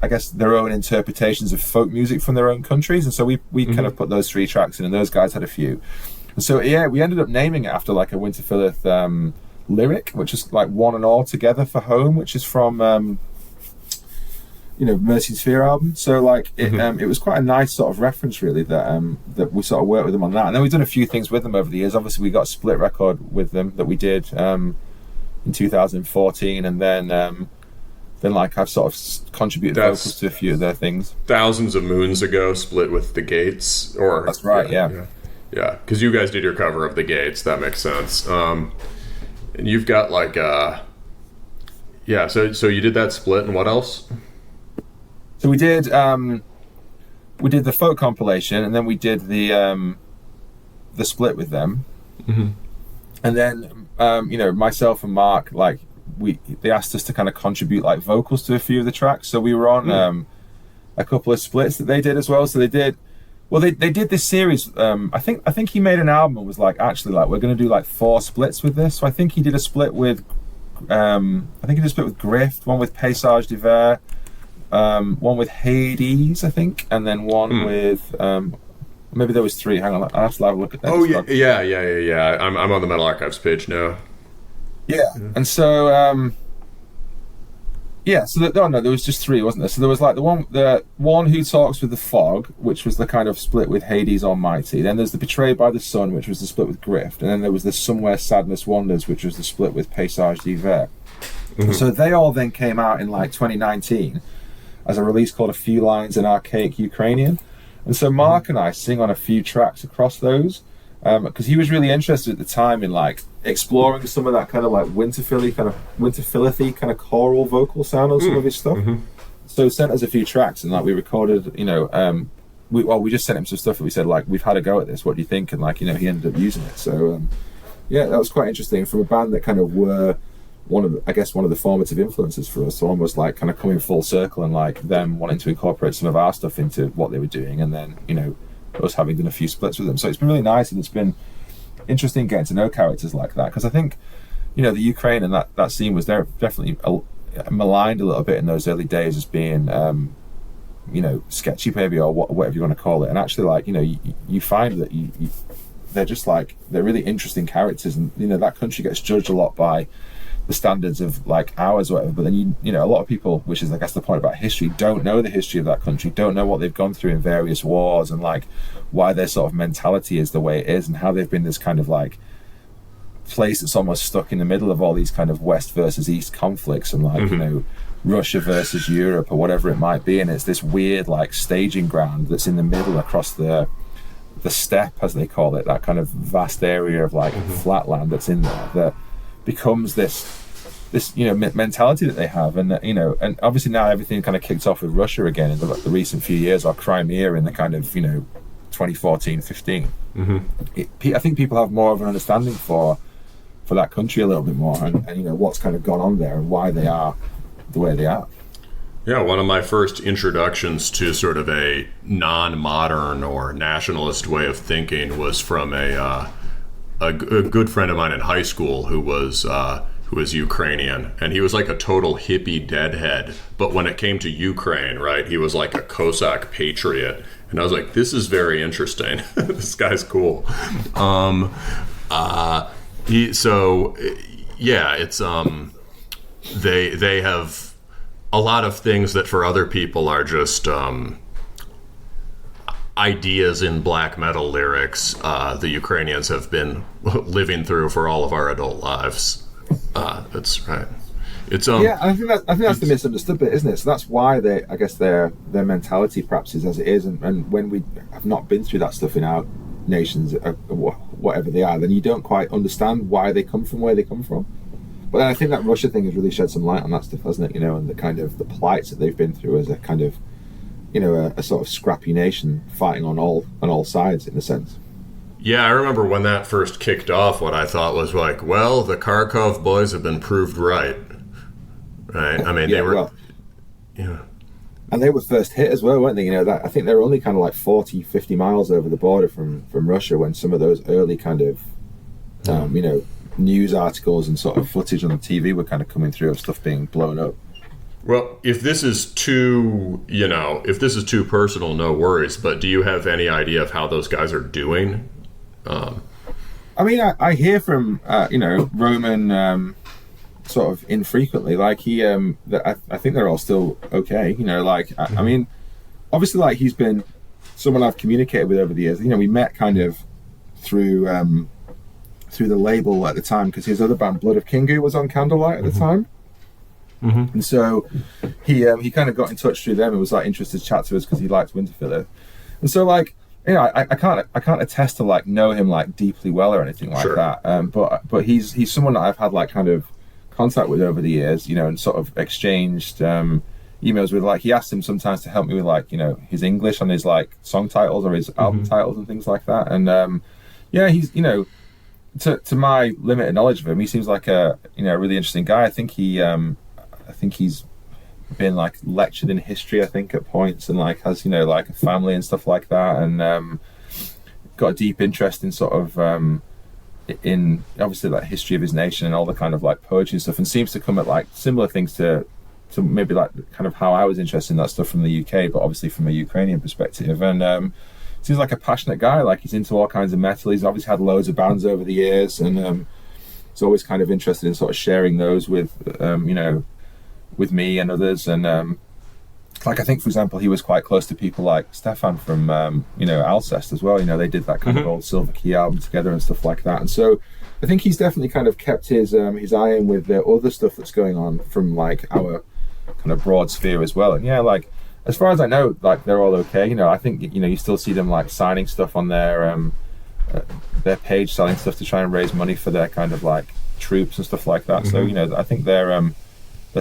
I guess, their own interpretations of folk music from their own countries. And so we kind of put those 3 tracks in, and those guys had a few. And so yeah, we ended up naming it after like a Winterfylleth lyric, which is like One and All Together for Home, which is from Mercy Sphere album. So like it was quite a nice sort of reference, really, that we sort of worked with them on that. And then we've done a few things with them over the years. Obviously we got a split record with them that we did in 2014, and then like I've sort of contributed vocals to a few of their things. Thousands of moons ago, split with the Gates, or that's right, yeah, because you guys did your cover of the Gates. That makes sense. And you've got like so you did that split, and what else? So we did the folk compilation, and then we did the split with them, and then myself and Mark, like they asked us to kind of contribute like vocals to a few of the tracks. So we were on a couple of splits that they did as well. So they did this series. I think he made an album and was like, actually, like, we're going to do like 4 splits with this. So I think he did a split with Grift, one with Paysage d'Hiver, one with Hades, I think, and then one with maybe there was 3. Hang on, I'll have to have a look at that. Oh yeah. I'm on the Metal Archives page now. Yeah, and so there was just 3, wasn't there? So there was like the one Who Talks with the Fog, which was the kind of split with Hades Almighty. Then there's the Betrayed by the Sun, which was the split with Grift, and then there was the Somewhere Sadness Wanders, which was the split with Paysage d'Hiver. So they all then came out in like 2019 as a release called A Few Lines in Archaic Ukrainian. And so Mark and I sing on a few tracks across those, because he was really interested at the time in like exploring some of that kind of like Winterfylleth kind of choral vocal sound on some of his stuff. So he sent us a few tracks, and like we recorded, we just sent him some stuff that we said, like, we've had a go at this, what do you think? And like, he ended up using it. So that was quite interesting from a band that kind of were one of the formative influences for us. So almost like kind of coming full circle, and like them wanting to incorporate some of our stuff into what they were doing, and then us having done a few splits with them. So it's been really nice, and it's been interesting getting to know characters like that, because I think the Ukraine and that scene was there definitely maligned a little bit in those early days as being sketchy maybe, or whatever you want to call it. And actually, like, you find that they're just like, they're really interesting characters, and that country gets judged a lot by the standards of like ours or whatever, but then a lot of people, which is I guess the point about history, don't know the history of that country, don't know what they've gone through in various wars, and like why their sort of mentality is the way it is, and how they've been this kind of like place that's almost stuck in the middle of all these kind of West versus East conflicts, and like Russia versus Europe or whatever it might be, and it's this weird like staging ground that's in the middle across the steppe, as they call it, that kind of vast area of like flatland that's in there, that becomes this mentality that they have. And and obviously now everything kind of kicked off with Russia again in the recent few years, or Crimea in the kind of 2014-15. I think people have more of an understanding for that country a little bit more, and what's kind of gone on there and why they are the way they are. Yeah, one of my first introductions to sort of a non-modern or nationalist way of thinking was from a good friend of mine in high school who was Ukrainian, and he was like a total hippie deadhead. But when it came to Ukraine, right, he was like a Cossack patriot, and I was like, this is very interesting. This guy's cool. They have a lot of things that for other people are just ideas in black metal lyrics. The Ukrainians have been living through for all of our adult lives. That's right. It's yeah, I think that's the misunderstood bit, isn't it? So that's why their mentality perhaps is as it is, and when we have not been through that stuff in our nations, whatever they are, then you don't quite understand why they come from where they come from. But then I think that Russia thing has really shed some light on that stuff, hasn't it? And the kind of the plights that they've been through as a kind of, a sort of scrappy nation fighting on all sides in a sense. Yeah, I remember when that first kicked off, what I thought was like, well, the Kharkov boys have been proved right. Right? I mean, they were... Well, and they were first hit as well, weren't they? I think they were only kind of like 40, 50 miles over the border from Russia when some of those early kind of, news articles and sort of footage on the TV were kind of coming through of stuff being blown up. Well, if this is too personal, no worries. But do you have any idea of how those guys are doing? I mean, I hear from Roman sort of infrequently. Like I think they're all still okay. I mean, obviously, like he's been someone I've communicated with over the years. We met kind of through the label at the time because his other band, Blood of Kingu, was on Candlelight at the time. Mm-hmm. And so he kind of got in touch through them and was like interested to chat to us because he liked Winterfylleth. And so I can't attest to like know him like deeply well or anything like that. But he's someone that I've had like kind of contact with over the years, and sort of exchanged emails with. Like he asked him sometimes to help me with like his English on his like song titles or his album titles and things like that. And he's to my limited knowledge of him, he seems like a really interesting guy. I think he's been like lectured in history, I think, at points, and like has like a family and stuff like that, and got a deep interest in sort of in obviously like history of his nation and all the kind of like poetry and stuff, and seems to come at like similar things to maybe like kind of how I was interested in that stuff from the UK, but obviously from a Ukrainian perspective. And seems like a passionate guy. Like he's into all kinds of metal. He's obviously had loads of bands over the years, and he's always kind of interested in sort of sharing those with with me and others. And like I think, for example, he was quite close to people like Stefan from Alcest as well. They did that kind of old Silver Key album together and stuff like that. And so I think he's definitely kind of kept his eye in with the other stuff that's going on from like our kind of broad sphere as well. And like as far as I know, like they're all okay. I think you still see them like signing stuff on their page, selling stuff to try and raise money for their kind of like troops and stuff like that. So I think they're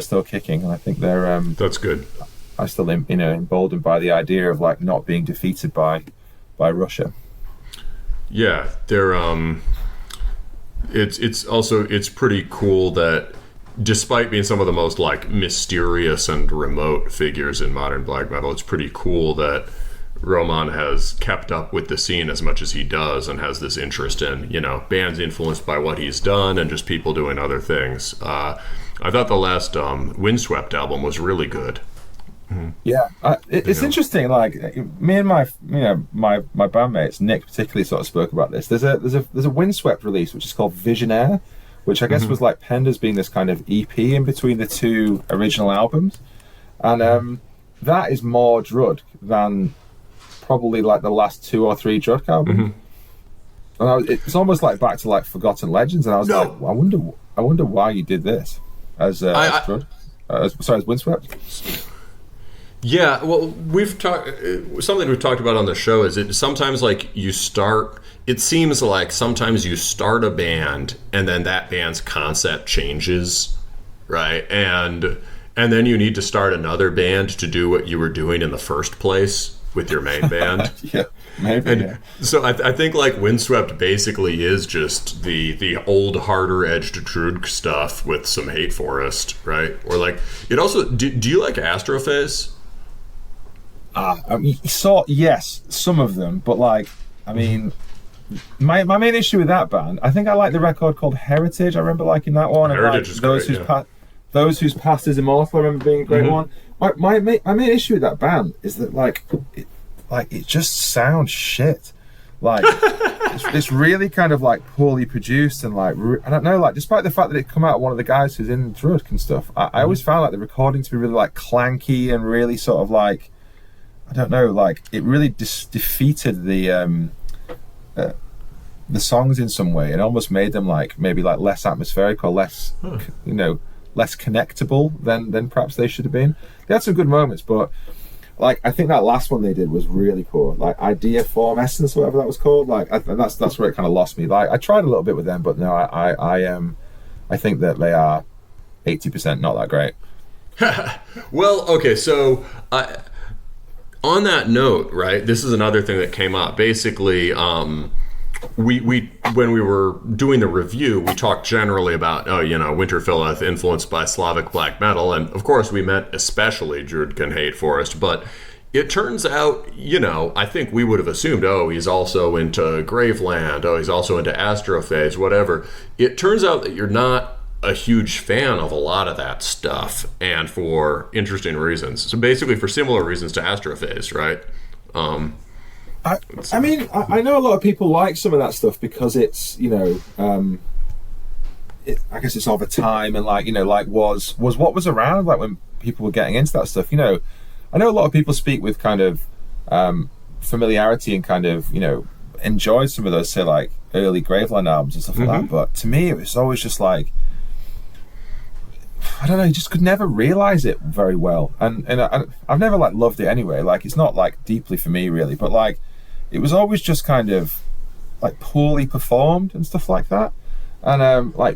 still kicking, and I think they're that's good. I'm still emboldened by the idea of like not being defeated by Russia. Yeah, they're it's pretty cool that despite being some of the most like mysterious and remote figures in modern black metal, it's pretty cool that Roman has kept up with the scene as much as he does and has this interest in bands influenced by what he's done and just people doing other things. I thought the last Windswept album was really good. Yeah, it's interesting. Like me and my my bandmates, Nick particularly, sort of spoke about this. There's a Windswept release which is called Visionaire, which I guess was like penned as being this kind of EP in between the two original albums, and that is more Drudkh than probably like the last 2 or 3 Drudkh albums. And it's almost like back to like Forgotten Legends, and I was like, well, I wonder why you did this as Drudkh. As Windswept. Yeah, well, we've talked. Something we've talked about on the show is it sometimes like you start. It seems like sometimes you start a band and then that band's concept changes, right? And then you need to start another band to do what you were doing in the first place with your main band. Yeah. Maybe. And so I think like Windswept basically is just the old harder edged Drudkh stuff with some hate forest, right? Or like it also. Do you like Astrophase? Yes, some of them, but like, I mean, my main issue with that band, I think I like the record called Heritage. I remember liking that one. Heritage is great, Those whose past is immortal. I remember being a great one. My main issue with that band is that it just sounds shit. Like it's really kind of like poorly produced and like I don't know. Like despite the fact that it come out of one of the guys who's in Drudkh and stuff, I always found like the recording to be really like clanky and really sort of like I don't know. Like it really defeated the songs in some way and almost made them like maybe like less atmospheric or less less connectable than perhaps they should have been. They had some good moments, but like I think that last one they did was really poor. Like Idea Form Essence or whatever that was called. Like and that's where it kind of lost me. Like I tried a little bit with them, but no, I think that they are 80% not that great. Well, okay, so on that note, right? This is another thing that came up. Basically, we when we were doing the review, we talked generally about Winterfylleth influenced by Slavic black metal, and of course we meant especially Drudkh and Hate Forest. But it turns out, I think we would have assumed, he's also into Graveland, he's also into Astrophase, whatever. It turns out that you're not a huge fan of a lot of that stuff, and for interesting reasons. So basically, for similar reasons to Astrophase, right? I mean, I know a lot of people like some of that stuff because it's, I guess it's of a time and like was what was around like when people were getting into that stuff. I know a lot of people speak with kind of familiarity and kind of enjoyed some of those say like early Graveland albums and stuff like that. But to me, it was always just like I don't know, you just could never realize it very well, and I've never like loved it anyway. Like it's not like deeply for me really, but like. It was always just kind of like poorly performed and stuff like that, and like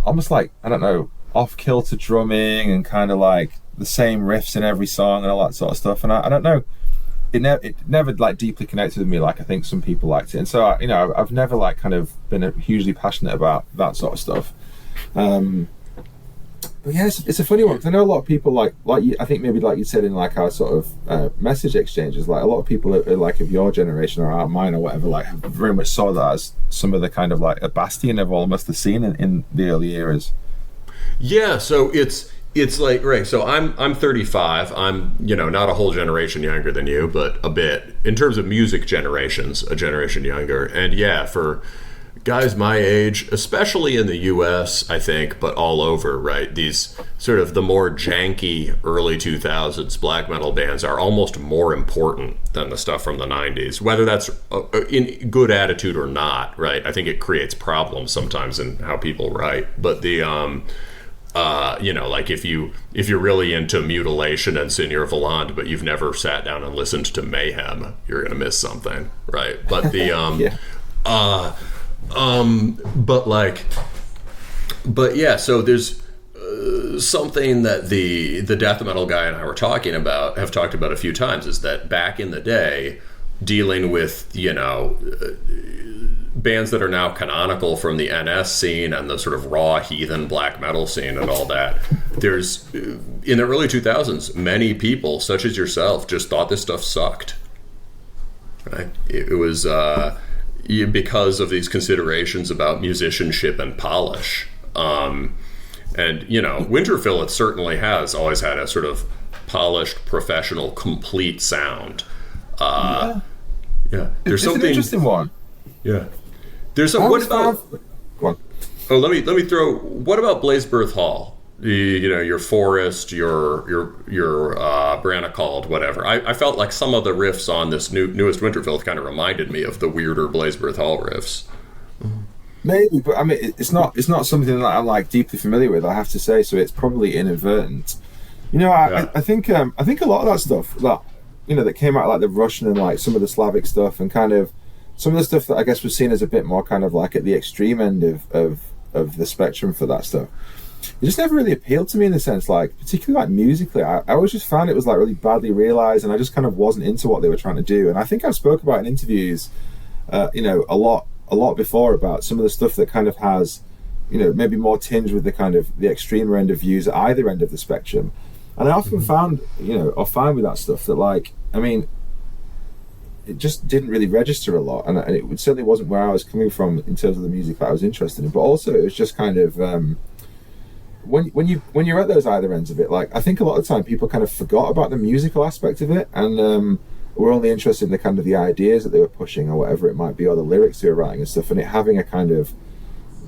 almost like I don't know, off kilter drumming and kind of like the same riffs in every song and all that sort of stuff. And I don't know, it never like deeply connected with me like I think some people liked it. And so I've never like kind of been hugely passionate about that sort of stuff. But yeah, it's a funny one because I know a lot of people like you, I think maybe like you said in like our sort of message exchanges, like a lot of people are like of your generation or mine or whatever, like very much saw that as some of the kind of like a bastion of almost the scene in the early eras. Yeah, so it's like right. So I'm 35. I'm not a whole generation younger than you, but a bit in terms of music generations, a generation younger. And yeah, for guys my age, especially in the US, I think, but all over, right? These sort of the more janky early 2000s black metal bands are almost more important than the stuff from the 90s, whether that's in good attitude or not, right? I think it creates problems sometimes in how people write. But the, like if you're really into Mutilation and Senior Volant, but you've never sat down and listened to Mayhem, you're going to miss something, right? But the, but yeah, so there's something that the death metal guy and I have talked about a few times, is that back in the day, dealing with bands that are now canonical from the NS scene and the sort of raw heathen black metal scene and all that, there's in the early 2000s many people such as yourself just thought this stuff sucked, right? It was because of these considerations about musicianship and polish. And Winterfylleth certainly has always had a sort of polished, professional, complete sound. Yeah. There's something an interesting one. Yeah. There's some. What about? Go on. Oh, let me throw. What about Blazebirth Hall? Your Forest, your Branacald, whatever. I felt like some of the riffs on this newest Winterfylleth kind of reminded me of the weirder Blazebirth Hall riffs. Maybe, but I mean, it's not something that I'm like deeply familiar with, I have to say. So it's probably inadvertent. I think a lot of that stuff that came out like the Russian and like some of the Slavic stuff and kind of some of the stuff that I guess was seen as a bit more kind of like at the extreme end of the spectrum for that stuff. it just never really appealed to me in the sense, like, particularly like musically. I always just found it was like really badly realized, and I just kind of wasn't into what they were trying to do. And I think I've spoke about in interviews, a lot before about some of the stuff that kind of has, maybe more tinge with the kind of the extreme end of views at either end of the spectrum. And I often found, or find with that stuff that, like, I mean, it just didn't really register a lot, and it certainly wasn't where I was coming from in terms of the music that I was interested in. But also, it was just kind of when you're at those either ends of it, like, I think a lot of the time people kind of forgot about the musical aspect of it, and were only interested in the kind of the ideas that they were pushing or whatever it might be, or the lyrics they were writing and stuff, and it having a kind of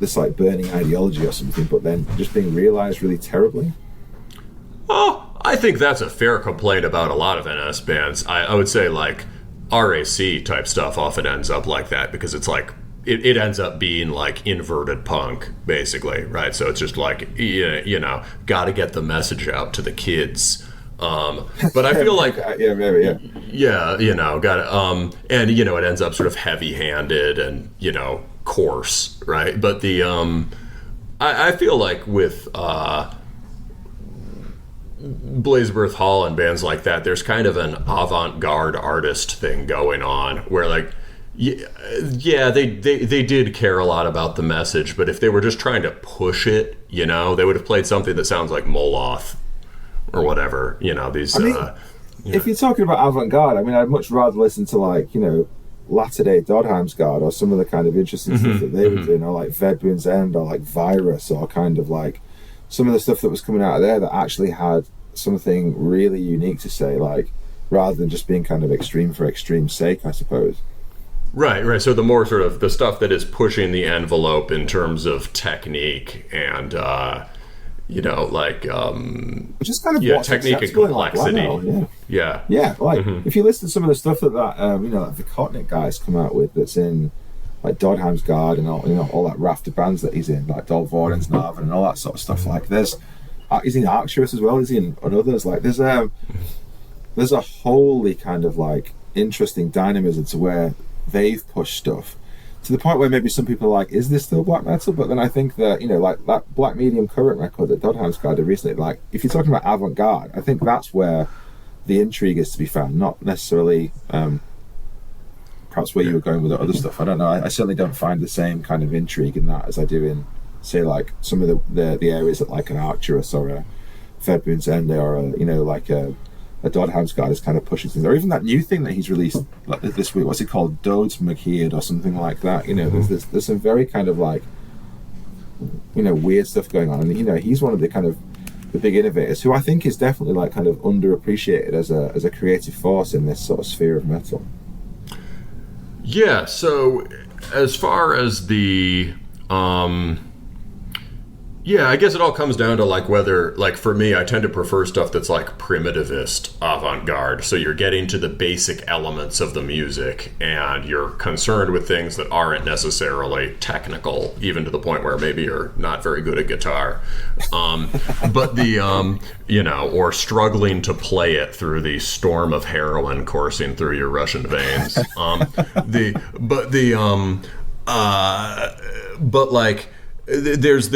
this like burning ideology or something, but then just being realized really terribly. Oh, I think that's a fair complaint about a lot of NS bands. I would say, like, RAC type stuff often ends up like that, because it's like it ends up being like inverted punk, basically, right? So it's just like, got to get the message out to the kids. But I feel like got it. And it ends up sort of heavy-handed and coarse, right? But the I feel like with Blazebirth Hall and bands like that, there's kind of an avant-garde artist thing going on where, like, they did care a lot about the message, but if they were just trying to push it, they would have played something that sounds like Moloth or whatever. These. If you're talking about avant-garde, I mean, I'd much rather listen to, like, latter-day Dodheimsgard or some of the kind of interesting stuff that they were doing, or like Vedbuen's End, or like Virus, or kind of like some of the stuff that was coming out of there that actually had something really unique to say, like, rather than just being kind of extreme for extreme's sake, I suppose. Right. So the more sort of the stuff that is pushing the envelope in terms of technique and, just kind of technique and complexity. If you listen to some of the stuff that like the Vikotnik guys come out with, that's in like Dodheimsgard and all that raft of bands that he's in, like Dol Vorden's Narvan and all that sort of stuff. Like, he's in Arcturus as well, is he, and others. Like, there's a wholly kind of like interesting dynamism to where they've pushed stuff to the point where maybe some people are like, is this still black metal? But then I think that, like that Black Medium Current record that Dodheimsgard did recently, like, if you're talking about avant-garde, I think that's where the intrigue is to be found, not necessarily perhaps where you were going with the other stuff. I don't know. I certainly don't find the same kind of intrigue in that as I do in, say, like some of the areas that, like, an Arcturus or a Vedbuen's End, or like a Dodheimsgard is kind of pushing things, or even that new thing that he's released like this week. What's it called? Dodes McHeard or something like that. There's some very kind of like weird stuff going on, and he's one of the kind of the big innovators who I think is definitely like kind of underappreciated as a creative force in this sort of sphere of metal. Yeah. So as far as the I guess it all comes down to, like, whether, like, for me, I tend to prefer stuff that's like primitivist avant-garde. So you're getting to the basic elements of the music, and you're concerned with things that aren't necessarily technical, even to the point where maybe you're not very good at guitar. But or struggling to play it through the storm of heroin coursing through your Russian veins. There's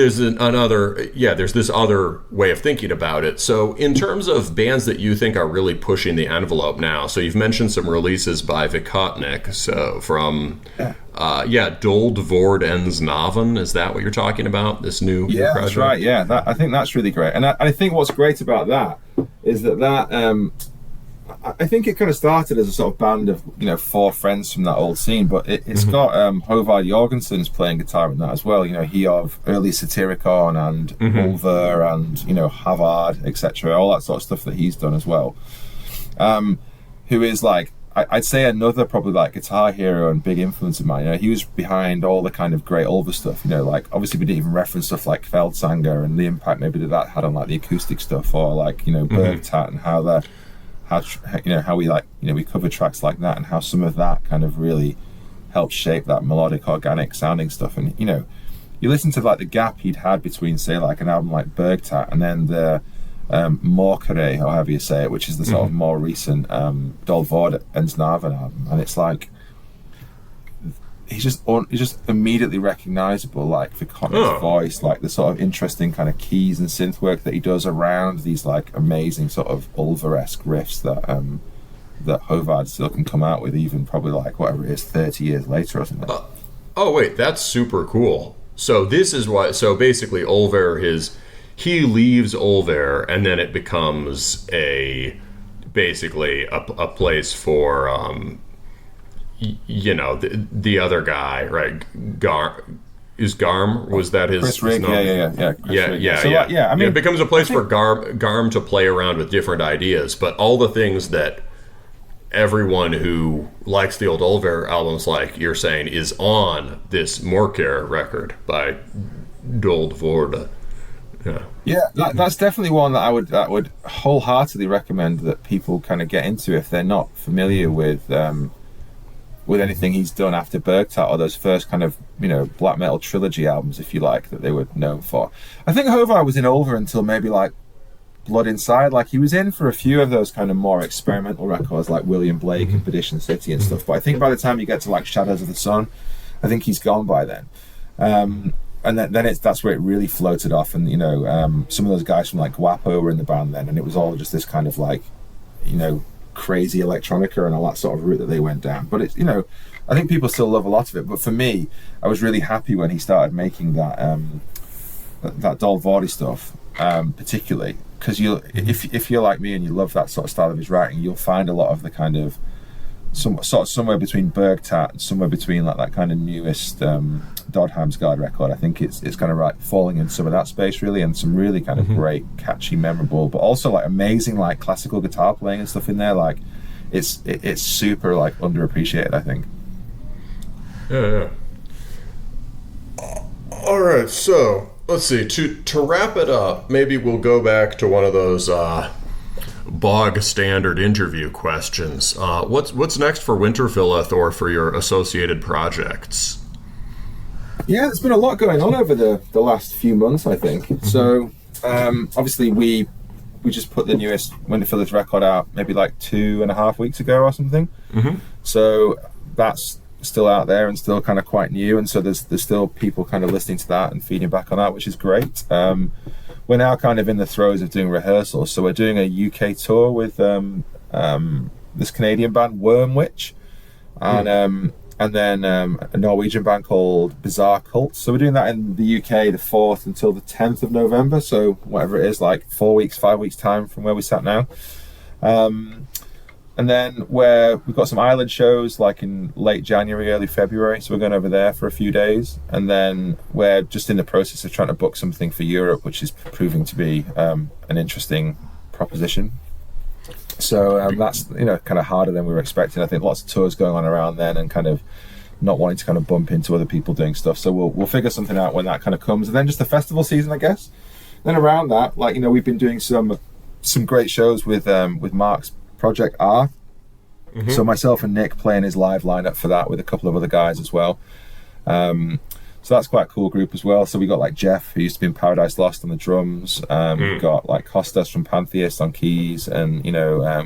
this other way of thinking about it. So in terms of bands that you think are really pushing the envelope now, so you've mentioned some releases by Vikotnik. So from Dold Vorden's Navan, is that what you're talking about? This new project? That's right. Yeah, I think that's really great, and I think what's great about that is that I think it kind of started as a sort of band of four friends from that old scene, but it's got Håvard Jorgensen's playing guitar in that as well. He of early Satyricon and Ulver and Havard, etc. All that sort of stuff that he's done as well. Who is like, I'd say another probably like guitar hero and big influence of mine. He was behind all the kind of great Ulver stuff. Like, obviously we didn't even reference stuff like Feldsanger and the impact maybe that had on like the acoustic stuff, or like Bergtat and how we like we cover tracks like that, and how some of that kind of really helped shape that melodic, organic sounding stuff. And you listen to like the gap he'd had between, say, like an album like Bergtat and then the Morkere, or however you say it, which is the sort of more recent Dol Vorden's Navan album, and it's like he's just immediately recognizable, like the comics voice, like the sort of interesting kind of keys and synth work that he does around these like amazing sort of Ulver-esque riffs that Håvard still can come out with, even probably like whatever it is 30 years later or something. Oh wait, that's super cool. So this is what, so basically Ulver, he leaves Ulver and then it becomes basically a place for the other guy, right? Garm, was that his? Chris Rigg, yeah. I mean, it becomes a place for Garm to play around with different ideas, but all the things that everyone who likes the old Ulver albums, like you're saying, is on this Morkir record by Dold Vorda. Yeah, that's definitely one that I would wholeheartedly recommend that people kind of get into if they're not familiar with anything he's done after Bergtat, or those first kind of, black metal trilogy albums, if you like, that they were known for. I think Håvard was in Ulver until maybe like Blood Inside. Like, he was in for a few of those kind of more experimental records like William Blake and Perdition City and stuff, but I think by the time you get to like Shadows of the Sun, I think he's gone by then. And then that's where it really floated off, and some of those guys from like Guapo were in the band then, and it was all just this kind of like crazy electronica and all that sort of route that they went down. But it's I think people still love a lot of it, but for me, I was really happy when he started making that Dold Vorda stuff, particularly because if you're like me and you love that sort of style of his writing, you'll find a lot of the kind of somewhere between Bergtat and somewhere between like that kind of newest Dodhamsgard record. I think it's kind of right falling in some of that space really, and some really kind of great, catchy, memorable, but also like amazing like classical guitar playing and stuff in there. Like it's super like underappreciated, I think. Yeah. All right, so let's see. To wrap it up, maybe we'll go back to one of those bog standard interview questions. What's next for Winterfylleth or for your associated projects? Yeah, there's been a lot going on over the last few months, I think. So obviously we just put the newest Winterfylleth record out maybe like 2.5 weeks ago or something. So that's still out there and still kind of quite new, and so there's still people kind of listening to that and feeding back on that, which is great. We're now kind of in the throes of doing rehearsals, so we're doing a UK tour with this Canadian band Wormwitch, and then a Norwegian band called Bizarre Cult. So we're doing that in the UK the 4th until the 10th of November, so whatever it is, like 5 weeks time from where we sat now. And then we've got some island shows like in late January, early February, so we're going over there for a few days. And then we're just in the process of trying to book something for Europe, which is proving to be an interesting proposition. So that's kind of harder than we were expecting. I think lots of tours going on around then, and kind of not wanting to kind of bump into other people doing stuff. So we'll figure something out when that kind of comes. And then just the festival season, I guess. Then around that, like we've been doing some great shows with Mark's Project R. So myself and Nick playing his live lineup for that with a couple of other guys as well. So that's quite a cool group as well. So we got like Jeff, who used to be in Paradise Lost, on the drums. We've got like Kostas from Pantheist on keys, and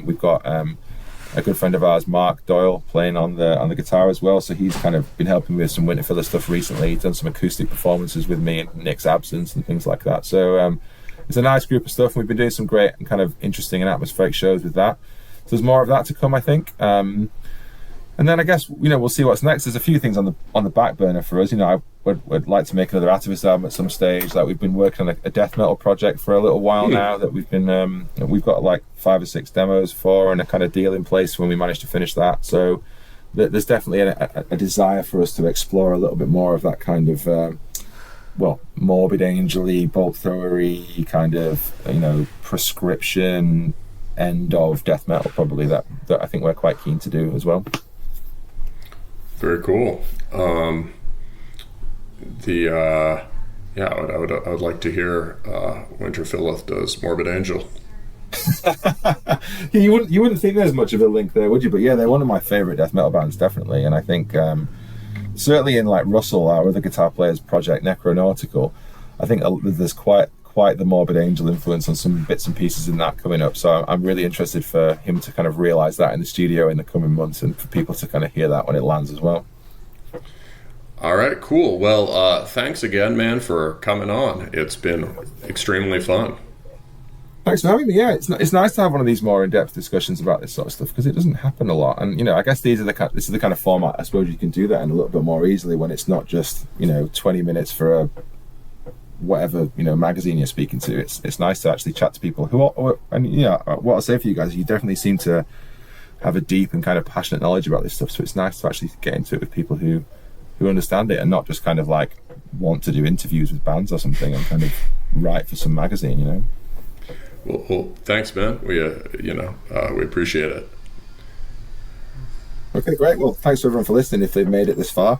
we've got a good friend of ours, Mark Doyle, playing on the guitar as well. So he's kind of been helping me with some Winterfylleth stuff recently. He's done some acoustic performances with me in Nick's absence and things like that. So it's a nice group of stuff, and we've been doing some great and kind of interesting and atmospheric shows with that. So there's more of that to come, I think. And then I guess we'll see what's next. There's a few things on the back burner for us. I would like to make another Atavist album at some stage. Like, we've been working on a death metal project for a little while now that we've got like 5 or 6 demos for, and a kind of deal in place when we manage to finish that. So there's definitely a desire for us to explore a little bit more of that kind of morbid angel-y, bolt throwery kind of prescription end of death metal, probably that I think we're quite keen to do as well. Very cool. I would like to hear Winterfylleth does Morbid Angel. You wouldn't think there's much of a link there, would you? But yeah, they're one of my favorite death metal bands, definitely. And I think certainly in like Russell, our other guitar player's project Necronautical, I think there's quite the Morbid Angel influence on some bits and pieces in that coming up. So I'm really interested for him to kind of realize that in the studio in the coming months, and for people to kind of hear that when it lands as well. All right, cool. Well, thanks again, man, for coming on. It's been extremely fun. Thanks for having me. Yeah, it's nice to have one of these more in-depth discussions about this sort of stuff because it doesn't happen a lot. And I guess this is the kind of format I suppose you can do that in a little bit more easily when it's not just 20 minutes for a whatever magazine you're speaking to. It's nice to actually chat to people who are, and what I'll say for you guys, you definitely seem to have a deep and kind of passionate knowledge about this stuff. So it's nice to actually get into it with people who understand it and not just kind of like want to do interviews with bands or something and kind of write for some magazine. Well, thanks, man. We appreciate it. Okay, great. Well, thanks to everyone for listening if they've made it this far.